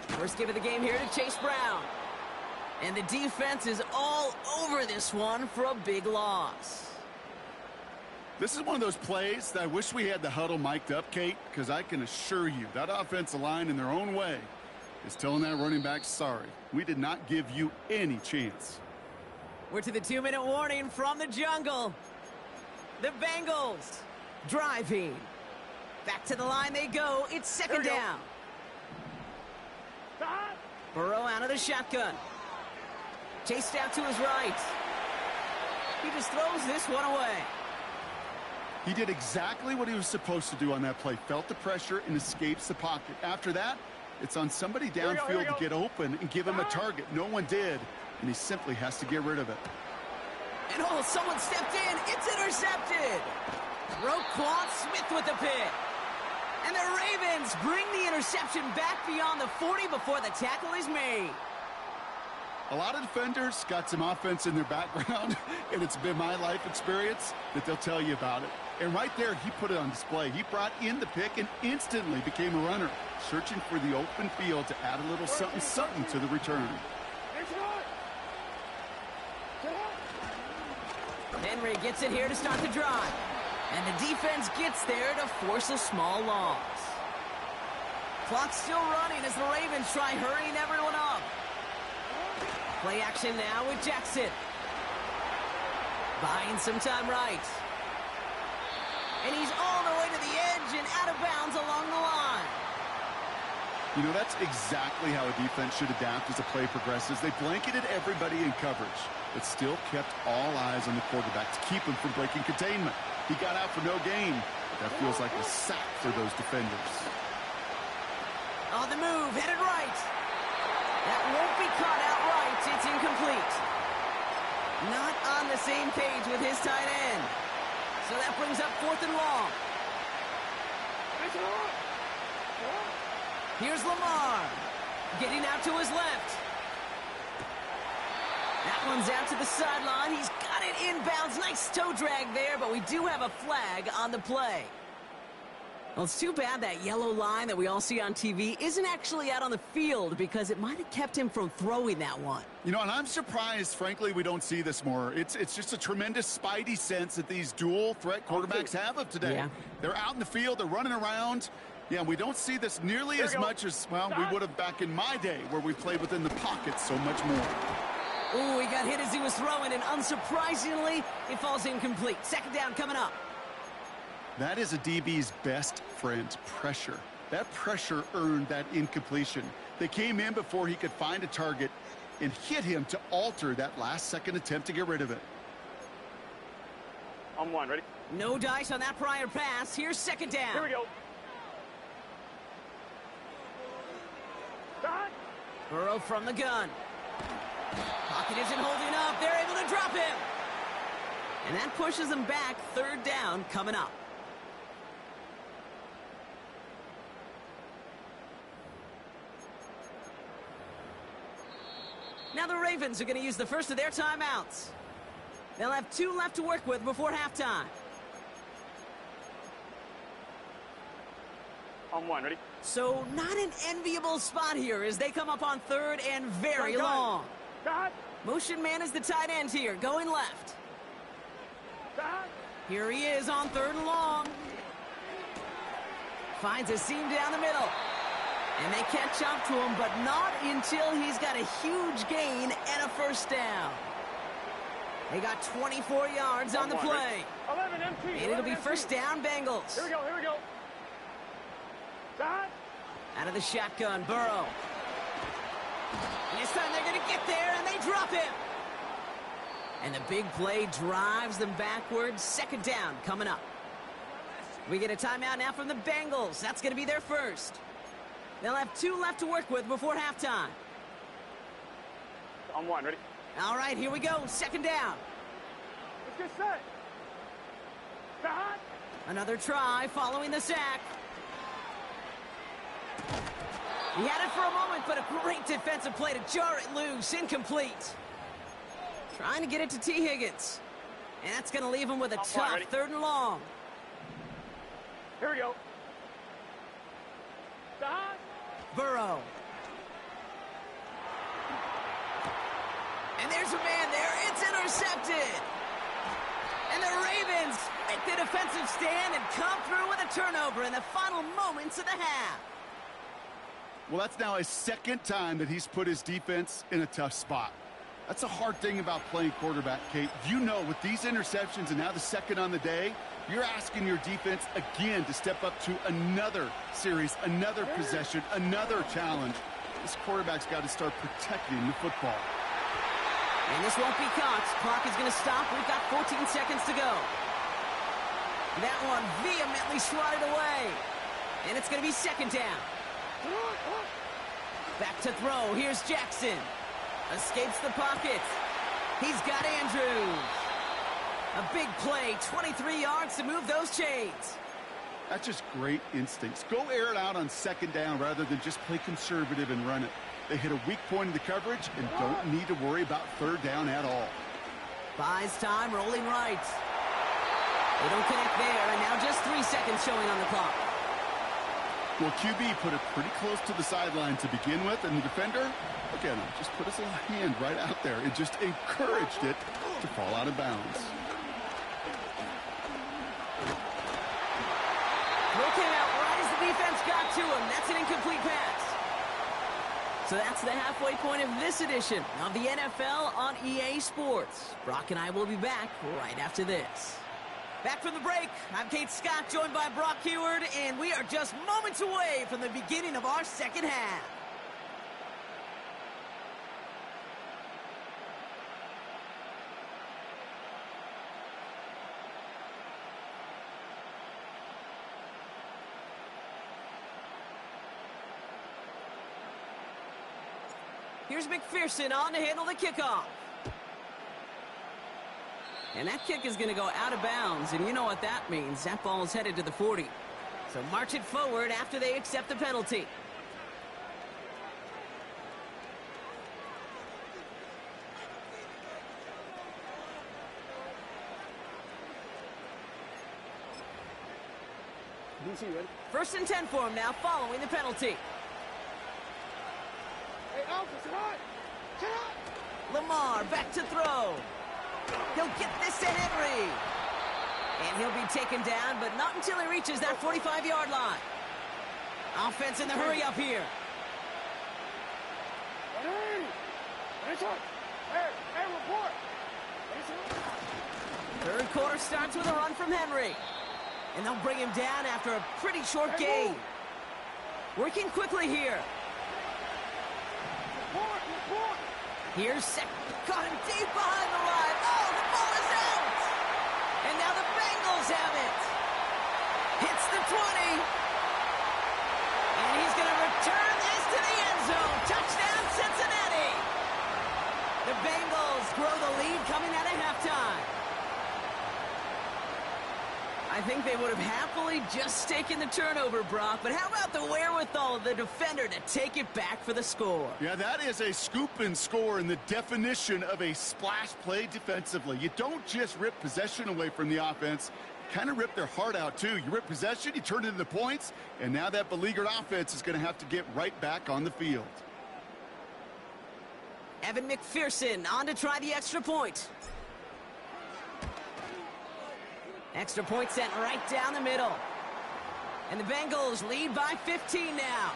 First give of the game here to Chase Brown. And the defense is all over this one for a big loss. This is one of those plays that I wish we had the huddle mic'd up, Kate, because I can assure you that offensive line in their own way is telling that running back, sorry, we did not give you any chance. We're to the 2-minute warning from the jungle. The Bengals driving. Back to the line they go. It's 2nd down. Burrow out of the shotgun. Chased out to his right. He just throws this one away. He did exactly what he was supposed to do on that play. Felt the pressure and escapes the pocket. After that, it's on somebody downfield to get open and give him a target. No one did, and he simply has to get rid of it. And oh, someone stepped in. It's intercepted. Roquan Smith with the pick. And the Ravens bring the interception back beyond the 40 before the tackle is made. A lot of defenders got some offense in their background, and it's been my life experience that they'll tell you about it. And right there, he put it on display. He brought in the pick and instantly became a runner, searching for the open field to add a little something to the return. Henry gets it here to start the drive. And the defense gets there to force a small loss. Clock's still running as the Ravens try hurrying everyone up. Play action now with Jackson. Buying some time right. And he's all the way to the edge and out of bounds along the line. You know, that's exactly how a defense should adapt as the play progresses. They blanketed everybody in coverage, but still kept all eyes on the quarterback to keep him from breaking containment. He got out for no gain. That feels like a sack for those defenders. On the move, headed right. That won't be caught outright. It's incomplete. Not on the same page with his tight end. So that brings up 4th and long. Here's Lamar. Getting out to his left. That one's out to the sideline. He's got it inbounds. Nice toe drag there, but we do have a flag on the play. Well, it's too bad that yellow line that we all see on TV isn't actually out on the field because it might have kept him from throwing that one. You know, and I'm surprised, frankly, we don't see this more. It's just a tremendous spidey sense that these dual threat quarterbacks have of today. Yeah. They're out in the field. They're running around. Yeah, we don't see this nearly as much as, well, we would have back in my day where we played within the pocket so much more. Ooh, he got hit as he was throwing, and unsurprisingly, it falls incomplete. 2nd down coming up. That is a DB's best friend, pressure. That pressure earned that incompletion. They came in before he could find a target and hit him to alter that last-second attempt to get rid of it. On one, ready? No dice on that prior pass. Here's second down. Here we go. Start. Burrow from the gun. Pocket isn't holding up. They're able to drop him. And that pushes them back. Third down coming up. Now the Ravens are going to use the first of their timeouts. They'll have 2 left to work with before halftime. On one, ready? So not an enviable spot here as they come up on third and very long. Start. Motion man is the tight end here, going left. Start. Here he is on third and long. Finds a seam down the middle. And they catch up to him, but not until he's got a huge gain and a first down. They got 24 yards on the play. 11 MT. And it'll be first down, Bengals. Here we go, here we go. Start. Out of the shotgun, Burrow. And this time they're going to get there, and they drop him. And the big play drives them backwards. Second down coming up. We get a timeout now from the Bengals. That's going to be their first. They'll have 2 left to work with before halftime. On one, ready? All right, here we go. Second down. Let's get set. Start. Another try following the sack. He had it for a moment, but a great defensive play to jar it loose. Incomplete. Trying to get it to T. Higgins. And that's going to leave him with a tough third and long. Here we go. Start. Burrow. And there's a man there. It's intercepted. And the Ravens make the defensive stand and come through with a turnover in the final moments of the half. Well, that's now his second time that he's put his defense in a tough spot. That's a hard thing about playing quarterback, Kate. You know, with these interceptions and now the second on the day, you're asking your defense again to step up to another series, another possession, another challenge. This quarterback's got to start protecting the football. And this won't be caught. Clock is going to stop. We've got 14 seconds to go. That one vehemently swatted away. And it's going to be second down. Back to throw. Here's Jackson. Escapes the pocket. He's got Andrews. A big play. 23 yards to move those chains. That's just great instincts. Go air it out on second down rather than just play conservative and run it. They hit a weak point in the coverage and don't need to worry about third down at all. Buys time, rolling right. They don't connect there, and now just 3 seconds showing on the clock. Well, QB put it pretty close to the sideline to begin with, and the defender, look at him, just put his little hand right out there. It just encouraged it to fall out of bounds. Throw came out right as the defense got to him. That's an incomplete pass. So that's the halfway point of this edition of the NFL on EA Sports. Brock and I will be back right after this. Back from the break, I'm Kate Scott, joined by Brock Heward, and we are just moments away from the beginning of our second half. Here's McPherson on to handle the kickoff. And that kick is going to go out of bounds, and you know what that means. That ball is headed to the 40. So march it forward after they accept the penalty. First and 10 for him now, following the penalty. Lamar back to throw. He'll get this to Henry. And he'll be taken down, but not until he reaches that 45-yard line. Offense in the hurry up here. Third quarter starts with a run from Henry. And they'll bring him down after a pretty short gain. Working quickly here. Here's second. Got him deep behind the line. Oh, the ball is out. And now the Bengals have it. Hits the 20. And he's going to return this to the end zone. Touchdown, Cincinnati. The Bengals grow the lead coming out of halftime. I think they would have happily just taken the turnover, Brock, but how about the wherewithal of the defender to take it back for the score? Yeah, that is a scoop and score in the definition of a splash play defensively. You don't just rip possession away from the offense, kind of rip their heart out too. You rip possession, you turn it into points, and now that beleaguered offense is going to have to get right back on the field. Evan McPherson on to try the extra point. Extra point sent right down the middle. And the Bengals lead by 15 now.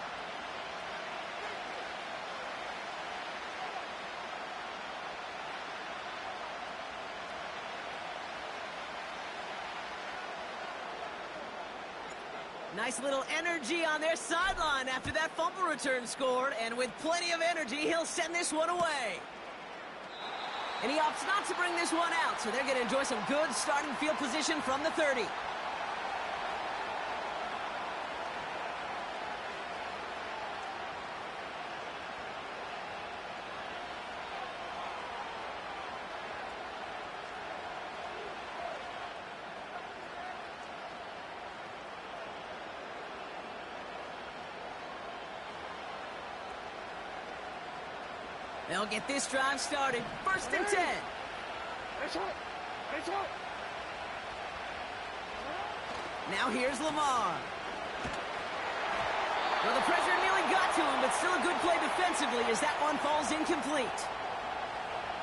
Nice little energy on their sideline after that fumble return scored. And with plenty of energy, he'll send this one away. And he opts not to bring this one out, so they're going to enjoy some good starting field position from the 30. They'll get this drive started. First and 10. Now here's Lamar. Well, the pressure nearly got to him, but still a good play defensively as that one falls incomplete.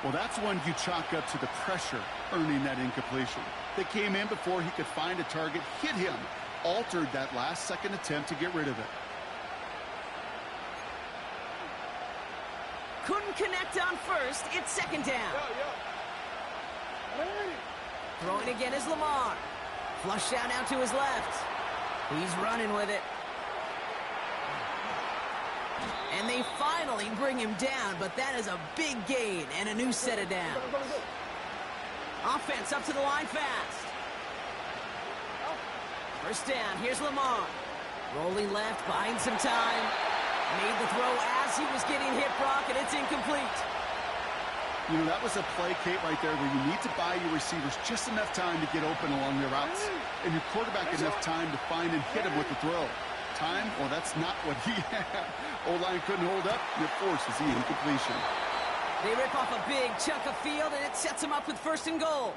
Well, that's one you chalk up to the pressure earning that incompletion. They came in before he could find a target, hit him, altered that last-second attempt to get rid of it. Couldn't connect on first. It's second down. Throwing again is Lamar. Flush down out to his left. He's running with it. And they finally bring him down, but that is a big gain and a new set of downs. Offense up to the line fast. First down. Here's Lamar. Rolling left, buying some time. Made the throw as he was getting hit, Brock, and it's incomplete. You know, that was a play, Kate, right there where you need to buy your receivers just enough time to get open along their routes, and your quarterback enough time to find and hit him with the throw. Time? Well, that's not what he had. O-line couldn't hold up, and it forces the incompletion. They rip off a big chunk of field, and it sets them up with first and goal.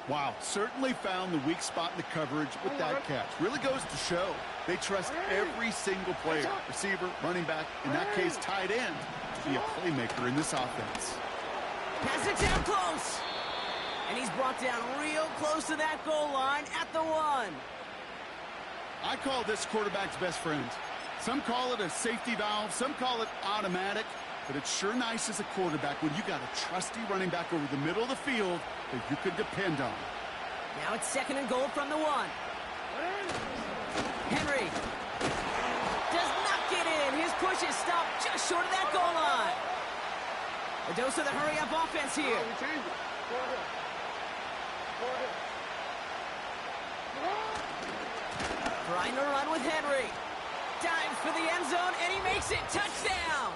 Wow, certainly found the weak spot in the coverage with that catch. Really goes to show they trust every single player, receiver, running back, in that case tight end, to be a playmaker in this offense. Pass it down close. And he's brought down real close to that goal line at the 1. I call this quarterback's best friend. Some call it a safety valve, some call it automatic, but it's sure nice as a quarterback when you got a trusty running back over the middle of the field that you could depend on. Now it's second and goal from the 1. Henry does not get in. His push is stopped just short of that goal line. A dose of the hurry-up offense here. Trying to run with Henry. Dives for the end zone, and he makes it. Touchdown!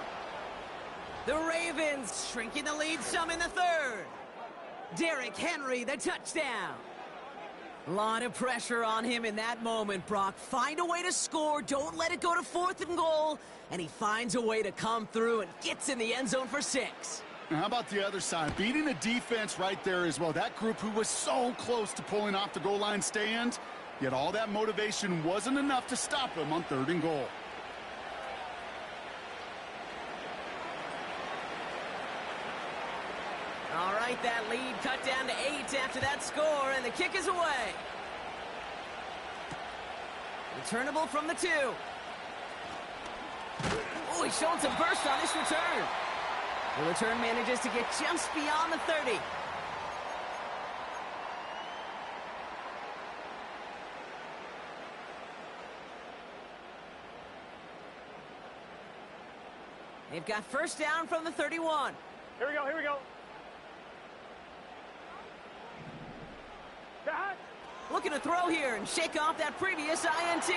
The Ravens shrinking the lead some in the 3rd. Derrick Henry, the touchdown. A lot of pressure on him in that moment, Brock. Find a way to score. Don't let it go to 4th and goal. And he finds a way to come through and gets in the end zone for 6. Now, how about the other side? Beating a defense right there as well. That group who was so close to pulling off the goal line stand, yet all that motivation wasn't enough to stop him on 3rd and goal. All right, that lead cut down to 8 after that score, and the kick is away. Returnable from the 2. Oh, he's showing some burst on this return. The return manages to get just beyond the 30. They've got first down from the 31. Here we go, here we go. Looking to throw here and shake off that previous INT.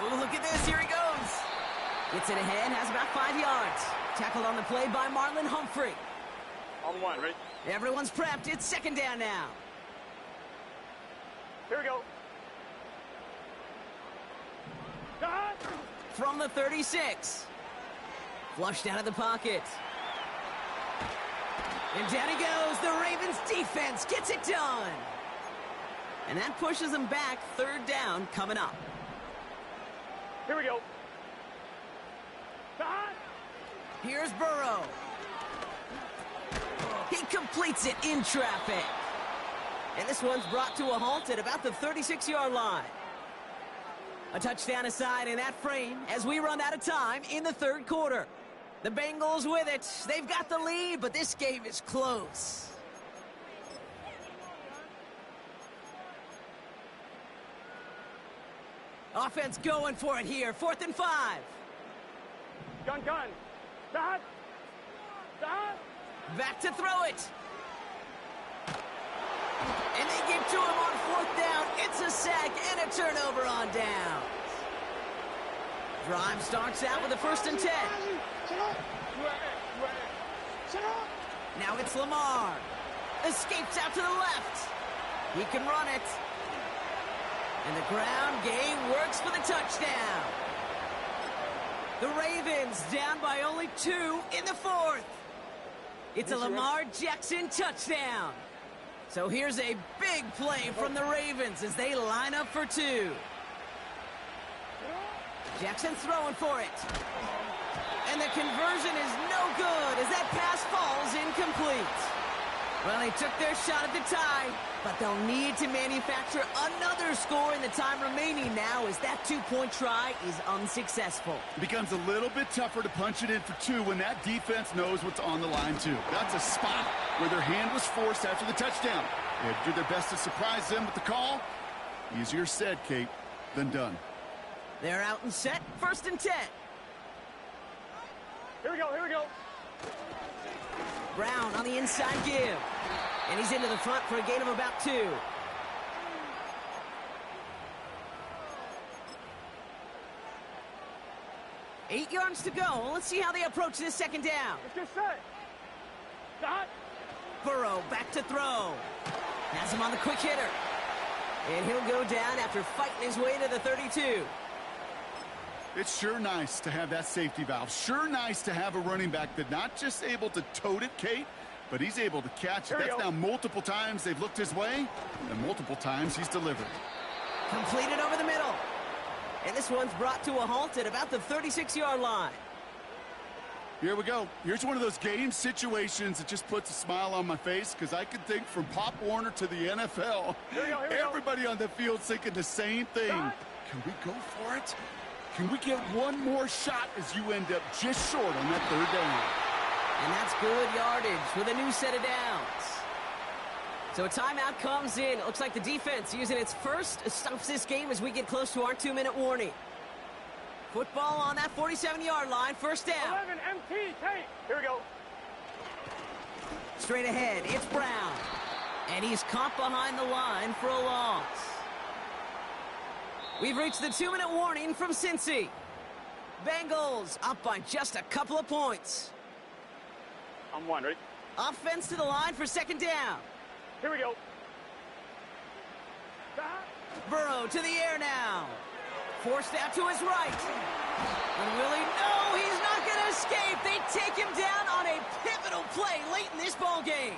Oh, look at this. Here he goes. Gets it ahead, has about 5 yards. Tackled on the play by Marlon Humphrey. On one, ready? Everyone's prepped. It's second down now. Here we go. From the 36. Flushed out of the pocket. And down he goes. The Ravens defense gets it done. And that pushes them back. Third down coming up. Here we go. Here's Burrow. He completes it in traffic. And this one's brought to a halt at about the 36-yard line. A touchdown aside in that frame as we run out of time in the third quarter. The Bengals with it. They've got the lead, but this game is close. Offense going for it here. 4th and 5. Gun. Dot. Back to throw it. And they get to him on 4th down. It's a sack and a turnover on downs. Drive starts out with a 1st and 10. Now it's Lamar. Escapes out to the left. He can run it. And the ground game works for the touchdown. The Ravens down by only 2 in the 4th. It's a Lamar Jackson touchdown. So here's a big play from the Ravens as they line up for 2. Jackson throwing for it. And the conversion is no good as that pass falls incomplete. Well, they took their shot at the tie, but they'll need to manufacture another score in the time remaining now as that 2-point try is unsuccessful. It becomes a little bit tougher to punch it in for 2 when that defense knows what's on the line, too. That's a spot where their hand was forced after the touchdown. They had to do their best to surprise them with the call. Easier said, Kate, than done. They're out and set. 1st and 10. Here we go. Brown on the inside give. And he's into the front for a gain of about 2. Eight yards to go. Let's see how they approach this second down. Let's get set. Dot. Burrow back to throw. Has him on the quick hitter. And he'll go down after fighting his way to the 32. It's sure nice to have that safety valve. Sure nice to have a running back that's not just able to tote it, Kate, but he's able to catch it. That's now multiple times they've looked his way, and multiple times he's delivered. Completed over the middle. And this one's brought to a halt at about the 36-yard line. Here we go. Here's one of those game situations that just puts a smile on my face because I can think from Pop Warner to the NFL. Everybody on the field's thinking the same thing. Can we go for it? Can we get one more shot as you end up just short on that 3rd down? And that's good yardage with a new set of downs. So a timeout comes in. It looks like the defense using its first stops this game as we get close to our 2-minute warning. Football on that 47-yard line. 1st down. 11 MT, Tate. Here we go. Straight ahead, it's Brown. And he's caught behind the line for a loss. We've reached the 2-minute warning from Cincy. Bengals up by just a couple of points. On one, ready? Offense to the line for 2nd down. Here we go. Burrow to the air now. Forced out to his right. And will he? No, he's not going to escape. They take him down on a pivotal play late in this ball game.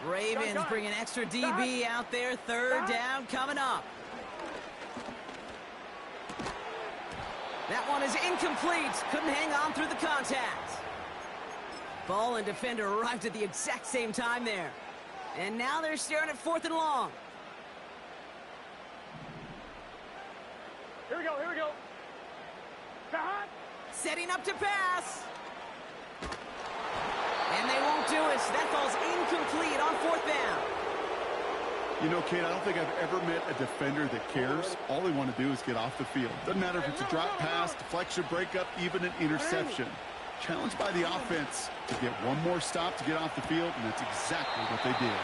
Ravens bring an extra DB out there. 3rd down coming up. That one is incomplete. Couldn't hang on through the contact. Ball and defender arrived at the exact same time there. And now they're staring at 4th and long. Here we go. Setting up to pass. And they won't do it. That ball's incomplete on 4th down. You know, Kate, I don't think I've ever met a defender that cares. All they want to do is get off the field. Doesn't matter if it's a drop pass, deflection, breakup, even an interception. Challenged by the offense to get one more stop to get off the field, and that's exactly what they did.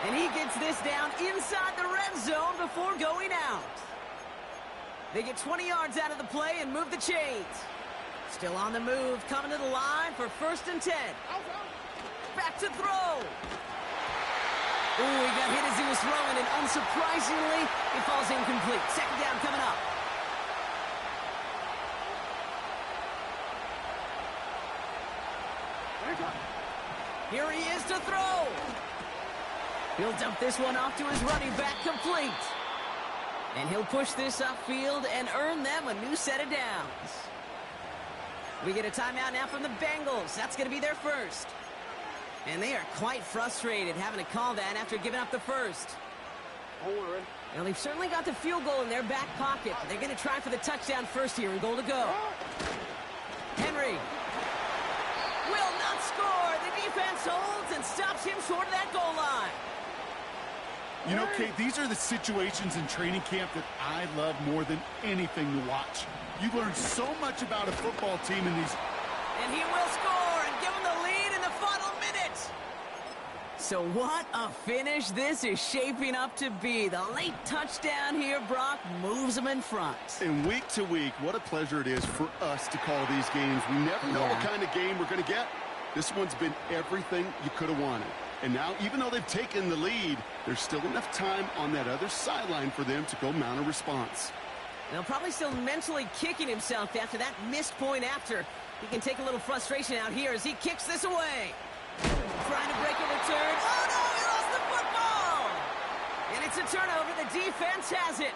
And he gets this down inside the red zone before going out. They get 20 yards out of the play and move the chains. Still on the move, coming to the line for 1st and 10. Back to throw. Ooh, he got hit as he was throwing, and unsurprisingly, it falls incomplete. 2nd down coming up. Here he is to throw. He'll dump this one off to his running back, complete. And he'll push this upfield and earn them a new set of downs. We get a timeout now from the Bengals. That's going to be their first. And they are quite frustrated having to call that after giving up the first. Well, they've certainly got the field goal in their back pocket. They're going to try for the touchdown first here and goal to go. Henry will not score. The defense holds and stops him short of that goal line. You know, Kate, these are the situations in training camp that I love more than anything to watch. You learn so much about a football team in these. And he will score and give them the lead in the final minute. So what a finish this is shaping up to be. The late touchdown here, Brock, moves them in front. And week to week, what a pleasure it is for us to call these games. We never know what kind of game we're going to get. This one's been everything you could have wanted. And now, even though they've taken the lead, there's still enough time on that other sideline for them to go mount a response. They'll probably still mentally kicking himself after that missed point after. He can take a little frustration out here as he kicks this away. Trying to break a return. Oh, no, he lost the football! And it's a turnover. The defense has it.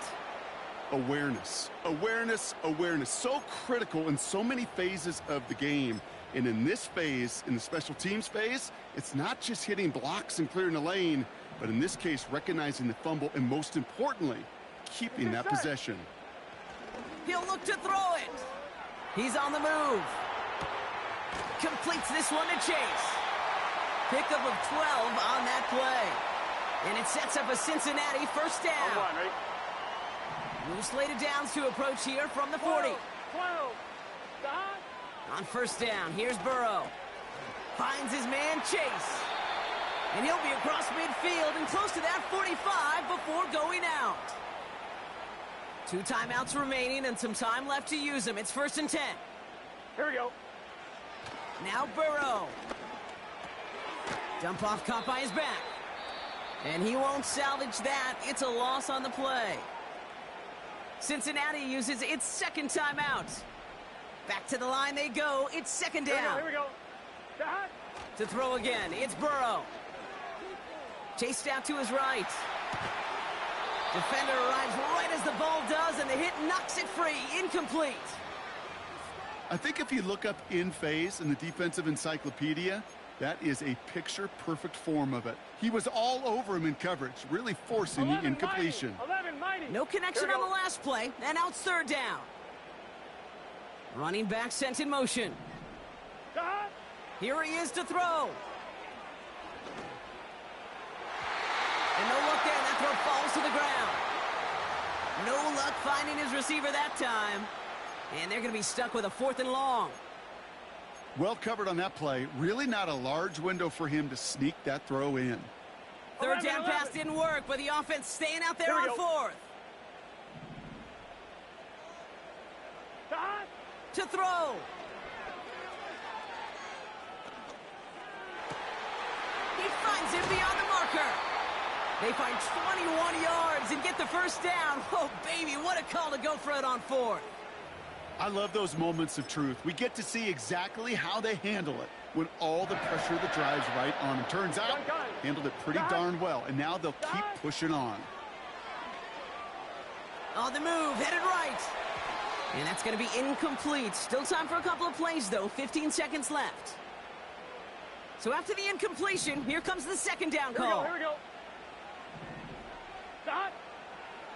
Awareness, awareness, awareness. So critical in so many phases of the game. And in this phase, in the special teams phase, it's not just hitting blocks and clearing the lane, but in this case, recognizing the fumble and, most importantly, keeping that possession. He'll look to throw it. He's on the move. Completes this one to Chase. Pickup of 12 on that play. And it sets up a Cincinnati first down. New slate of downs to approach here from the 40. 12. On first down, here's Burrow. Finds his man, Chase. And he'll be across midfield and close to that 45 before going out. 2 timeouts remaining and some time left to use them. It's 1st and 10. Here we go. Now Burrow. Dump off caught by his back. And he won't salvage that. It's a loss on the play. Cincinnati uses its 2nd timeout. Back to the line they go. It's 2nd down. Here we go. To throw again, it's Burrow. Chased out to his right. Defender arrives right as the ball does, and the hit knocks it free. Incomplete. I think if you look up in phase in the defensive encyclopedia, that is a picture-perfect form of it. He was all over him in coverage, really forcing the incompletion. No connection on the last play, and now it's 3rd down. Running back sent in motion. Here he is to throw. And no luck there. That throw falls to the ground. No luck finding his receiver that time. And they're going to be stuck with a 4th and long. Well covered on that play. Really not a large window for him to sneak that throw in. 3rd down pass didn't work, but the offense staying out there on 4th. To throw. He finds him beyond the marker. They find 21 yards and get the first down. Oh, baby, what a call to go for it on 4th. I love those moments of truth. We get to see exactly how they handle it when all the pressure of the drive's right on them. Turns out, handled it pretty darn well, and now they'll keep pushing on. On the move, headed right. And that's going to be incomplete. Still time for a couple of plays, though. 15 seconds left. So after the incompletion, here comes the 2nd down call. Here we go. Stop.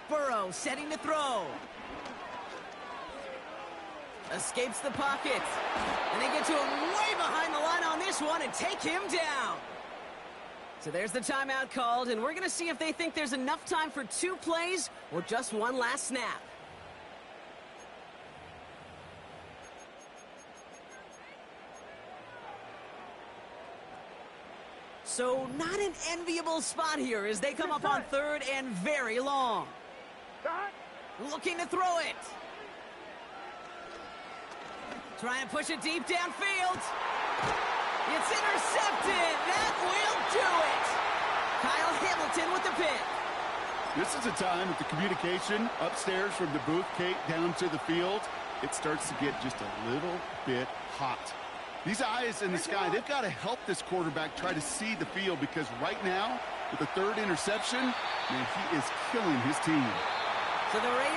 Burrow setting to throw. Escapes the pocket. And they get to him way behind the line on this one and take him down. So there's the timeout called, and we're going to see if they think there's enough time for 2 plays or just one last snap. So not an enviable spot here as they come up on 3rd and very long. Looking to throw it. Trying to push it deep downfield. It's intercepted. That will do it. Kyle Hamilton with the pick. This is a time that the communication upstairs from the booth, Kate, down to the field, it starts to get just a little bit hot. These eyes in the sky, they've got to help this quarterback try to see the field, because right now, with the 3rd interception, man, he is killing his team. So the Ravens